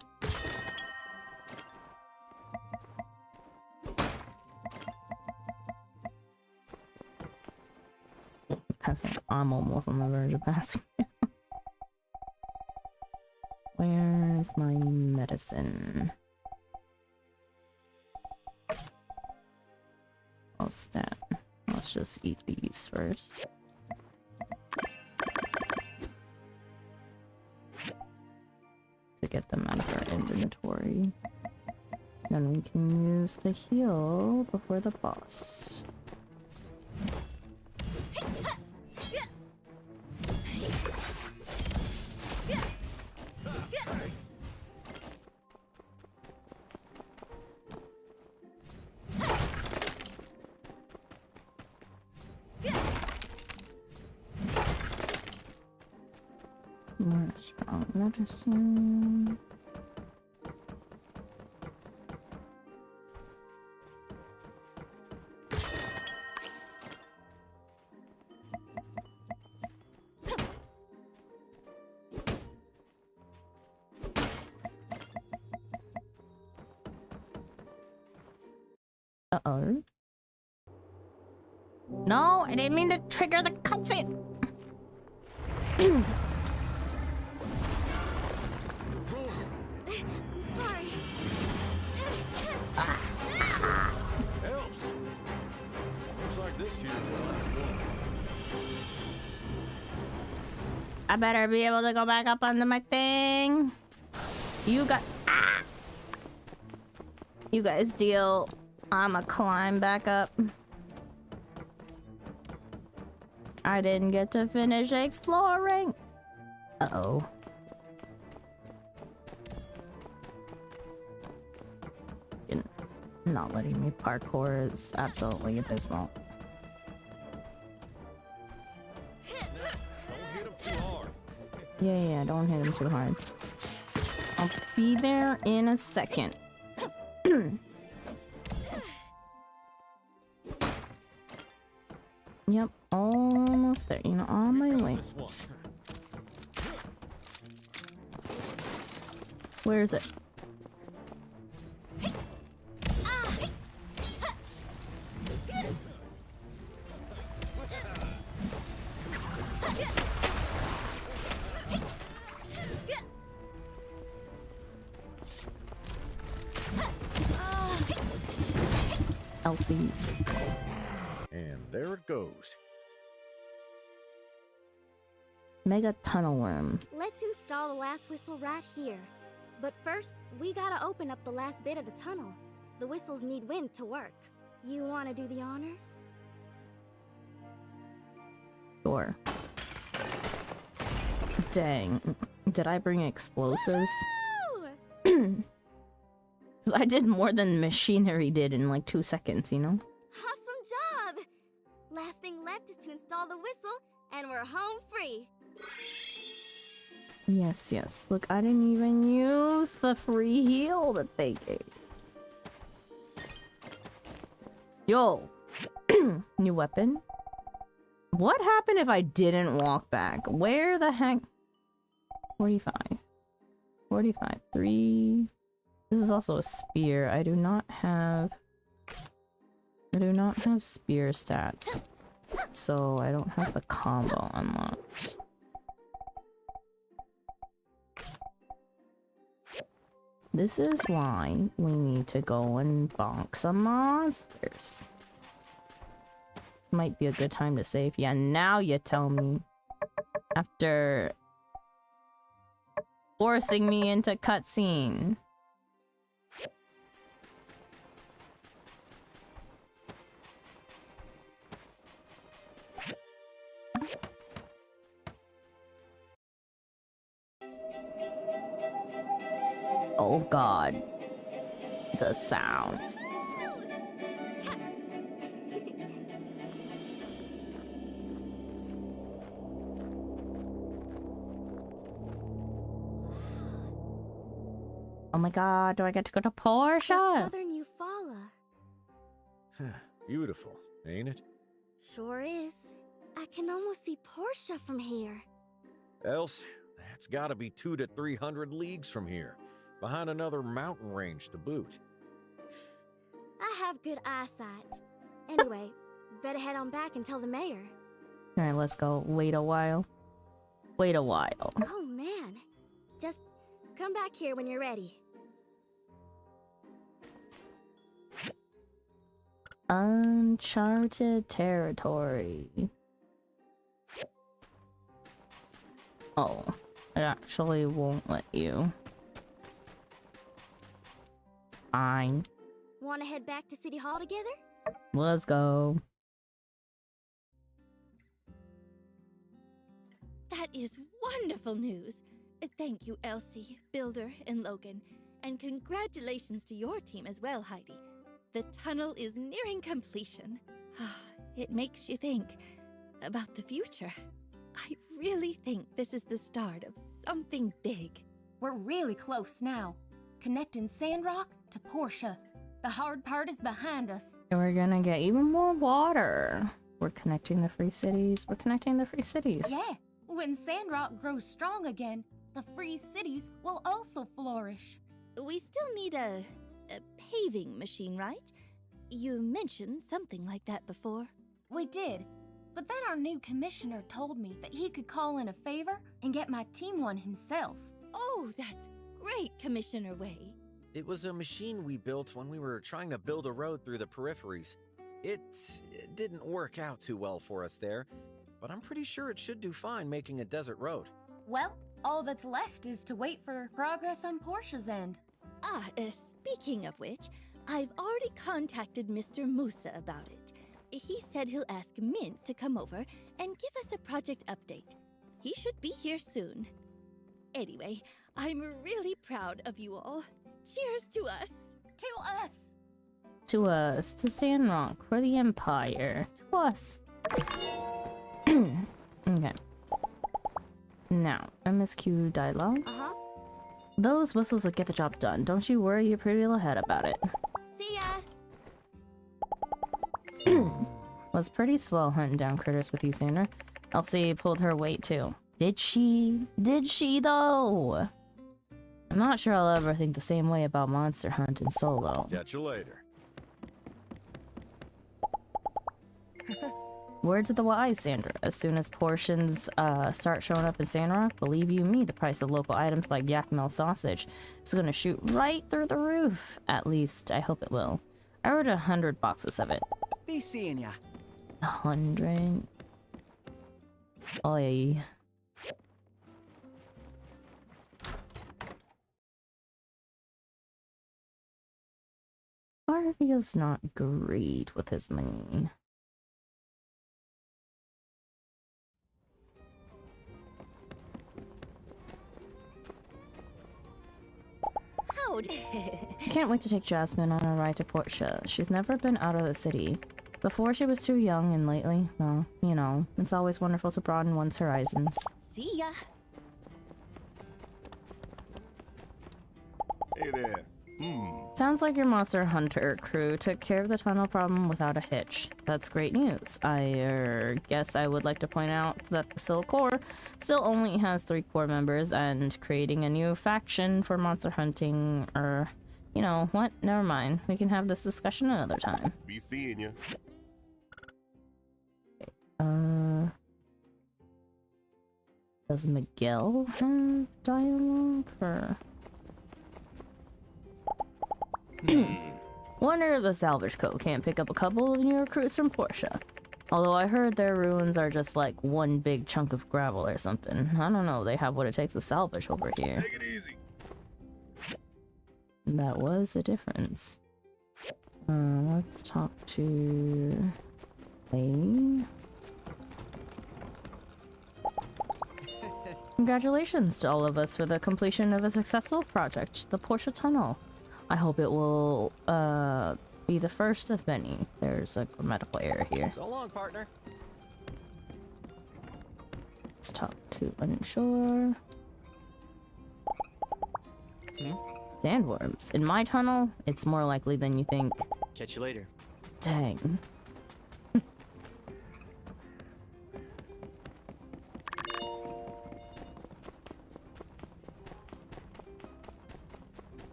Passing. I'm almost on the verge of passing. Where's my medicine? Oh, stat. Let's just eat these first. To get them out of our inventory. Then we can use the heal before the boss. More strong medicine. Uh-oh. No, I didn't mean to trigger the cutscene. I'm sorry. Helps. Looks like this here's the last one. I better be able to go back up onto my thing. You got... Ah! You guys deal. I'ma climb back up. I didn't get to finish exploring. Uh-oh. Not letting me parkour is absolutely abysmal. Don't hit him too hard. Yeah, don't hit him too hard. I'll be there in a second. Yep, almost there. You know, on my way. This one. Where is it? Elsie. And there it goes. Mega tunnel worm. Let's install the last whistle right here. But first, we gotta open up the last bit of the tunnel. The whistles need wind to work. You wanna do the honors? Sure. Dang. Did I bring explosives? Woo! 'Cause I did more than machinery did in like 2 seconds, you know? Awesome job! Last thing left is to install the whistle, and we're home free. Yes, yes. Look, I didn't even use the free heal that they gave. Yo! New weapon? What happened if I didn't walk back? Where the heck? 45. 45. 3. This is also a spear. I do not have spear stats. So I don't have the combo unlocked. This is why we need to go and bonk some monsters. Might be a good time to save. Yeah, now you tell me. After forcing me into cutscene. Oh god. The sound. Oh my god, do I get to go to Porsche? The southern Eufaula. Beautiful, ain't it? Sure is. I can almost see Portia from here. Else, that's gotta be 200 to 300 leagues from here, behind another mountain range to boot. I have good eyesight. Anyway, better head on back and tell the mayor. Alright, let's go. Wait a while. Wait a while. Oh man. Just come back here when you're ready. Uncharted territory. Oh, it actually won't let you. Fine. Want to head back to City Hall together? Let's go. That is wonderful news. Thank you, Elsie, Builder, and Logan. And congratulations to your team as well, Heidi. The tunnel is nearing completion. It makes you think about the future. I really think this is the start of something big. We're really close now. Connecting Sandrock to Portia. The hard part is behind us. And we're gonna get even more water. We're connecting the free cities. We're connecting the free cities. Yeah, when Sandrock grows strong again, the free cities will also flourish. We still need a paving machine, right? You mentioned something like that before. We did. But then our new commissioner told me that he could call in a favor and get my team one himself. Oh, that's great, Commissioner Way. It was a machine we built when we were trying to build a road through the peripheries. It didn't work out too well for us there, but I'm pretty sure it should do fine making a desert road. Well, all that's left is to wait for progress on Portia's end. Speaking of which, I've already contacted Mr. Musa about it. He said he'll ask Mint to come over and give us a project update. He should be here soon. Anyway, I'm really proud of you all. Cheers to us! To us! To us, to Sandrock, for the Empire. To us. Okay. Now, MSQ dialogue. Uh-huh. Those whistles will get the job done. Don't you worry your pretty little head about it. See ya! Was pretty swell hunting down critters with you, Sandra. Elsie pulled her weight too. Did she? Did she though? I'm not sure I'll ever think the same way about monster hunting solo. Catch you later. Word to the wise, Sandra. As soon as portions start showing up in Sandrock, believe you me, the price of local items like Yakmel sausage is gonna shoot right through the roof. At least, I hope it will. I ordered 100 boxes of it. Be seeing ya. 100. Oi. Arvio's not great with his money. Howdy. Can't wait to take Jasmine on a ride to Portia. She's never been out of the city. Before she was too young, and lately, well, you know, it's always wonderful to broaden one's horizons. See ya. Hey there. Sounds like your monster hunter crew took care of the tunnel problem without a hitch. That's great news. I guess I would like to point out that the Silk Corps still only has 3 core members, and creating a new faction for monster hunting, you know what? Never mind. We can have this discussion another time. Be seeing ya. Does Miguel have dialogue or? Wonder if the Salvage Co. can't pick up a couple of new recruits from Portia. Although I heard their ruins are just like one big chunk of gravel or something. I don't know, they have what it takes to salvage over here. Take it easy. That was a difference. Let's talk to Wei. Congratulations to all of us for the completion of a successful project, the Portia Tunnel. I hope it will be the first of many. There's a grammatical error here. So long, partner. Let's talk to Unsure. Sandworms. In my tunnel, it's more likely than you think. Catch you later. Dang.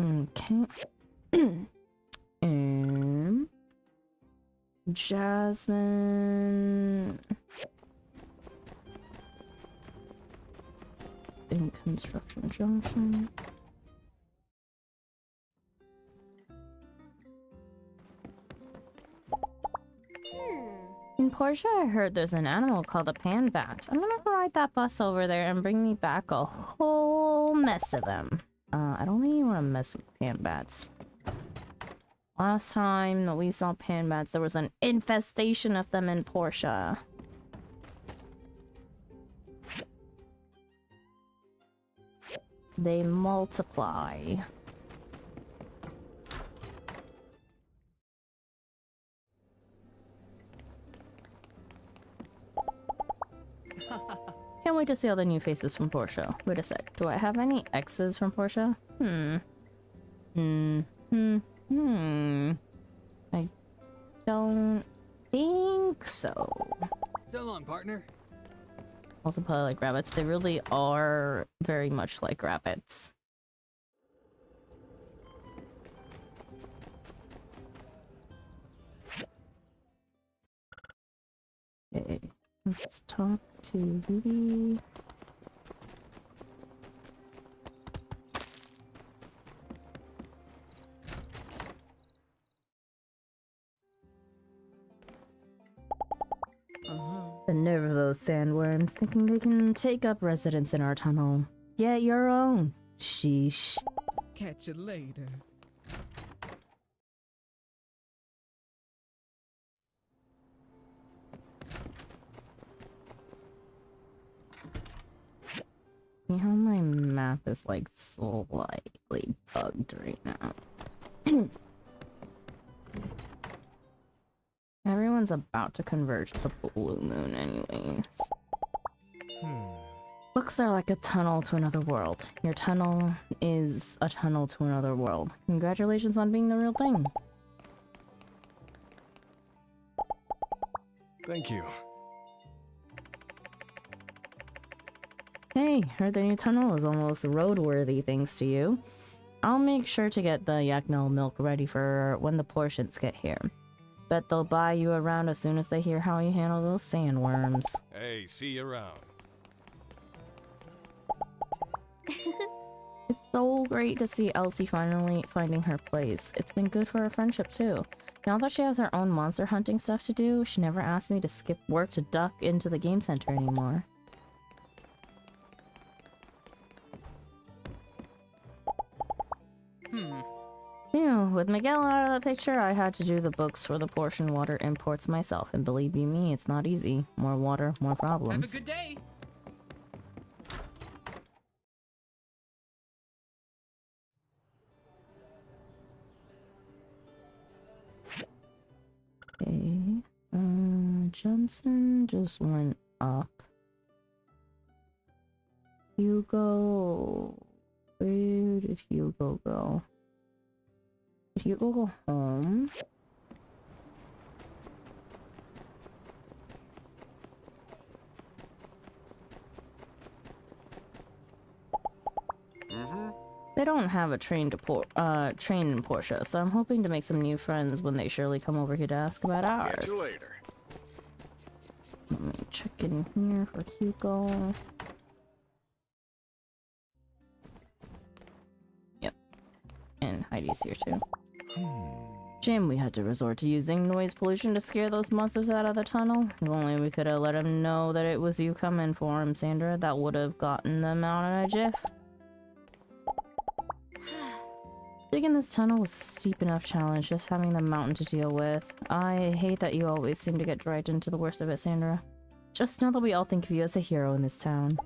Okay. Jasmine in Construction Junction. In Portia, I heard there's an animal called a pan bat. I'm gonna ride that bus over there and bring me back a whole mess of them. I don't think you want to mess with pan bats. Last time that we saw pan bats, there was an infestation of them in Portia. They multiply. Can't wait to see all the new faces from Portia. Wait a sec. Do I have any exes from Portia? I don't think so. So long, partner. Also probably like rabbits. They really are very much like rabbits. Okay, let's talk to Ruby. The nerve of those sandworms thinking they can take up residence in our tunnel. Get your own. Sheesh. Catch you later. See how my map is like slightly bugged right now. Everyone's about to converge to the blue moon anyways. Books are like a tunnel to another world. Your tunnel is a tunnel to another world. Congratulations on being the real thing. Thank you. Hey, heard the new tunnel is almost roadworthy thanks to you. I'll make sure to get the Yakmel milk ready for when the portions get here. Bet they'll buy you around as soon as they hear how you handle those sandworms. Hey, see you around. It's so great to see Elsie finally finding her place. It's been good for her friendship too. Now that she has her own monster hunting stuff to do, she never asked me to skip work to duck into the game center anymore. Yeah, with Miguel out of the picture, I had to do the books for the portion water imports myself, and believe you me, it's not easy. More water, more problems. Have a good day. Okay, Johnson just went up. Hugo, where did Hugo go? Did Hugo go home? They don't have a train in Portia, so I'm hoping to make some new friends when they surely come over here to ask about ours. Catch you later. Let me check in here for Hugo. Yep. And Heidi's here too. Shame we had to resort to using noise pollution to scare those monsters out of the tunnel. If only we could have let them know that it was you coming for them, Sandra. That would have gotten them out in a jiff. Digging this tunnel was a steep enough challenge, just having the mountain to deal with. I hate that you always seem to get dragged into the worst of it, Sandra. Just know that we all think of you as a hero in this town.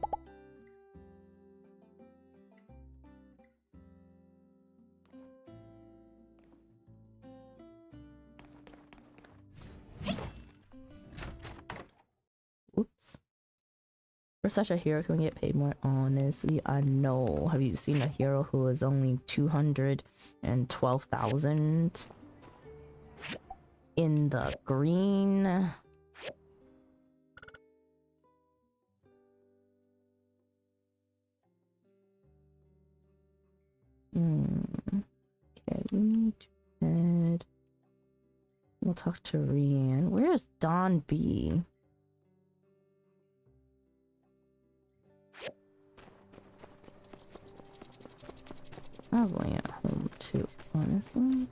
Whoops. For such a hero, can we get paid more? Honestly, I know. Have you seen a hero who is only 212,000 in the green? Okay, we need to head. We'll talk to Rianne. Where's Don B? Probably at home too, honestly.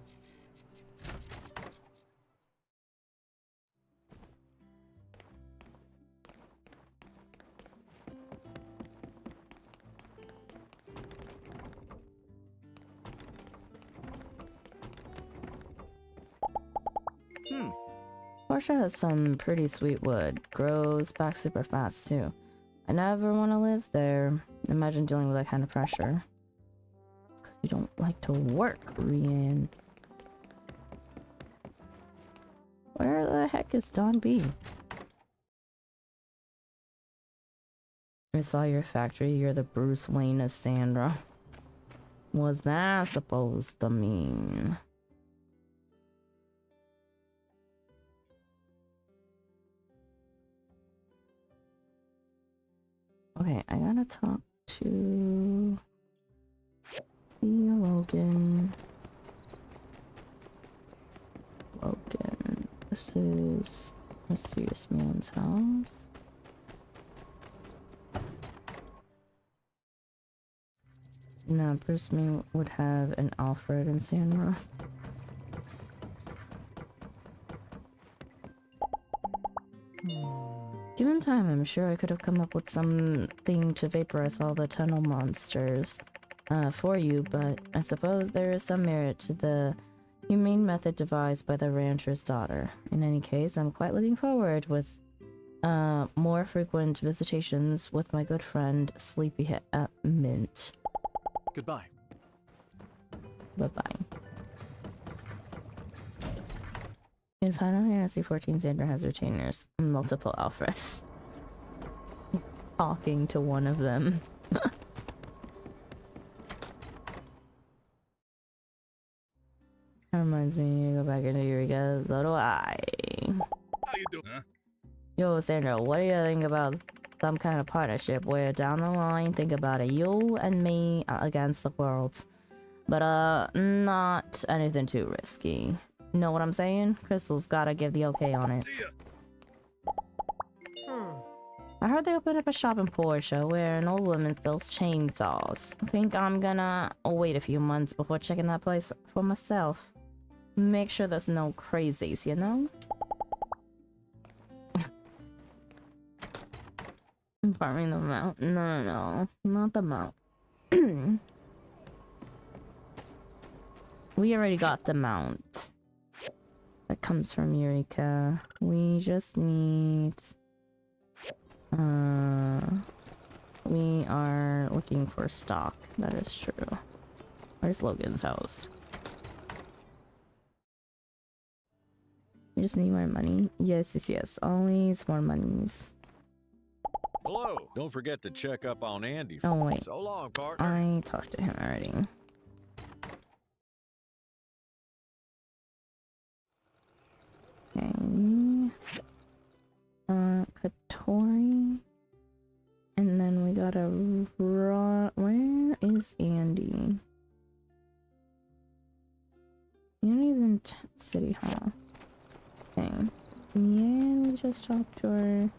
Portia has some pretty sweet wood. Grows back super fast too. I never want to live there. Imagine dealing with that kind of pressure. You don't like to work, Rian. Where the heck is Don B? I saw your factory. You're the Bruce Wayne of Sandra. Was that supposed to mean? Okay, I gotta talk to Logan. Logan. This is Mysterious man's house. No, Bruce May would have an Alfred and Sandra. Given time, I'm sure I could have come up with something to vaporize all the tunnel monsters for you, but I suppose there is some merit to the humane method devised by the rancher's daughter. In any case, I'm quite looking forward with more frequent visitations with my good friend Sleepyhead at Mint. Goodbye. Bye-bye. In Final Fantasy XIV, Xander has retainers, multiple Alfreds. Talking to one of them. That reminds me to go back into Eureka. So do I. How you doing? Huh? Yo, Sandra, what do you think about some kind of partnership where down the line, think about it, you and me against the world. But, not anything too risky. Know what I'm saying? Crystal's gotta give the okay on it. I heard they opened up a shop in Portia where an old woman sells chainsaws. I think I'm gonna wait a few months before checking that place for myself. Make sure there's no crazies, you know? Farming the mount? No, not the mount. We already got the mount. That comes from Eureka. We just need... we are looking for stock. That is true. Where's Logan's house? We just need more money. Yes. Always more monies. Hello. Don't forget to check up on Andy. Oh, wait. So long, partner. I talked to him already. Okay. Katori. And then we gotta where is Andy? Andy's in City Hall. Okay. Yeah, we just talked to her.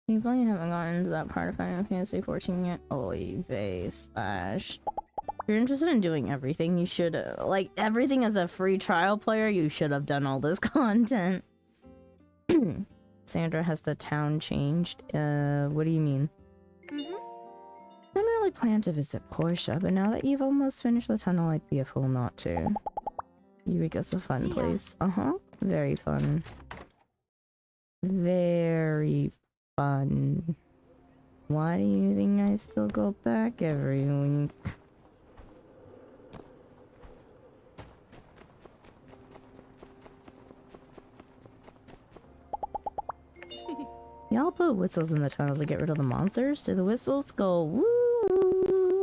We definitely haven't gotten into that part of Final Fantasy 14 yet. If you're interested in doing everything, you should, like, everything as a free trial player, you should have done all this content. Sandra, has the town changed? What do you mean? I didn't really plan to visit Portia, but now that you've almost finished the tunnel, I'd be a fool not to. Eureka's a fun place. Very fun. Very fun. Why do you think I still go back every week? Y'all put whistles in the tunnel to get rid of the monsters? Do the whistles go woo?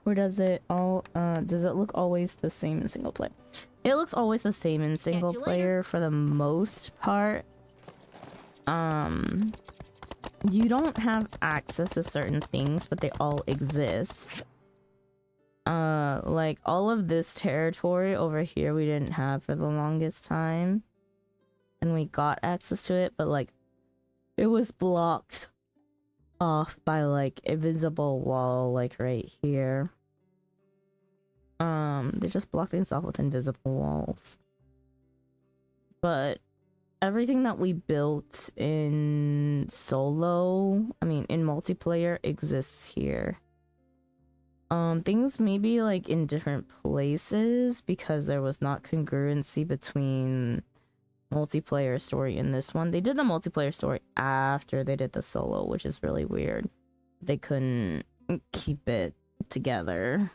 Or does it look always the same in single player? It looks always the same in single player for the most part. You don't have access to certain things, but they all exist. Like all of this territory over here we didn't have for the longest time. And we got access to it, but like it was blocked off by like a visible wall like right here. They just block things off with invisible walls. But everything that we built in solo, in multiplayer, exists here. Things maybe like in different places because there was not congruency between multiplayer story in this one. They did the multiplayer story after they did the solo, which is really weird. They couldn't keep it together.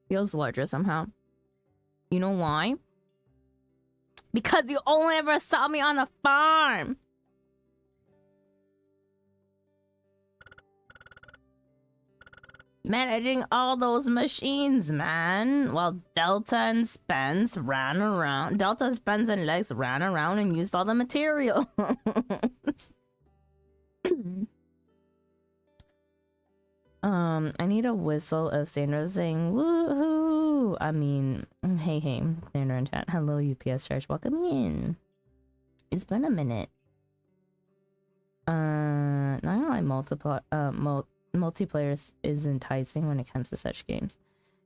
Feels larger somehow. You know why? Because you only ever saw me on the farm. managing all those machines, man. While Delta and Spence ran around. Delta, Spence, and Lex ran around and used all the materials. I need a whistle of Sandra saying woohoo. I mean, hey, Sandra in chat. Hello, UPS Church. Welcome in. It's been a minute. Not gonna lie, multiplayer is enticing when it comes to such games.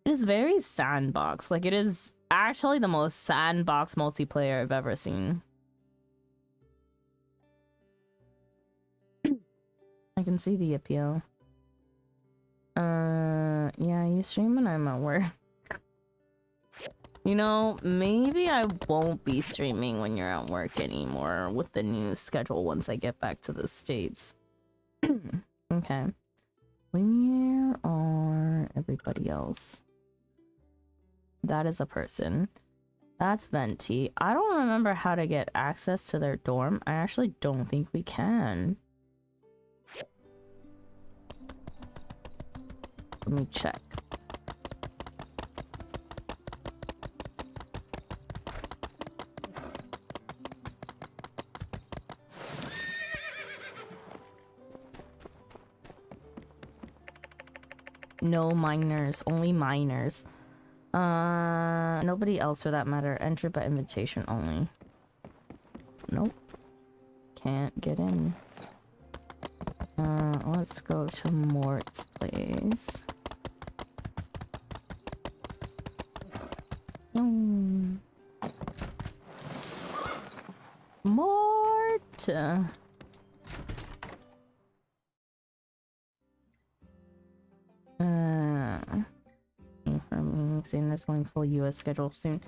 It is very sandbox. Like, it is actually the most sandbox multiplayer I've ever seen. I can see the appeal. Yeah, you stream when I'm at work. You know, maybe I won't be streaming when you're at work anymore with the new schedule once I get back to the States. Okay. Where are everybody else? That is a person. That's Venti. I don't remember how to get access to their dorm. I actually don't think we can. Let me check. No minors, only minors. Nobody else for that matter. Entry by invitation only. Nope. Can't get in. Let's go to Mort's place. Mort! Xander's going full US schedule soon.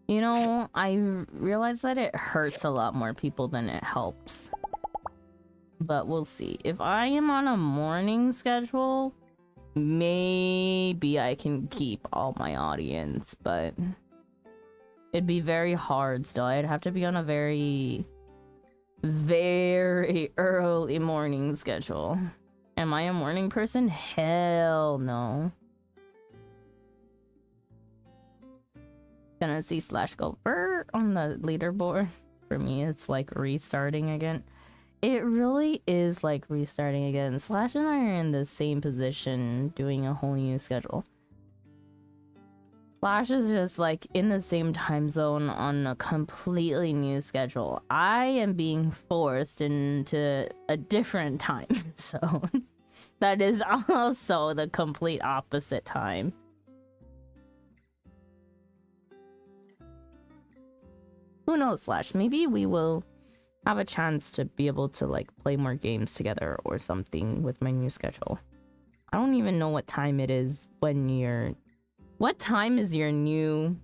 You know, I realize that it hurts a lot more people than it helps. But we'll see. If I am on a morning schedule, maybe I can keep all my audience, but it'd be very hard still. I'd have to be on a very, very early morning schedule. Am I a morning person? Hell no. Gonna see Slash go brr on the leaderboard. For me, it's like restarting again. It really is like restarting again. Slash and I are in the same position doing a whole new schedule. Slash is just like in the same time zone on a completely new schedule. I am being forced into a different time zone. That is also the complete opposite time. Who knows, Slash? Maybe we will have a chance to be able to like play more games together or something with my new schedule. I don't even know what time it is when you're... What time is your new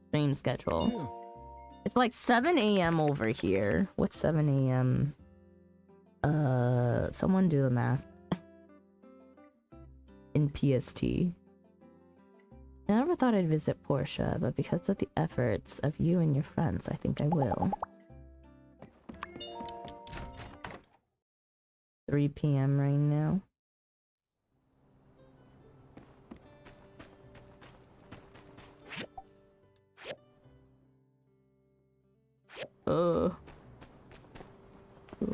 stream schedule? It's like 7 a.m. over here. What's 7 a.m.? Someone do the math. In PST. I never thought I'd visit Portia, but because of the efforts of you and your friends, I think I will. 3 p.m. right now. Do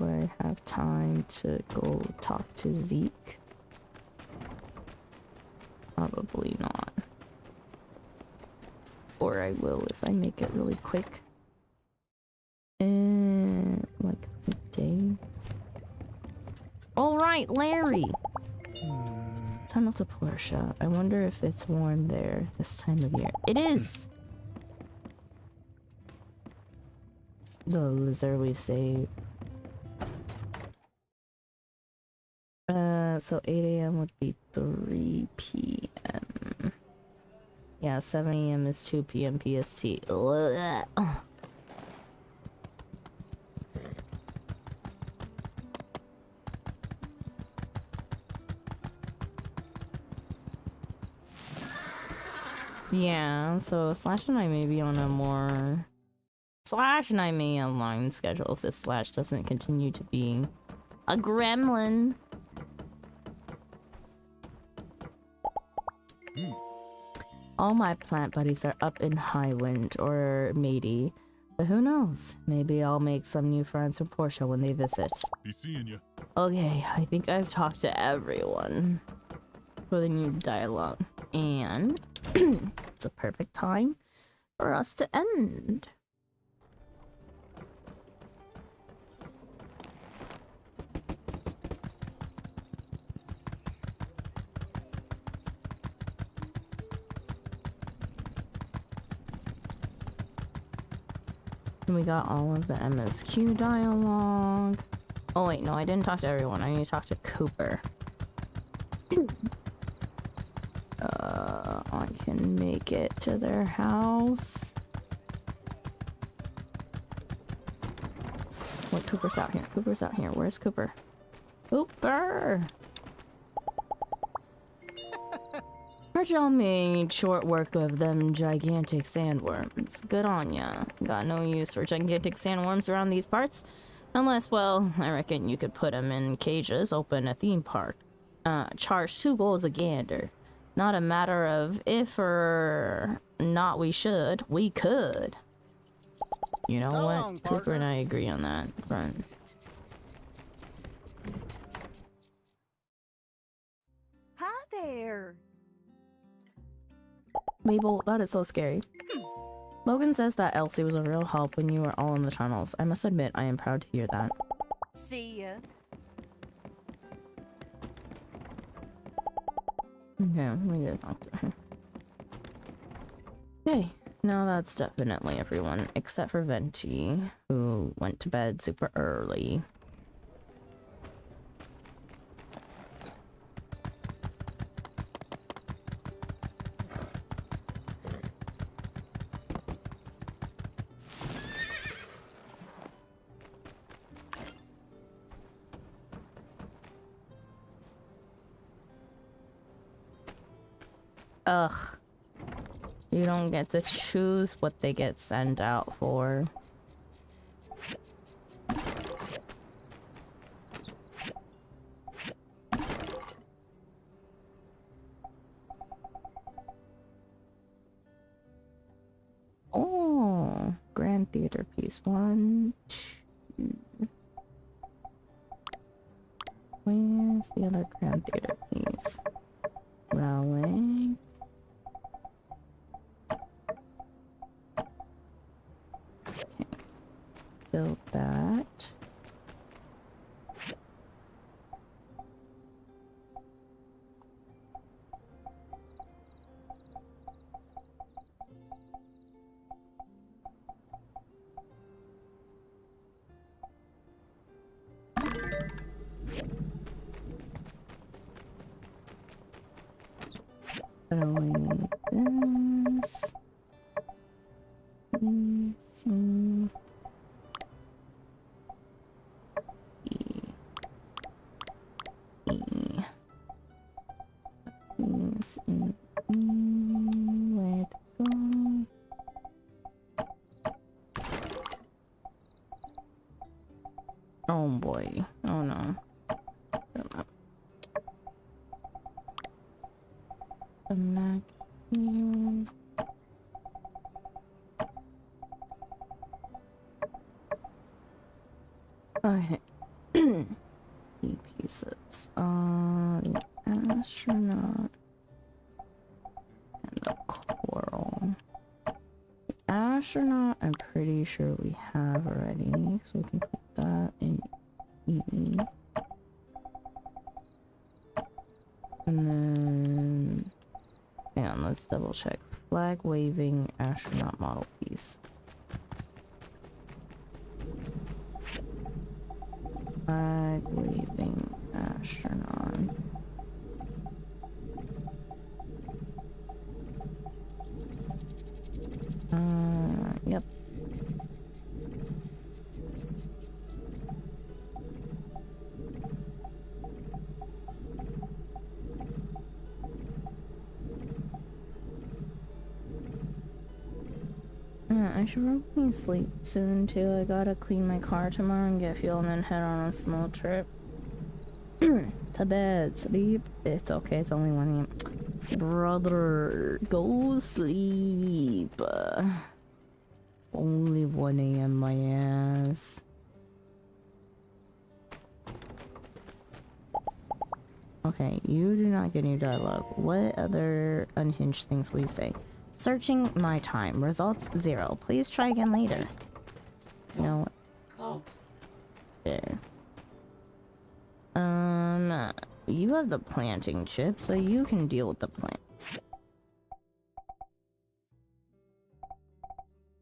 I have time to go talk to Zeke? Probably not. Or I will if I make it really quick. Like midday. All right, Larry. Tunnel to Portia. I wonder if it's warm there this time of year. It is. The loser we save. So 8 a.m. would be 3 p.m. Yeah, 7 a.m. is 2 p.m. PST. Ugh. Yeah, so Slash and I may be on a more... Slash and I may align schedules if Slash doesn't continue to be a gremlin. All my plant buddies are up in Highwind or Matey, but who knows? Maybe I'll make some new friends from Portia when they visit. Be seeing ya. Okay, I think I've talked to everyone for the new dialogue, and it's a perfect time for us to end. We got all of the MSQ dialogue. Oh wait, no, I didn't talk to everyone. I need to talk to Cooper. I can make it to their house. Wait, Cooper's out here. Cooper's out here. Where's Cooper? Cooper! Heard y'all made short work of them gigantic sandworms. Good on ya. Got no use for gigantic sandworms around these parts. Unless, well, I reckon you could put them in cages, open a theme park. Charge 2 goals a gander. Not a matter of if or not we should. We could. You know So what? long, Cooper partner. and I agree on that front. Hi there. Mabel, that is so scary. Logan says that Elsie was a real help when you were all in the tunnels. I must admit, I am proud to hear that. See ya. Okay, we need to talk to her. Okay, now that's definitely everyone, except for Venti, who went to bed super early. Ugh. You don't get to choose what they get sent out for. Oh, Grand Theater piece. 1, 2. Where's the other Grand Theater piece? Relic. Okay. Build that. Away this. C. E. E. Is in E. Where to go? Oh boy. Oh no. The Mac. Okay. E pieces. The astronaut and the coral. The astronaut, I'm pretty sure we have already, so we can put that in E. And then, hang on, let's double check. Flag waving astronaut model piece. Flag waving astronaut. Yep. I should probably sleep soon too. I gotta clean my car tomorrow and get fuel and then head on a small trip. To bed, sleep. It's okay, it's only 1 a.m. Brother, go sleep. Only 1 a.m. my ass. Okay, you do not get new dialogue. What other unhinged things will you say? Searching my time. Results 0. Please try again later. No. Yeah. You have the planting chip, so you can deal with the plants.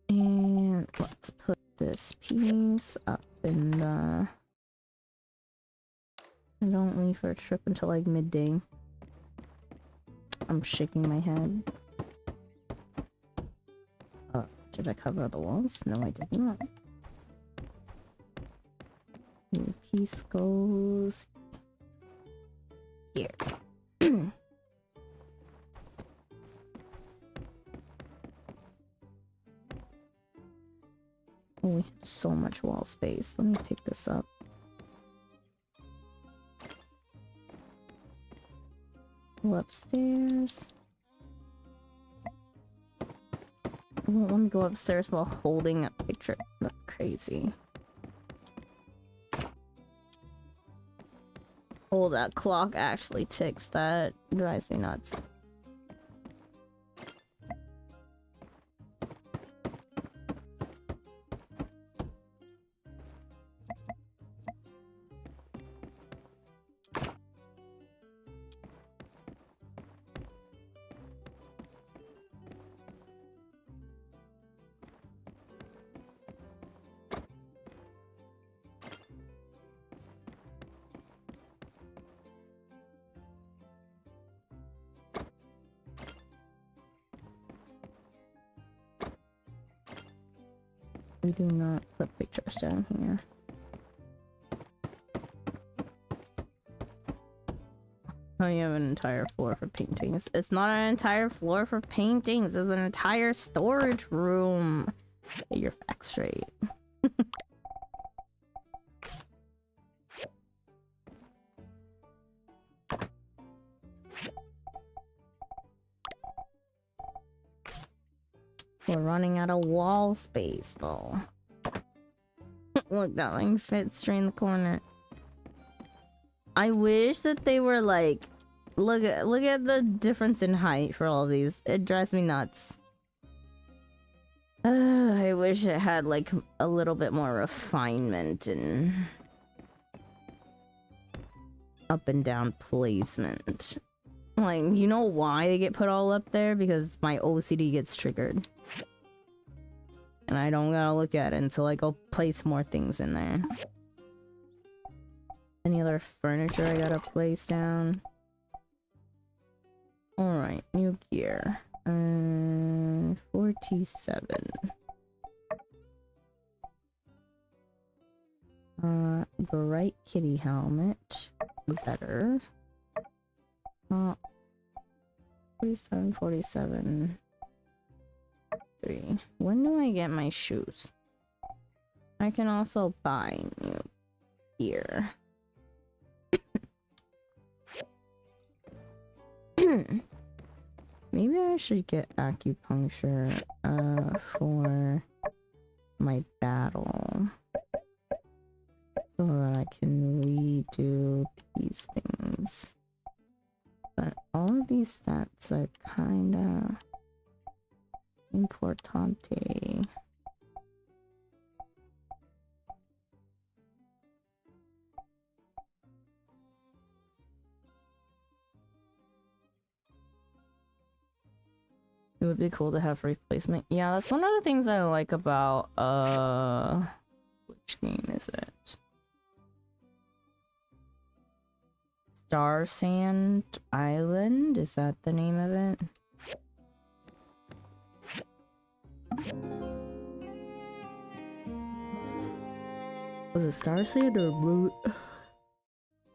And let's put this piece up in the... Don't leave for a trip until like midday. I'm shaking my head. Did I cover the walls? No, I did not. Your piece goes here. Oh, we have so much wall space. Let me pick this up. Go upstairs. It won't let me go upstairs while holding a picture. That's crazy. Oh, that clock actually ticks. That drives me nuts. We do not put pictures down here. Oh, you have an entire floor for paintings. It's not an entire floor for paintings. It's an entire storage room. Get your facts straight. We're running out of wall space, though. Look, that thing fits straight in the corner. I wish that they were like, look at the difference in height for all these. It drives me nuts. I wish it had like a little bit more refinement and up and down placement. Like, you know why they get put all up there? Because my OCD gets triggered. And I don't gotta look at it until I go place more things in there. Any other furniture I gotta place down? Alright, new gear. 47. Bright kitty helmet. Better. 47, 47. 3. When do I get my shoes? I can also buy new gear. Maybe I should get acupuncture for my battle so that I can redo these things. But all of these stats are kinda importante. It would be cool to have replacement. Yeah, that's one of the things I like about which game is it? Star Sand Island? Is that the name of it? Was it Star Sand or Moon?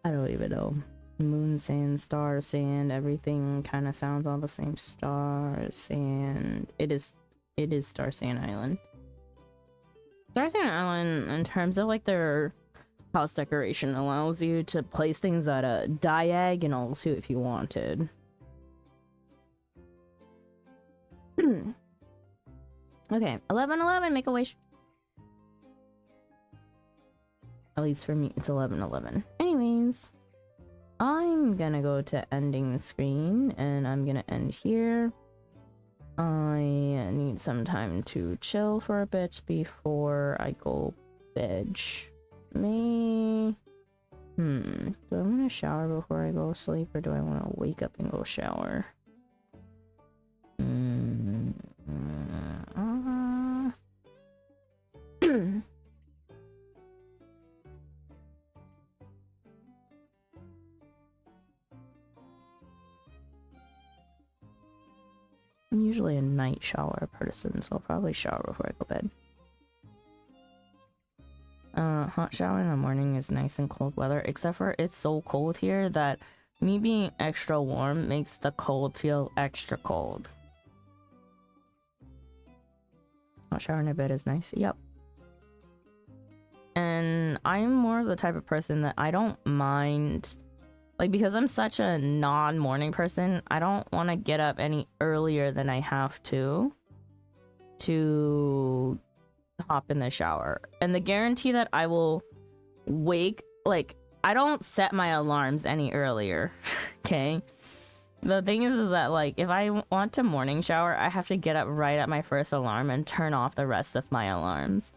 I don't even know. Moon sand, star sand, everything kind of sounds all the same. Star sand. It is Star Sand Island. Star Sand Island, in terms of like their house decoration, allows you to place things at a diagonal too if you wanted. Okay, 11:11, make a wish. At least for me, it's 11:11. Anyways, I'm gonna go to ending the screen, and I'm gonna end here. I need some time to chill for a bit before I go bed. Do I want to shower before I go to sleep, or do I want to wake up and go shower? I'm usually a night shower person, so I'll probably shower before I go to bed. Hot shower in the morning is nice in cold weather, except for it's so cold here that me being extra warm makes the cold feel extra cold. Hot shower in a bed is nice. Yep. And I'm more of the type of person that I don't mind, like, because I'm such a non-morning person, I don't want to get up any earlier than I have to hop in the shower. And the guarantee that I will wake, like, I don't set my alarms any earlier. Okay, the thing is that, like, if I want to morning shower, I have to get up right at my first alarm and turn off the rest of my alarms.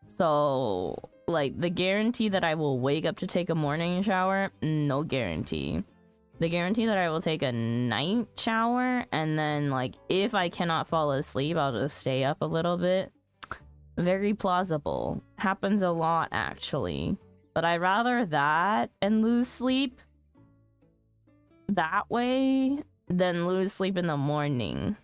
So, like, the guarantee that I will wake up to take a morning shower, no guarantee. The guarantee that I will take a night shower, and then, like, if I cannot fall asleep, I'll just stay up a little bit. Very plausible. Happens a lot, actually. But I'd rather that and lose sleep that way than lose sleep in the morning.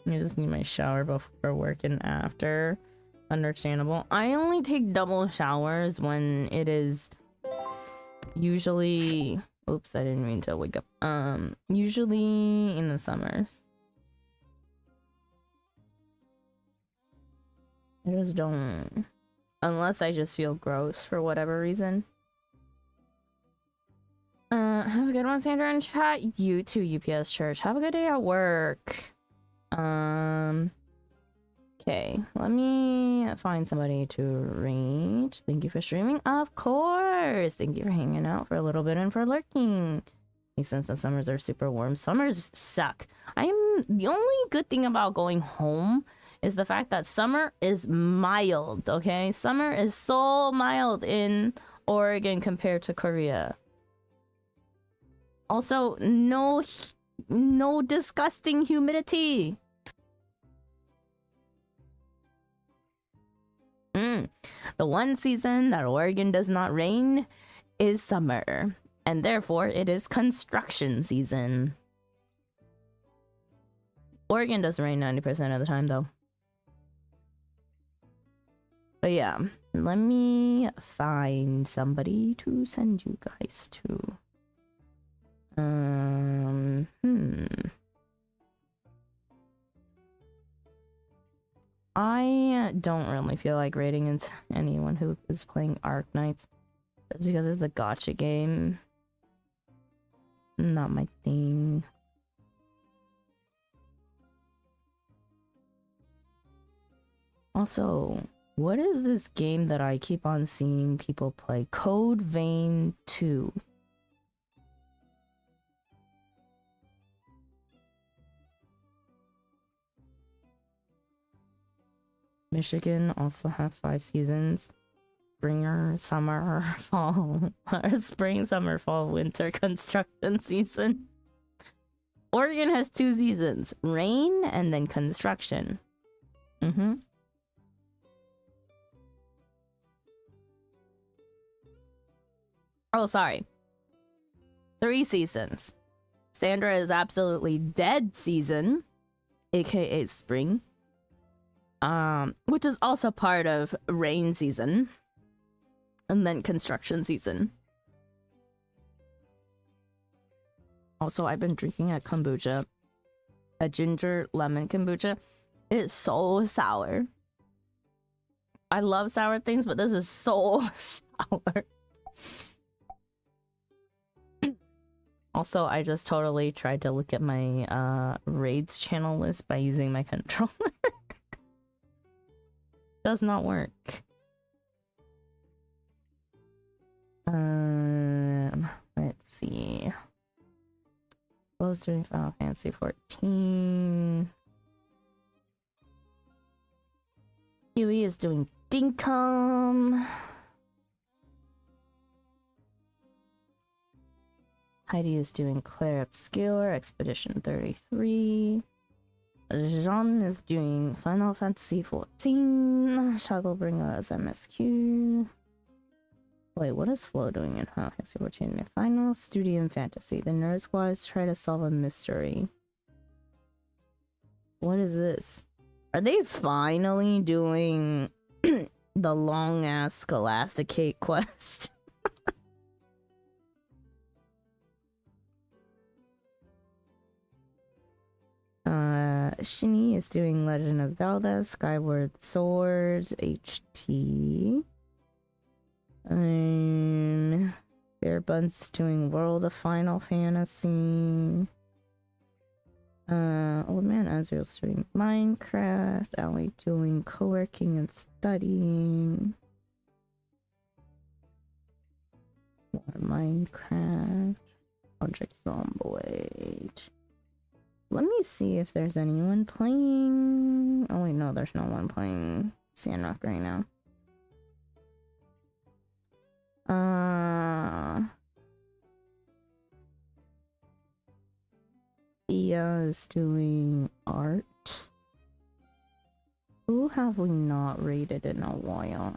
I just need my shower before work and after. Understandable. I only take double showers when it is usually... Oops, I didn't mean to wake up. Usually in the summers. I just don't... Unless I just feel gross for whatever reason. Have a good one, Sandra in chat. You too, UPS Church. Have a good day at work. Okay, let me find somebody to read. Thank you for streaming. Of course. Thank you for hanging out for a little bit and for lurking. Makes sense that summers are super warm. Summers suck. The only good thing about going home is the fact that summer is mild, okay? Summer is so mild in Oregon compared to Korea. Also, no disgusting humidity. The one season that Oregon does not rain is summer, and therefore it is construction season. Oregon does rain 90% of the time, though. But yeah, let me find somebody to send you guys to. I don't really feel like rating into anyone who is playing Arc Knights. Just because it's a gacha game. Not my thing. Also, what is this game that I keep on seeing people play? Code Vein 2. Michigan also have 5 seasons. Spring, summer, fall. Spring, summer, fall, winter construction season. Oregon has 2 seasons. Rain and then construction. Oh, sorry. 3 seasons. Sandra is absolutely dead season, aka spring. Which is also part of rain season. And then construction season. Also, I've been drinking a kombucha. A ginger lemon kombucha. It's so sour. I love sour things, but this is so sour. Also, I just totally tried to look at my raids channel list by using my controller. Does not work. Let's see. Flo's doing Final Fantasy 14. Huey is doing Dinkum. Heidi is doing Claire Obscure, Expedition 33. Jean is doing Final Fantasy 14. Shadowbringer is MSQ. Wait, what is Flo doing in Final Fantasy 14? Final Studio Fantasy. The Nerd Squads try to solve a mystery. What is this? Are they finally doing the long ass Scholasticate quest? Shinny is doing Legend of Zelda, Skyward Sword, HT. Bear Buns doing World of Final Fantasy. Old Man Azrael's doing Minecraft. Allie doing co-working and studying. More Minecraft. Project Zomboid. Let me see if there's anyone playing. Oh wait, no, there's no one playing Sandrock right now. Thea is doing art. Who have we not rated in a while?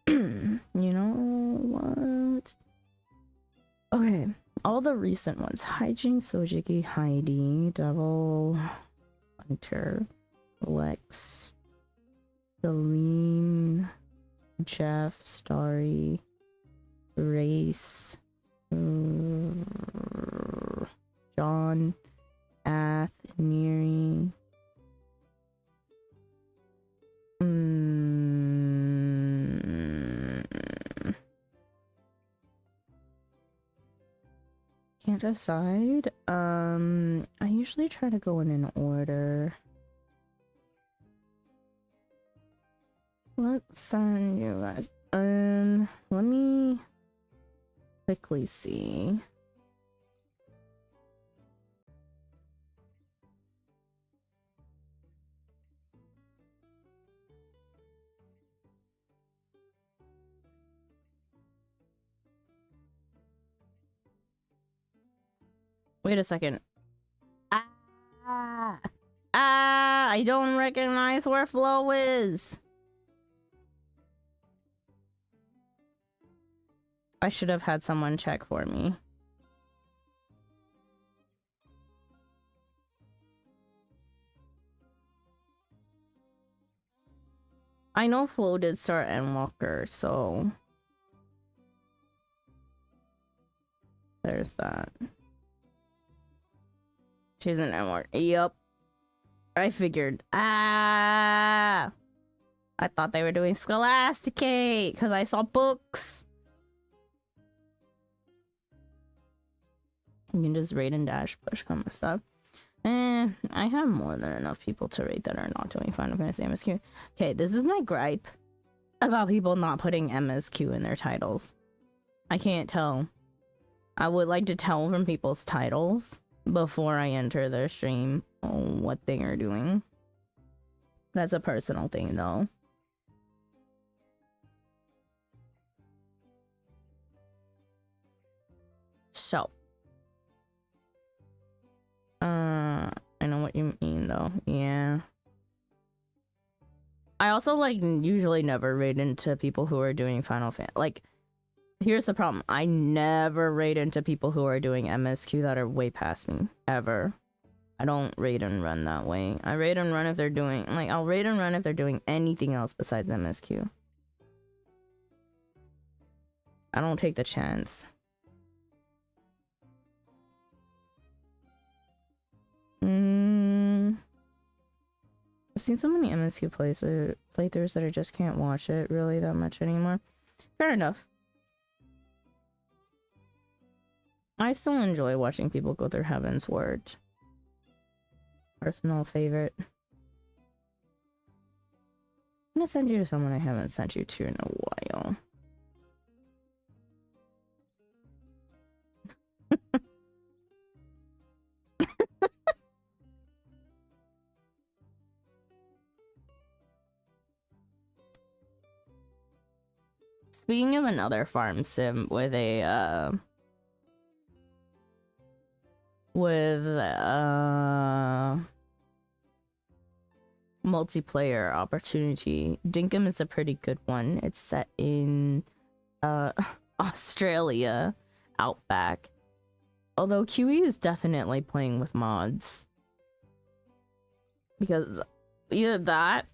You know what? Okay, all the recent ones. Hijinks, Sojiki, Heidi, Devil, Hunter, Lex, Celine, Jeff, Starry, Race, John, Ath, Neri. Can't decide. I usually try to go in an order. Let's send you guys. Let me quickly see. Wait a second. I don't recognize where Flo is. I should have had someone check for me. I know Flo did start Endwalker, so there's that. She's an Endwalker. Yup. I figured. I thought they were doing Scholasticate because I saw books. You can just raid and dash, push, come and stuff. I have more than enough people to rate that are not doing Final Fantasy MSQ. Okay, this is my gripe about people not putting MSQ in their titles. I can't tell. I would like to tell from people's titles before I enter their stream what they are doing. That's a personal thing, though. So. I know what you mean, though. Yeah. I also, like, usually never raid into people who are doing Final Fantasy. Like, here's the problem. I never raid into people who are doing MSQ that are way past me. Ever. I don't raid and run that way. I raid and run if they're doing... Like, I'll raid and run if they're doing anything else besides MSQ. I don't take the chance. I've seen so many MSQ playthroughs that I just can't watch it really that much anymore. Fair enough. I still enjoy watching people go through Heaven's Word. Personal favorite. I'm gonna send you to someone I haven't sent you to in a while. Speaking of another farm sim with a multiplayer opportunity, Dinkum is a pretty good one. It's set in Australia outback, although QE is definitely playing with mods, because either that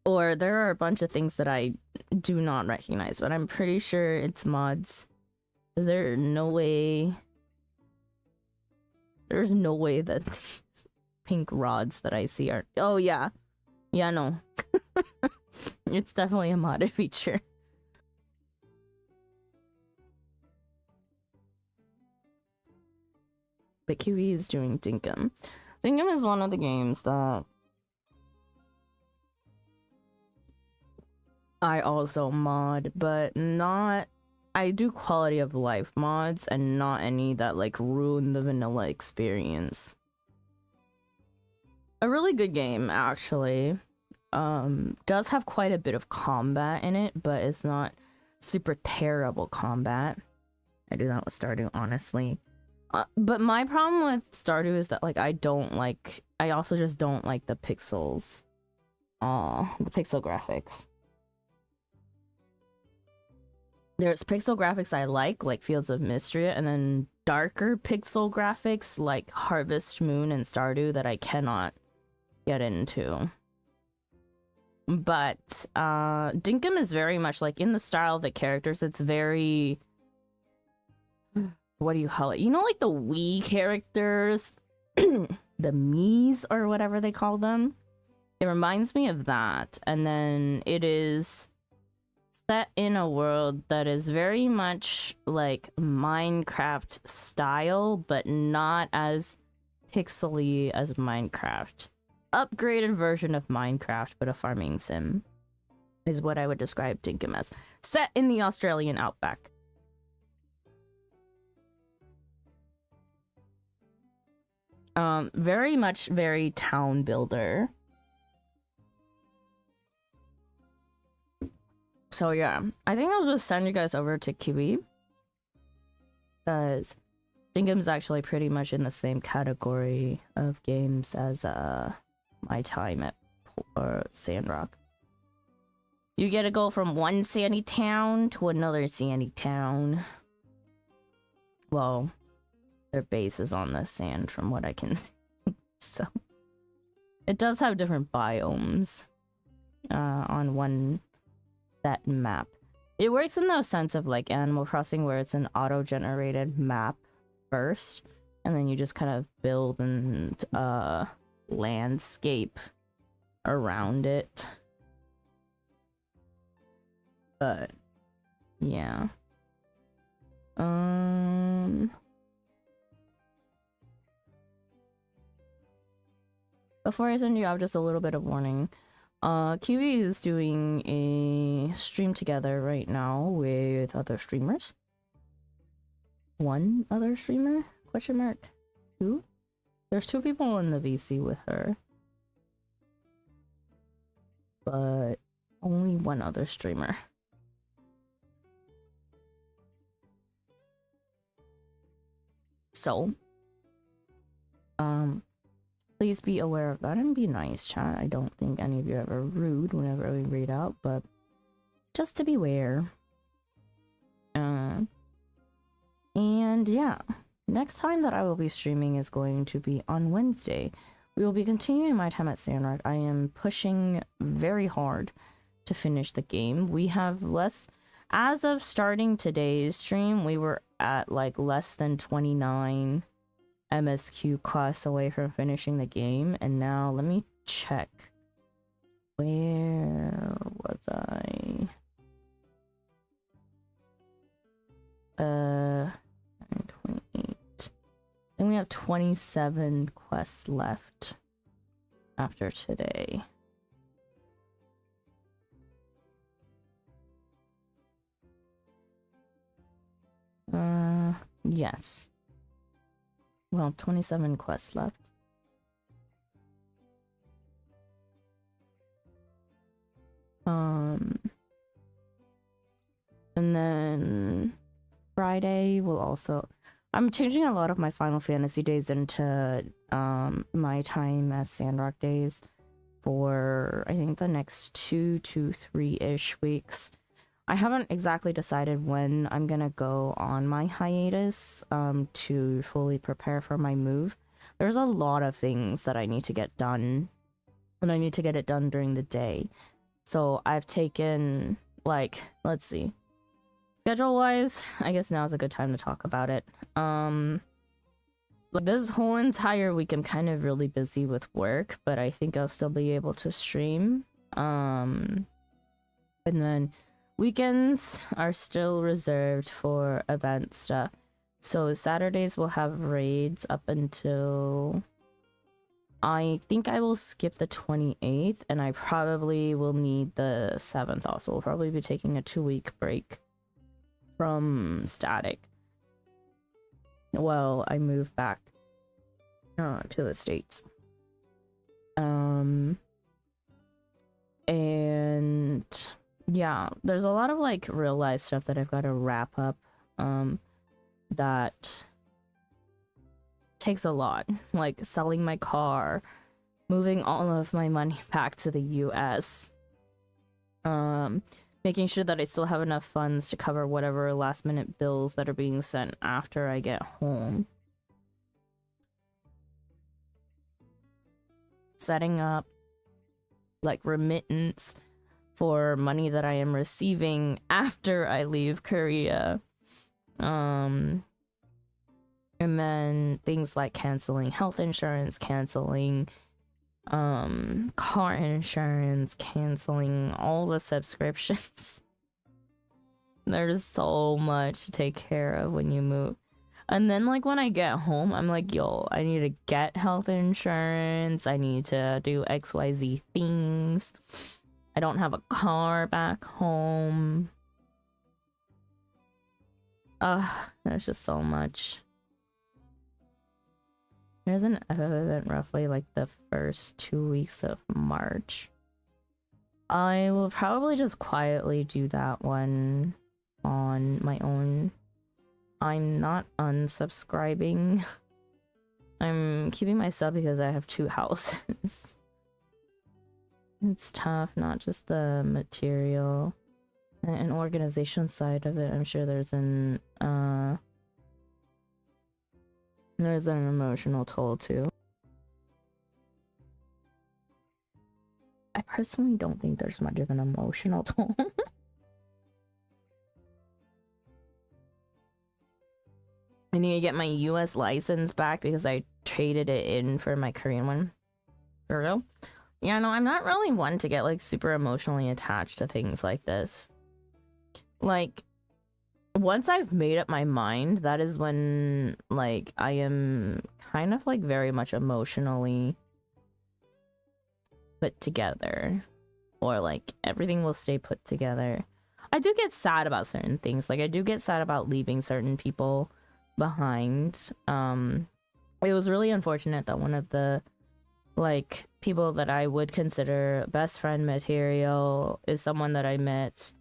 or there are a bunch of things that I do not recognize, but I'm pretty sure it's mods. There's no way that these pink rods that I see are... Oh, yeah. Yeah, no. It's definitely a modded feature. But QE is doing Dinkum. Dinkum is one of the games that I also mod, but not... I do quality of life mods and not any that like ruin the vanilla experience. A really good game, actually. Does have quite a bit of combat in it, but it's not super terrible combat. I do that with Stardew, honestly. But my problem with Stardew is that like I also just don't like the pixels. The pixel graphics. There's pixel graphics I like Fields of Mystery, and then darker pixel graphics like Harvest Moon and Stardew that I cannot get into. But Dinkum is very much like in the style of the characters. It's very, what do you call it? You know, like the Wii characters, the Miis or whatever they call them. It reminds me of that, and then it is set in a world that is very much like Minecraft style, but not as pixely as Minecraft. Upgraded version of Minecraft, but a farming sim is what I would describe Dinkum as. Set in the Australian outback. Very town builder. So yeah, I think I'll just send you guys over to QE, because Dinkum's actually pretty much in the same category of games as my time at Sandrock. You get to go from one sandy town to another sandy town. Well, their base is on the sand from what I can see. So it does have different biomes on one that map. It works in the sense of like Animal Crossing, where it's an auto-generated map first, and then you just kind of build and landscape around it. But yeah. Before I send you out, just a little bit of warning. QE is doing a stream together right now with other streamers. One other streamer? Question mark? Two? There's two people in the VC with her. But only one other streamer. So, please be aware of that and be nice, chat. I don't think any of you are ever rude whenever we read out, but just to beware. And yeah, next time that I will be streaming is going to be on Wednesday. We will be continuing my time at Sandrock. I am pushing very hard to finish the game. We have as of starting today's stream, we were at like less than 29 MSQ quests away from finishing the game, and now let me check. Where was I? 28. Then we have 27 quests left after today. Yes. Well, 27 quests left. And then Friday will also... I'm changing a lot of my Final Fantasy days into my time as Sandrock days for, I think, the next 2 to 3-ish weeks. I haven't exactly decided when I'm gonna go on my hiatus to fully prepare for my move. There's a lot of things that I need to get done, and I need to get it done during the day. So I've taken, like, let's see. Schedule-wise, I guess now is a good time to talk about it. Like this whole entire week I'm kind of really busy with work, but I think I'll still be able to stream. And then weekends are still reserved for event stuff. So Saturdays will have raids up until... I think I will skip the 28th, and I probably will need the 7th also. We'll probably be taking a 2-week break from Static. Well, I move back to the States. And yeah, there's a lot of like real life stuff that I've got to wrap up that takes a lot, like selling my car, moving all of my money back to the US, making sure that I still have enough funds to cover whatever last minute bills that are being sent after I get home, setting up like remittance for money that I am receiving after I leave Korea. And then things like canceling health insurance, canceling car insurance, canceling all the subscriptions. There's so much to take care of when you move. And then like when I get home, I'm like, yo, I need to get health insurance. I need to do XYZ things. I don't have a car back home. There's just so much. There's an event roughly like the first 2 weeks of March. I will probably just quietly do that one on my own. I'm not unsubscribing. I'm keeping my sub because I have 2 houses. It's tough, not just the material and organization side of it. I'm sure there's an emotional toll too. I personally don't think there's much of an emotional toll. I need to get my US license back because I traded it in for my Korean one. For real? Yeah, no, I'm not really one to get like super emotionally attached to things like this. Like, once I've made up my mind, that is when like I am kind of like very much emotionally put together, or like everything will stay put together. I do get sad about certain things. Like I do get sad about leaving certain people behind. It was really unfortunate that one of the like people that I would consider best friend material is someone that I met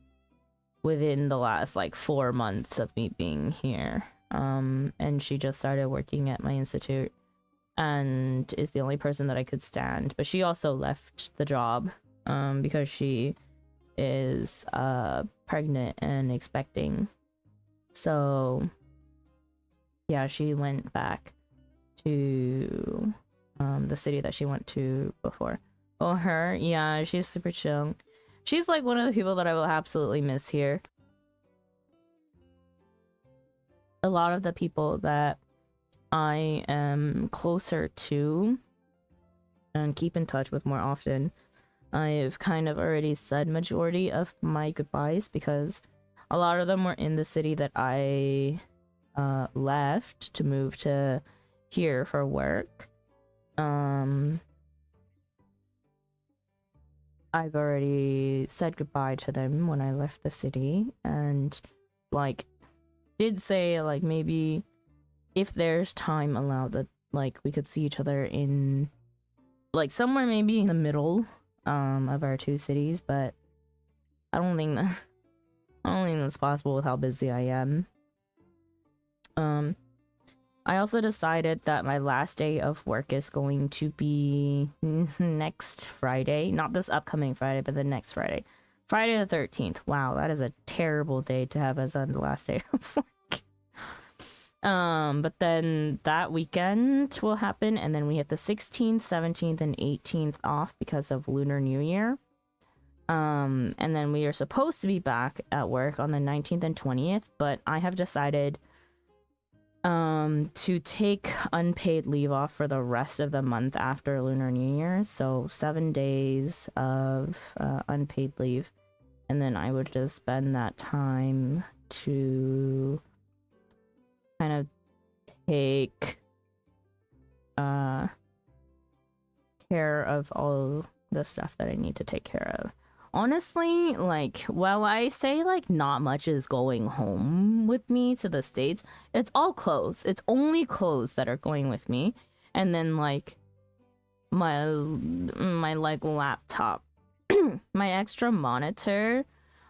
within the last like 4 months of me being here. And she just started working at my institute and is the only person that I could stand. But she also left the job because she is pregnant and expecting. So yeah, she went back to the city that she went to before. Oh, her? Yeah, she's super chill. She's like one of the people that I will absolutely miss here. A lot of the people that I am closer to and keep in touch with more often. I've kind of already said majority of my goodbyes because a lot of them were in the city that I left to move to here for work. I've already said goodbye to them when I left the city, and like did say like maybe if there's time allowed that like we could see each other in like somewhere maybe in the middle of our two cities, but I don't think that's possible with how busy I am. I also decided that my last day of work is going to be next Friday. Not this upcoming Friday, but the next Friday. Friday the 13th. Wow, that is a terrible day to have as the last day of work. But then that weekend will happen, and then we have the 16th, 17th, and 18th off because of Lunar New Year. And then we are supposed to be back at work on the 19th and 20th, but I have decided to take unpaid leave off for the rest of the month after Lunar New Year. So 7 days of unpaid leave, and then I would just spend that time to kind of take care of all the stuff that I need to take care of. Honestly, like, while I say like not much is going home with me to the States, it's all clothes. It's only clothes that are going with me, and then like my like laptop. My extra monitor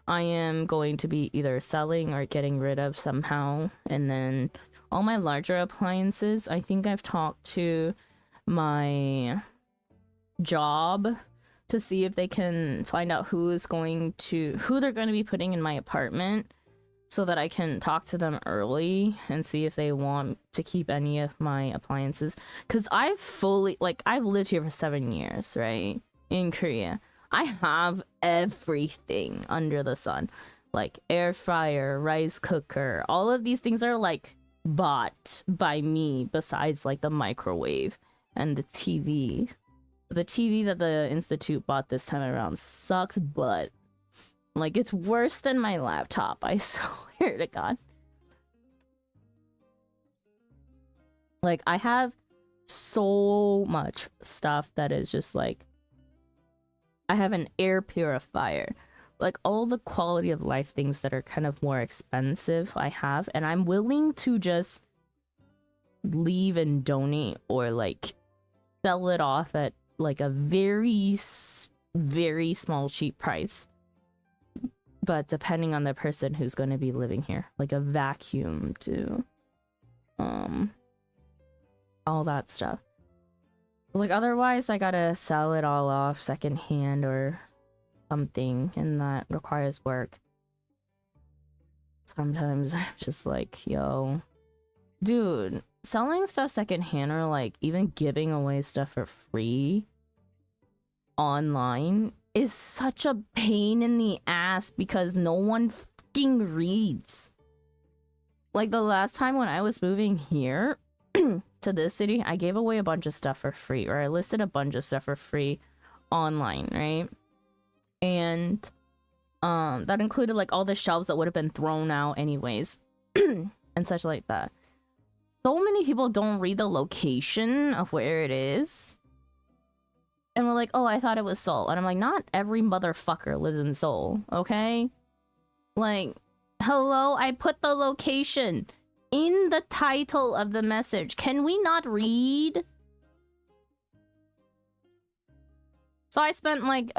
I am going to be either selling or getting rid of somehow, and then all my larger appliances, I think I've talked to my job to see if they can find out who they're going to be putting in my apartment, so that I can talk to them early and see if they want to keep any of my appliances. Because I've lived here for 7 years, right? In Korea. I have everything under the sun. Like air fryer, rice cooker, all of these things are like bought by me, besides like the microwave and the TV. The TV that the Institute bought this time around sucks, but like it's worse than my laptop, I swear to God. Like I have so much stuff that is just like, I have an air purifier, like all the quality of life things that are kind of more expensive I have, and I'm willing to just leave and donate or like sell it off at like a very small cheap price, but depending on the person who's going to be living here, like a vacuum to all that stuff. Like otherwise I gotta sell it all off secondhand or something, and that requires work. Sometimes I'm just like, yo, dude, selling stuff secondhand or like even giving away stuff for free online is such a pain in the ass because no one fucking reads. Like the last time when I was moving here to this city, I gave away a bunch of stuff for free, or I listed a bunch of stuff for free online, right? And that included like all the shelves that would have been thrown out anyways and such like that. So many people don't read the location of where it is, and we're like, oh, I thought it was Seoul. And I'm like, not every motherfucker lives in Seoul, okay? Like, hello, I put the location in the title of the message. Can we not read? So I spent like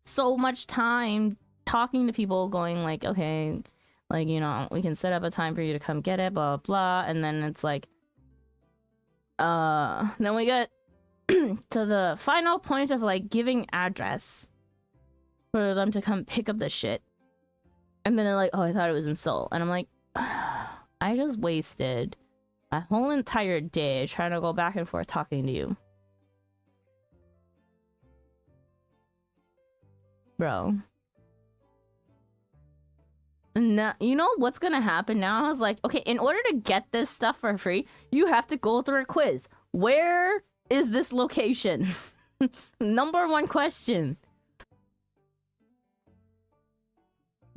so much time talking to people, going like, okay, like, you know, we can set up a time for you to come get it, blah blah. And then it's like then we get to the final point of like giving address for them to come pick up the shit, and then they're like, oh, I thought it was in Seoul. And I'm like, I just wasted a whole entire day trying to go back and forth talking to you, bro. Now, you know what's gonna happen now? I was like, okay, in order to get this stuff for free, you have to go through a quiz. Where is this location? Number one question.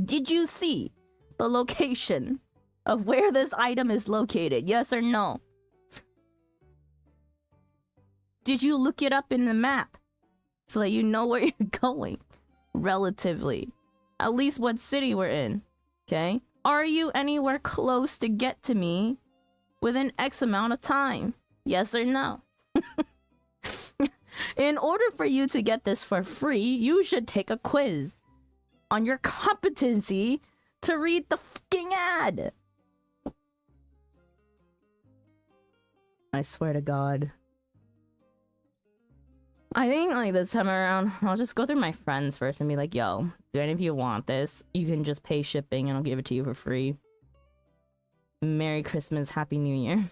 Did you see the location of where this item is located? Yes or no? Did you look it up in the map so that you know where you're going? Relatively. At least what city we're in. Okay? Are you anywhere close to get to me within X amount of time? Yes or no? In order for you to get this for free, you should take a quiz on your competency to read the fucking ad. I swear to God. I think like this time around, I'll just go through my friends first and be like, yo, do any of you want this? You can just pay shipping and I'll give it to you for free. Merry Christmas, Happy New Year.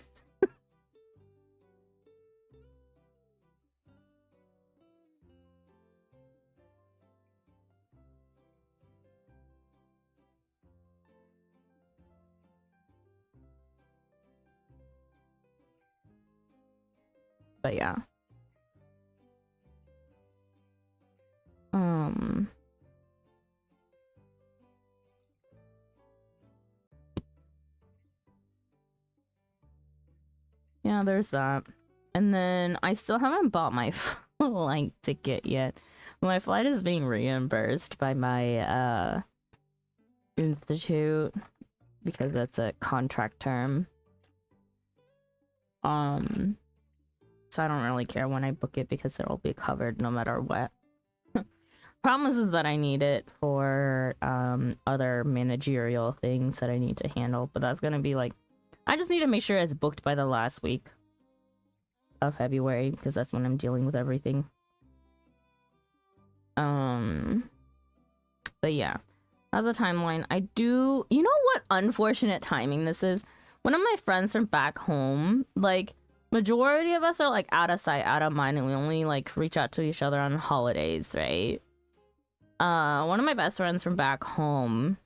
But yeah. Yeah, there's that. And then I still haven't bought my flight ticket yet. My flight is being reimbursed by my institute because that's a contract term. So I don't really care when I book it because it'll be covered no matter what. Problem is that I need it for other managerial things that I need to handle, but that's gonna be like, I just need to make sure it's booked by the last week of February because that's when I'm dealing with everything. But yeah, that's a timeline. You know what unfortunate timing this is? One of my friends from back home, like, majority of us are like out of sight, out of mind, and we only like reach out to each other on holidays, right? One of my best friends from back home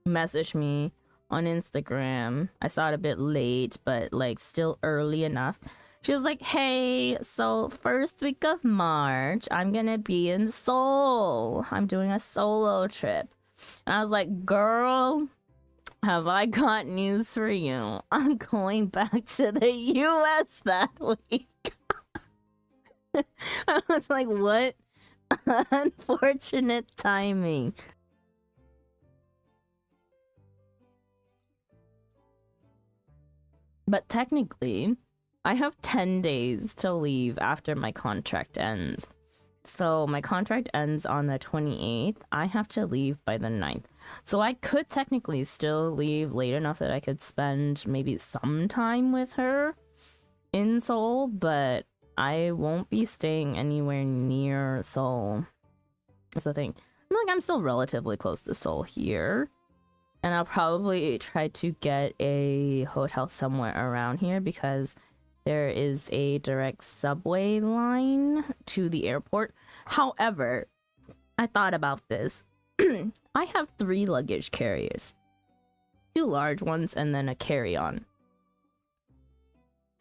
messaged me on Instagram. I saw it a bit late, but like still early enough. She was like, hey, so first week of March, I'm gonna be in Seoul. I'm doing a solo trip. And I was like, girl, have I got news for you? I'm going back to the US that week. I was like, what? Unfortunate timing. But technically, I have 10 days to leave after my contract ends. So my contract ends on the 28th. I have to leave by the 9th. So I could technically still leave late enough that I could spend maybe some time with her in Seoul, but I won't be staying anywhere near Seoul. That's the thing. I'm still relatively close to Seoul here. And I'll probably try to get a hotel somewhere around here because there is a direct subway line to the airport. However, I thought about this. I have 3 luggage carriers. 2 large ones and then a carry-on.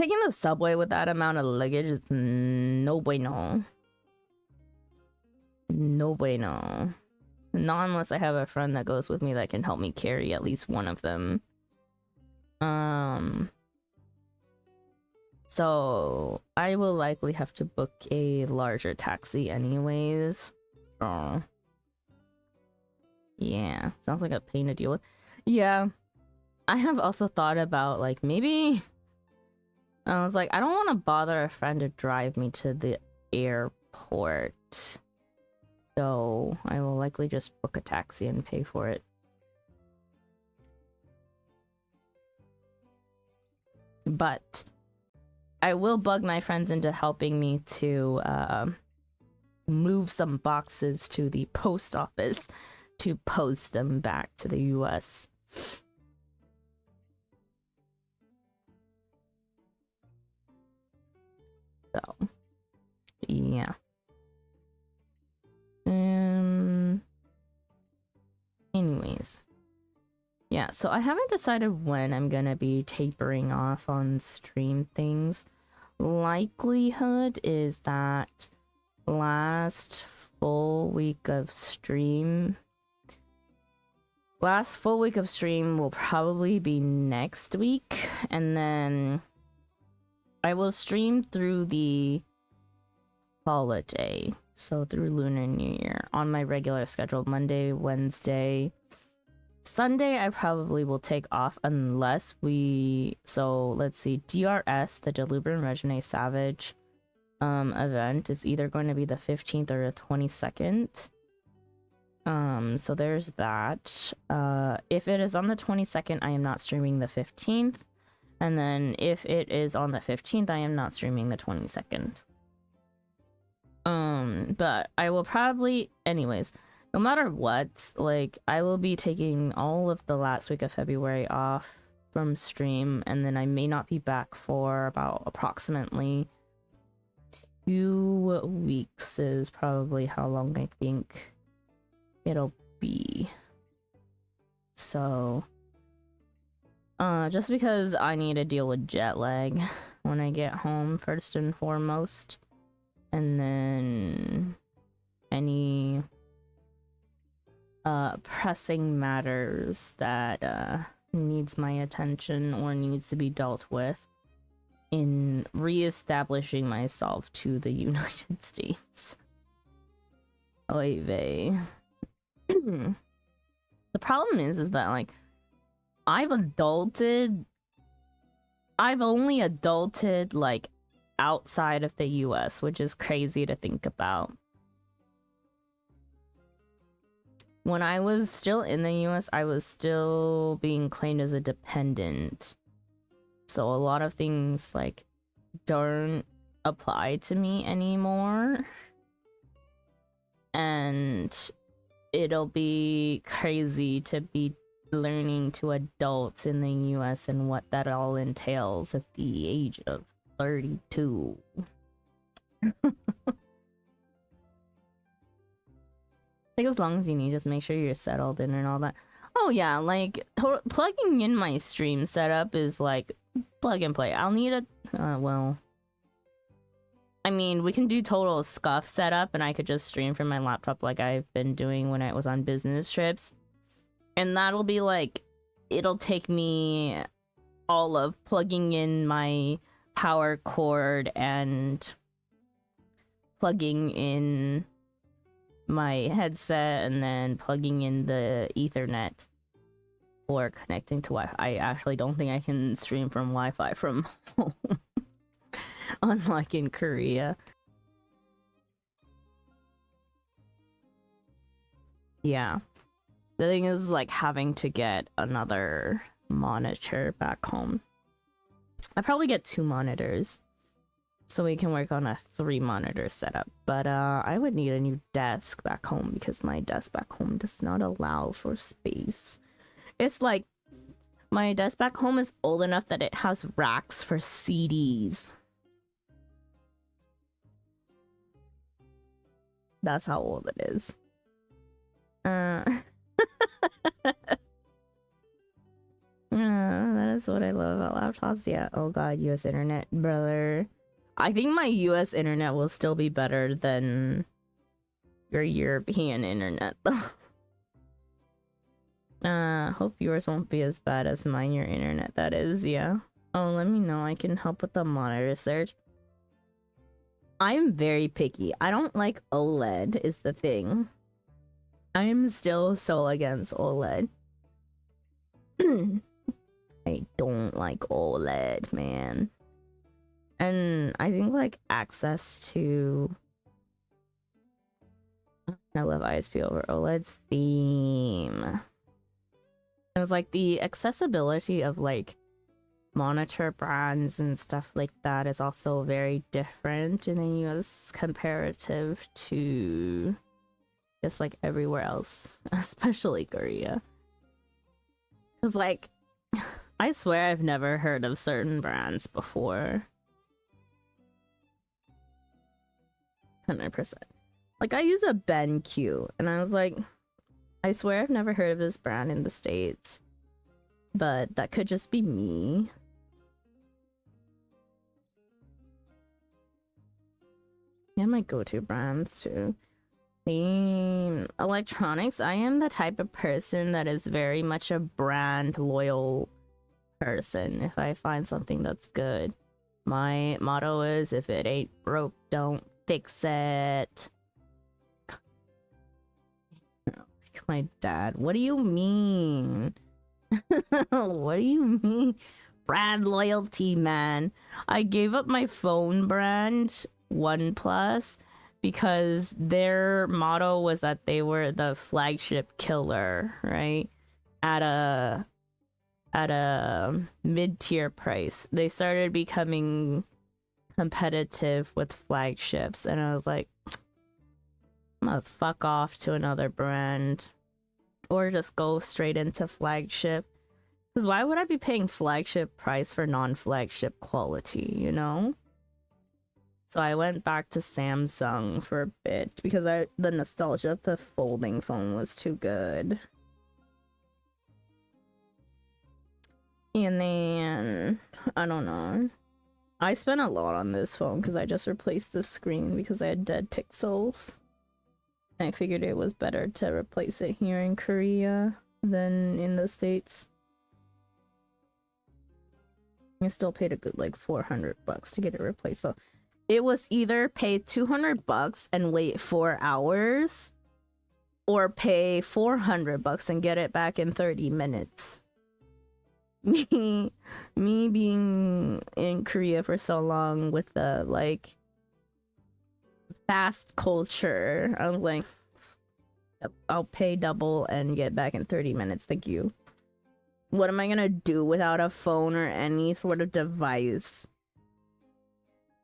Taking the subway with that amount of luggage is no bueno. No bueno. Not unless I have a friend that goes with me that can help me carry at least one of them. So I will likely have to book a larger taxi anyways. Oh. Yeah, sounds like a pain to deal with. Yeah. I have also thought about like maybe I was like, I don't want to bother a friend to drive me to the airport. So I will likely just book a taxi and pay for it. But I will bug my friends into helping me to move some boxes to the post office to post them back to the US. So, yeah. Anyways. Yeah, so I haven't decided when I'm gonna be tapering off on stream things. likelihood is that last full week of stream will probably be next week, and then I will stream through the holiday, so through Lunar New Year, on my regular schedule. Monday, Wednesday, Sunday I probably will take off unless so let's see, DRS, the Delubran Regine Savage event, is either going to be the 15th or the 22nd. So there's that. If it is on the 22nd, I am not streaming the 15th. And then if it is on the 15th, I am not streaming the 22nd. But I will probably, anyways, no matter what, like, I will be taking all of the last week of February off from stream, and then I may not be back for about approximately 2 weeks is probably how long I think it'll be. So just because I need to deal with jet lag when I get home first and foremost, and then any pressing matters that needs my attention or needs to be dealt with in re-establishing myself to the United States. Oy vey. The problem is that, like, I've only adulted, like, outside of the US, which is crazy to think about. When I was still in the US, I was still being claimed as a dependent. So a lot of things, like, don't apply to me anymore. And it'll be crazy to be learning to adult in the US and what that all entails at the age of 32. Like, as long as you need, just make sure you're settled in and all that. Oh yeah, like, plugging in my stream setup is like plug and play. I'll need a well, I mean, we can do total scuff setup, and I could just stream from my laptop like I've been doing when I was on business trips. And that'll be like, it'll take me all of plugging in my power cord and plugging in my headset and then plugging in the Ethernet or connecting to Wi-Fi. I actually don't think I can stream from Wi-Fi from home. Unlike in Korea. Yeah. The thing is, like, having to get another monitor back home. I probably get 2 monitors, so we can work on a 3-monitor setup. But I would need a new desk back home because my desk back home does not allow for space. It's like, my desk back home is old enough that it has racks for CDs. That's how old it is. That is what I love about laptops. Yeah. Oh god, US internet, brother. I think my US internet will still be better than your European internet, though. Hope yours won't be as bad as mine, your internet, that is, yeah. Oh, let me know. I can help with the monitor search. I'm very picky. I don't like OLED is the thing. I'm still so against OLED. I don't like OLED, man. And I think, like, access to... I love ISP over OLED's theme. It was like the accessibility of, like, monitor brands and stuff like that is also very different in the US comparative to just like everywhere else, especially Korea. Because, like, I swear I've never heard of certain brands before. 100%. Like, I use a BenQ, and I was like, I swear I've never heard of this brand in the States. But that could just be me. Yeah, my go-to brands too. In electronics, I am the type of person that is very much a brand loyal person. If I find something that's good, my motto is, if it ain't broke, don't fix it. Like my dad. What do you mean? What do you mean? Brand loyalty, man. I gave up my phone brand, OnePlus, because their motto was that they were the flagship killer, right? At a mid-tier price. They started becoming competitive with flagships, and I was like, I'm gonna fuck off to another brand or just go straight into flagship. Because why would I be paying flagship price for non-flagship quality, you know? So I went back to Samsung for a bit because the nostalgia of the folding phone was too good. And then, I don't know. I spent a lot on this phone because I just replaced the screen because I had dead pixels. I figured it was better to replace it here in Korea than in the States. I still paid a good like $400 to get it replaced though. It was either pay $200 and wait 4 hours, or pay $400 and get it back in 30 minutes. Me being in Korea for so long with the like fast culture, I was like, I'll pay double and get back in 30 minutes. Thank you. What am I gonna do without a phone or any sort of device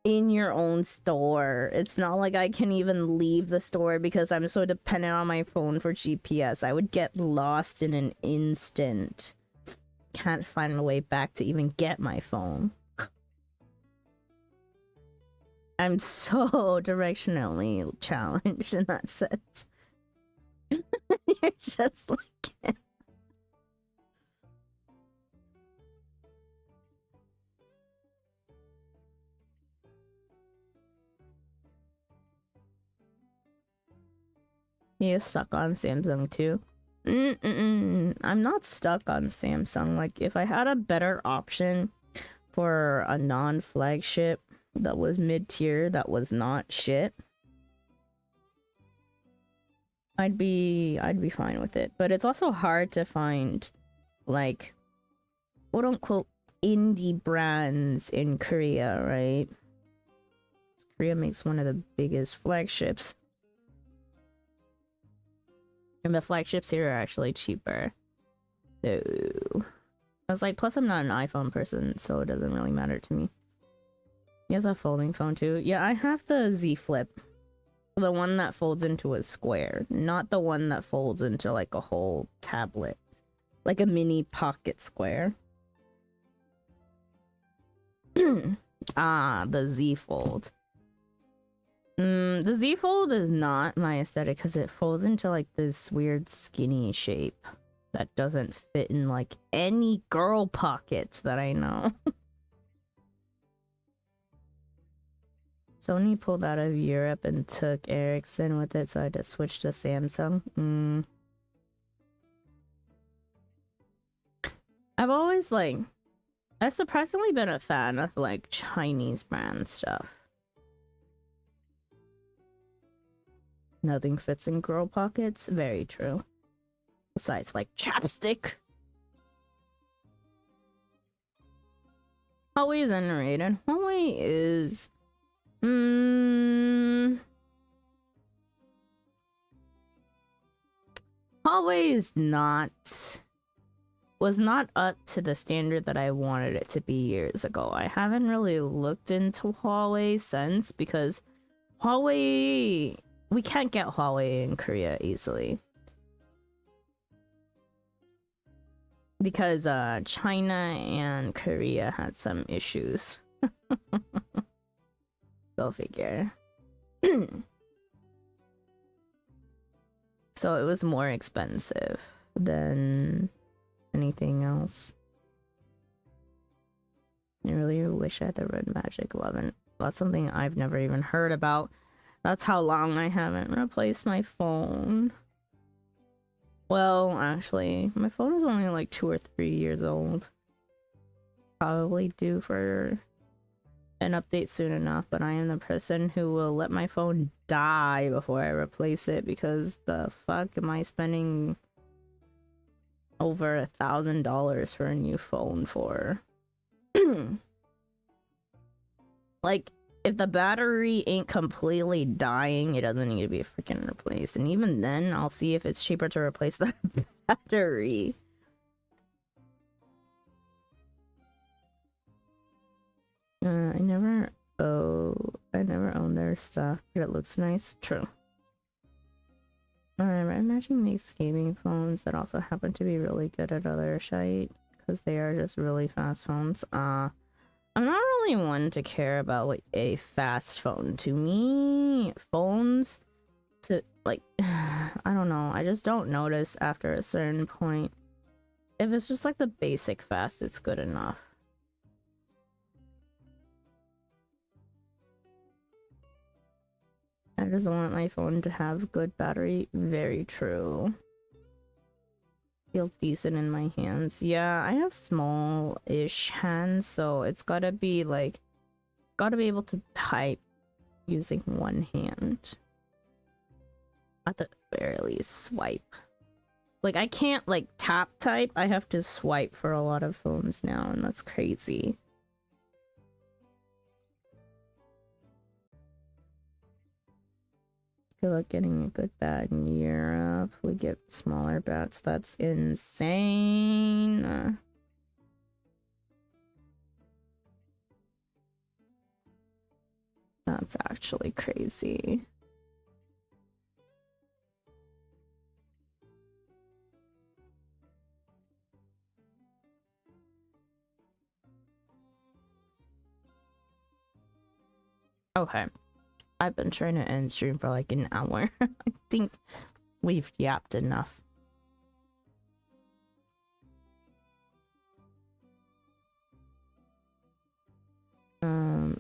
in your own store? It's not like I can even leave the store because I'm so dependent on my phone for GPS. I would get lost in an instant. Can't find a way back to even get my phone. I'm so directionally challenged in that sense. You're just like... You're stuck on Samsung too? I'm not stuck on Samsung. Like, if I had a better option for a non-flagship that was mid-tier, that was not shit, I'd be fine with it. But it's also hard to find, like, quote-unquote indie brands in Korea, right? Korea makes one of the biggest flagships. And the flagships here are actually cheaper. So I was like, plus I'm not an iPhone person, so it doesn't really matter to me. He has a folding phone too. Yeah, I have the Z Flip. The one that folds into a square, not the one that folds into like a whole tablet. Like a mini pocket square. The Z Fold. The Z Fold is not my aesthetic because it folds into like this weird skinny shape that doesn't fit in like any girl pockets that I know. Sony pulled out of Europe and took Ericsson with it, so I just switched to Samsung. I've surprisingly been a fan of like Chinese brand stuff. Nothing fits in girl pockets. Very true. Besides, like, chapstick. Huawei is underrated. Huawei is... Huawei is not... was not up to the standard that I wanted it to be years ago. I haven't really looked into Huawei since, because Huawei... we can't get Huawei in Korea easily. Because China and Korea had some issues. Go figure. So it was more expensive than anything else. I really wish I had the Red Magic 11. That's something I've never even heard about. That's how long I haven't replaced my phone. Well, actually, my phone is only like 2 or 3 years old. Probably due for an update soon enough, but I am the person who will let my phone die before I replace it, because the fuck am I spending over $1,000 for a new phone for? Like, if the battery ain't completely dying, it doesn't need to be freaking replaced. And even then, I'll see if it's cheaper to replace the battery. I never own their stuff, but it looks nice. True. Red Magic makes gaming phones that also happen to be really good at other shite, because they are just really fast phones. I'm not really one to care about like a fast phone. To me, phones to like I don't know, I just don't notice after a certain point. If it's just like the basic fast, it's good enough. I just want my phone to have good battery. Very true. Feel decent in my hands. Yeah, I have small-ish hands, so it's gotta be like, gotta be able to type using one hand. At the very least, swipe. Like, I can't like tap type. I have to swipe for a lot of phones now, and that's crazy. Good luck getting a good bat in Europe. We get smaller bats. That's insane. That's actually crazy. Okay. I've been trying to end stream for like an hour. I think we've yapped enough.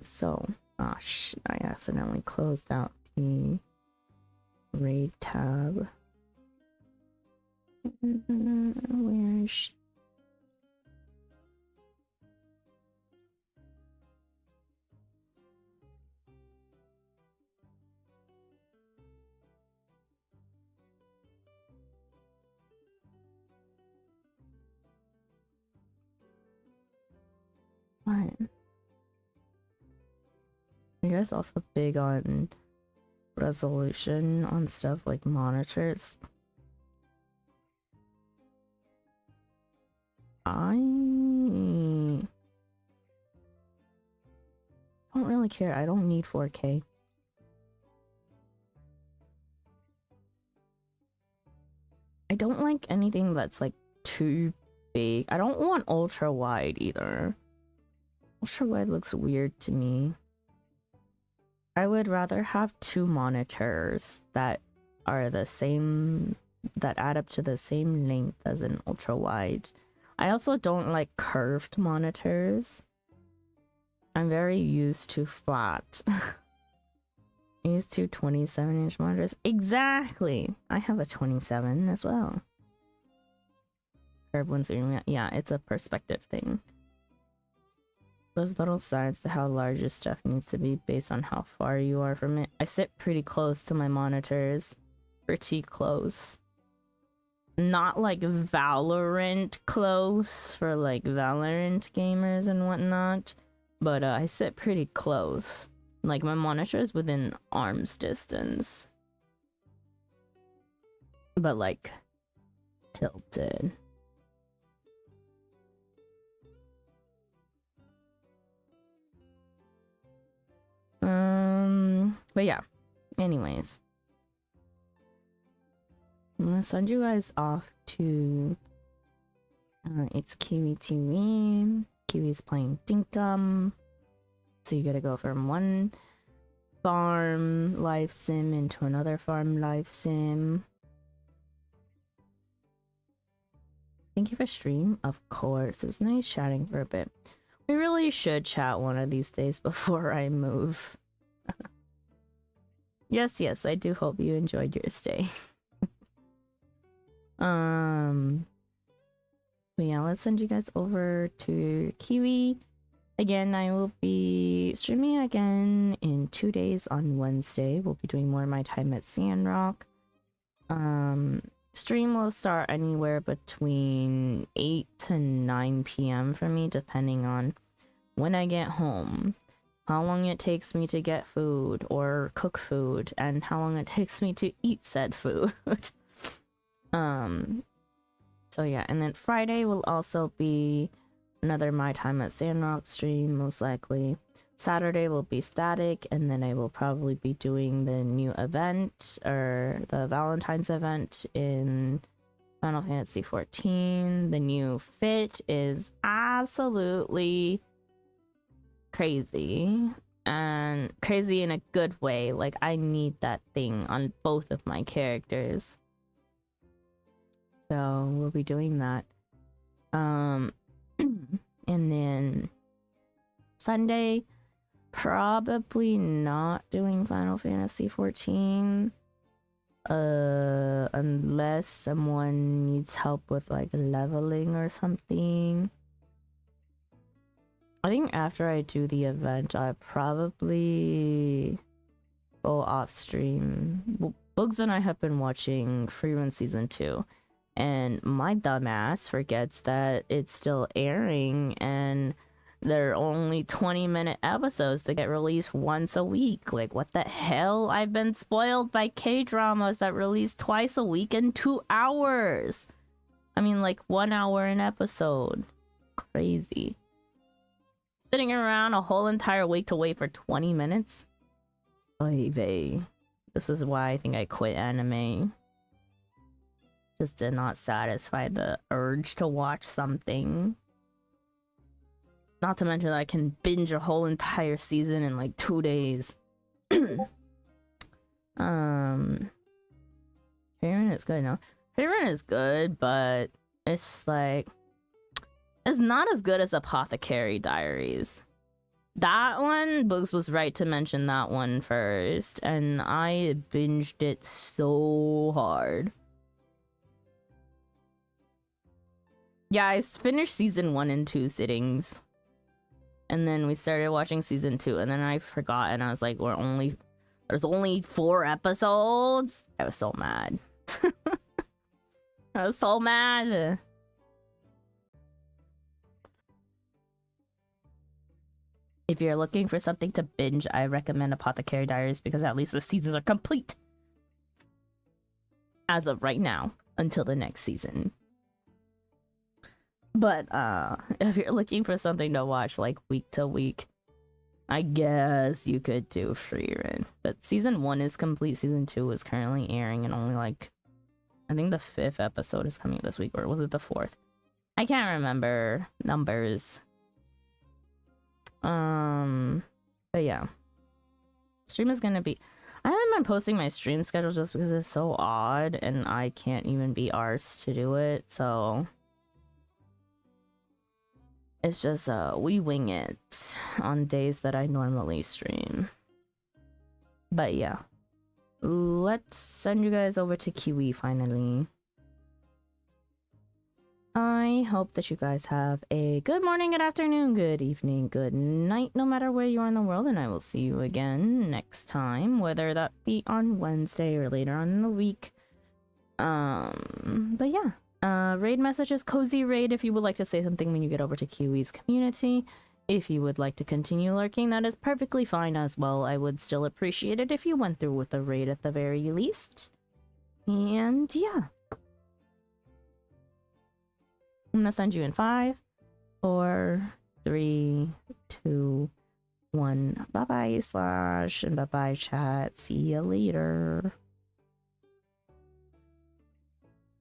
So, oh shit, I accidentally closed out the raid tab. Where's she? What? Are you guys also big on resolution on stuff like monitors? I don't really care. I don't need 4K. I don't like anything that's like too big. I don't want ultra wide either. Ultra wide looks weird to me. I would rather have 2 monitors that are the same, that add up to the same length as an ultra wide. I also don't like curved monitors. I'm very used to flat. I use 2 27-inch monitors. Exactly! I have a 27 as well. Curved ones are, yeah, it's a perspective thing. Those little sides to how large your stuff needs to be based on how far you are from it. I sit pretty close to my monitors. Pretty close. Not like Valorant close for like Valorant gamers and whatnot, but I sit pretty close. Like my monitor is within arm's distance. But like tilted. But yeah, anyways, I'm gonna send you guys off to it's Kiwi TV. Kiwi's playing Dinkum, so you gotta go from one farm life sim into another farm life sim. Thank you for stream. Of course, it was nice chatting for a bit. We really should chat one of these days before I move. Yes, I do hope you enjoyed your stay. But yeah, let's send you guys over to Kiwi. Again, I will be streaming again in 2 days on Wednesday. We'll be doing more of my time at Sandrock. Stream will start anywhere between 8 to 9 p.m. for me, depending on when I get home, how long it takes me to get food or cook food, and how long it takes me to eat said food. So yeah, and then Friday will also be another My Time at Sandrock stream, most likely. Saturday will be static, and then I will probably be doing the new event, or the Valentine's event in Final Fantasy XIV. The new fit is absolutely crazy, and crazy in a good way. Like, I need that thing on both of my characters. So we'll be doing that. And then Sunday, probably not doing Final Fantasy XIV. Unless someone needs help with like leveling or something. I think after I do the event, I probably go off stream. Bugs and I have been watching Free Run Season 2. And my dumbass forgets that it's still airing, and there are only 20-minute episodes that get released once a week. Like, what the hell? I've been spoiled by K-dramas that release twice a week in 2 hours. I mean, like 1 hour an episode. Crazy. Sitting around a whole entire week to wait for 20 minutes? Oy vey. This is why I think I quit anime. Just did not satisfy the urge to watch something. Not to mention that I can binge a whole entire season in like 2 days. Favorite is good now. Favorite is good, but it's like, it's not as good as Apothecary Diaries. That one, Boogs was right to mention that one first, and I binged it so hard. Yeah, I finished season 1 in 2 sittings. And then we started watching season 2, and then I forgot, and I was like, there's only 4 episodes? I was so mad. I was so mad. If you're looking for something to binge, I recommend Apothecary Diaries, because at least the seasons are complete. As of right now, until the next season. But if you're looking for something to watch like week to week, I guess you could do Free Run. But season 1 is complete. Season 2 is currently airing, and only like, I think the 5th episode is coming this week, or was it the 4th? I can't remember numbers. But yeah, stream is gonna be, I haven't been posting my stream schedule just because it's so odd, and I can't even be arsed to do it, so it's just we wing it on days that I normally stream. But yeah, let's send you guys over to Kiwi finally. I hope that you guys have a good morning, good afternoon, good evening, good night, no matter where you are in the world, and I will see you again next time, whether that be on Wednesday or later on in the week. But yeah, raid messages, cozy raid if you would like to say something when you get over to Kiwi's community. If you would like to continue lurking, that is perfectly fine as well. I would still appreciate it if you went through with the raid at the very least. And yeah. I'm gonna send you in 5, 4, 3, 2, 1. Bye bye, Slash, and bye bye, chat. See you later.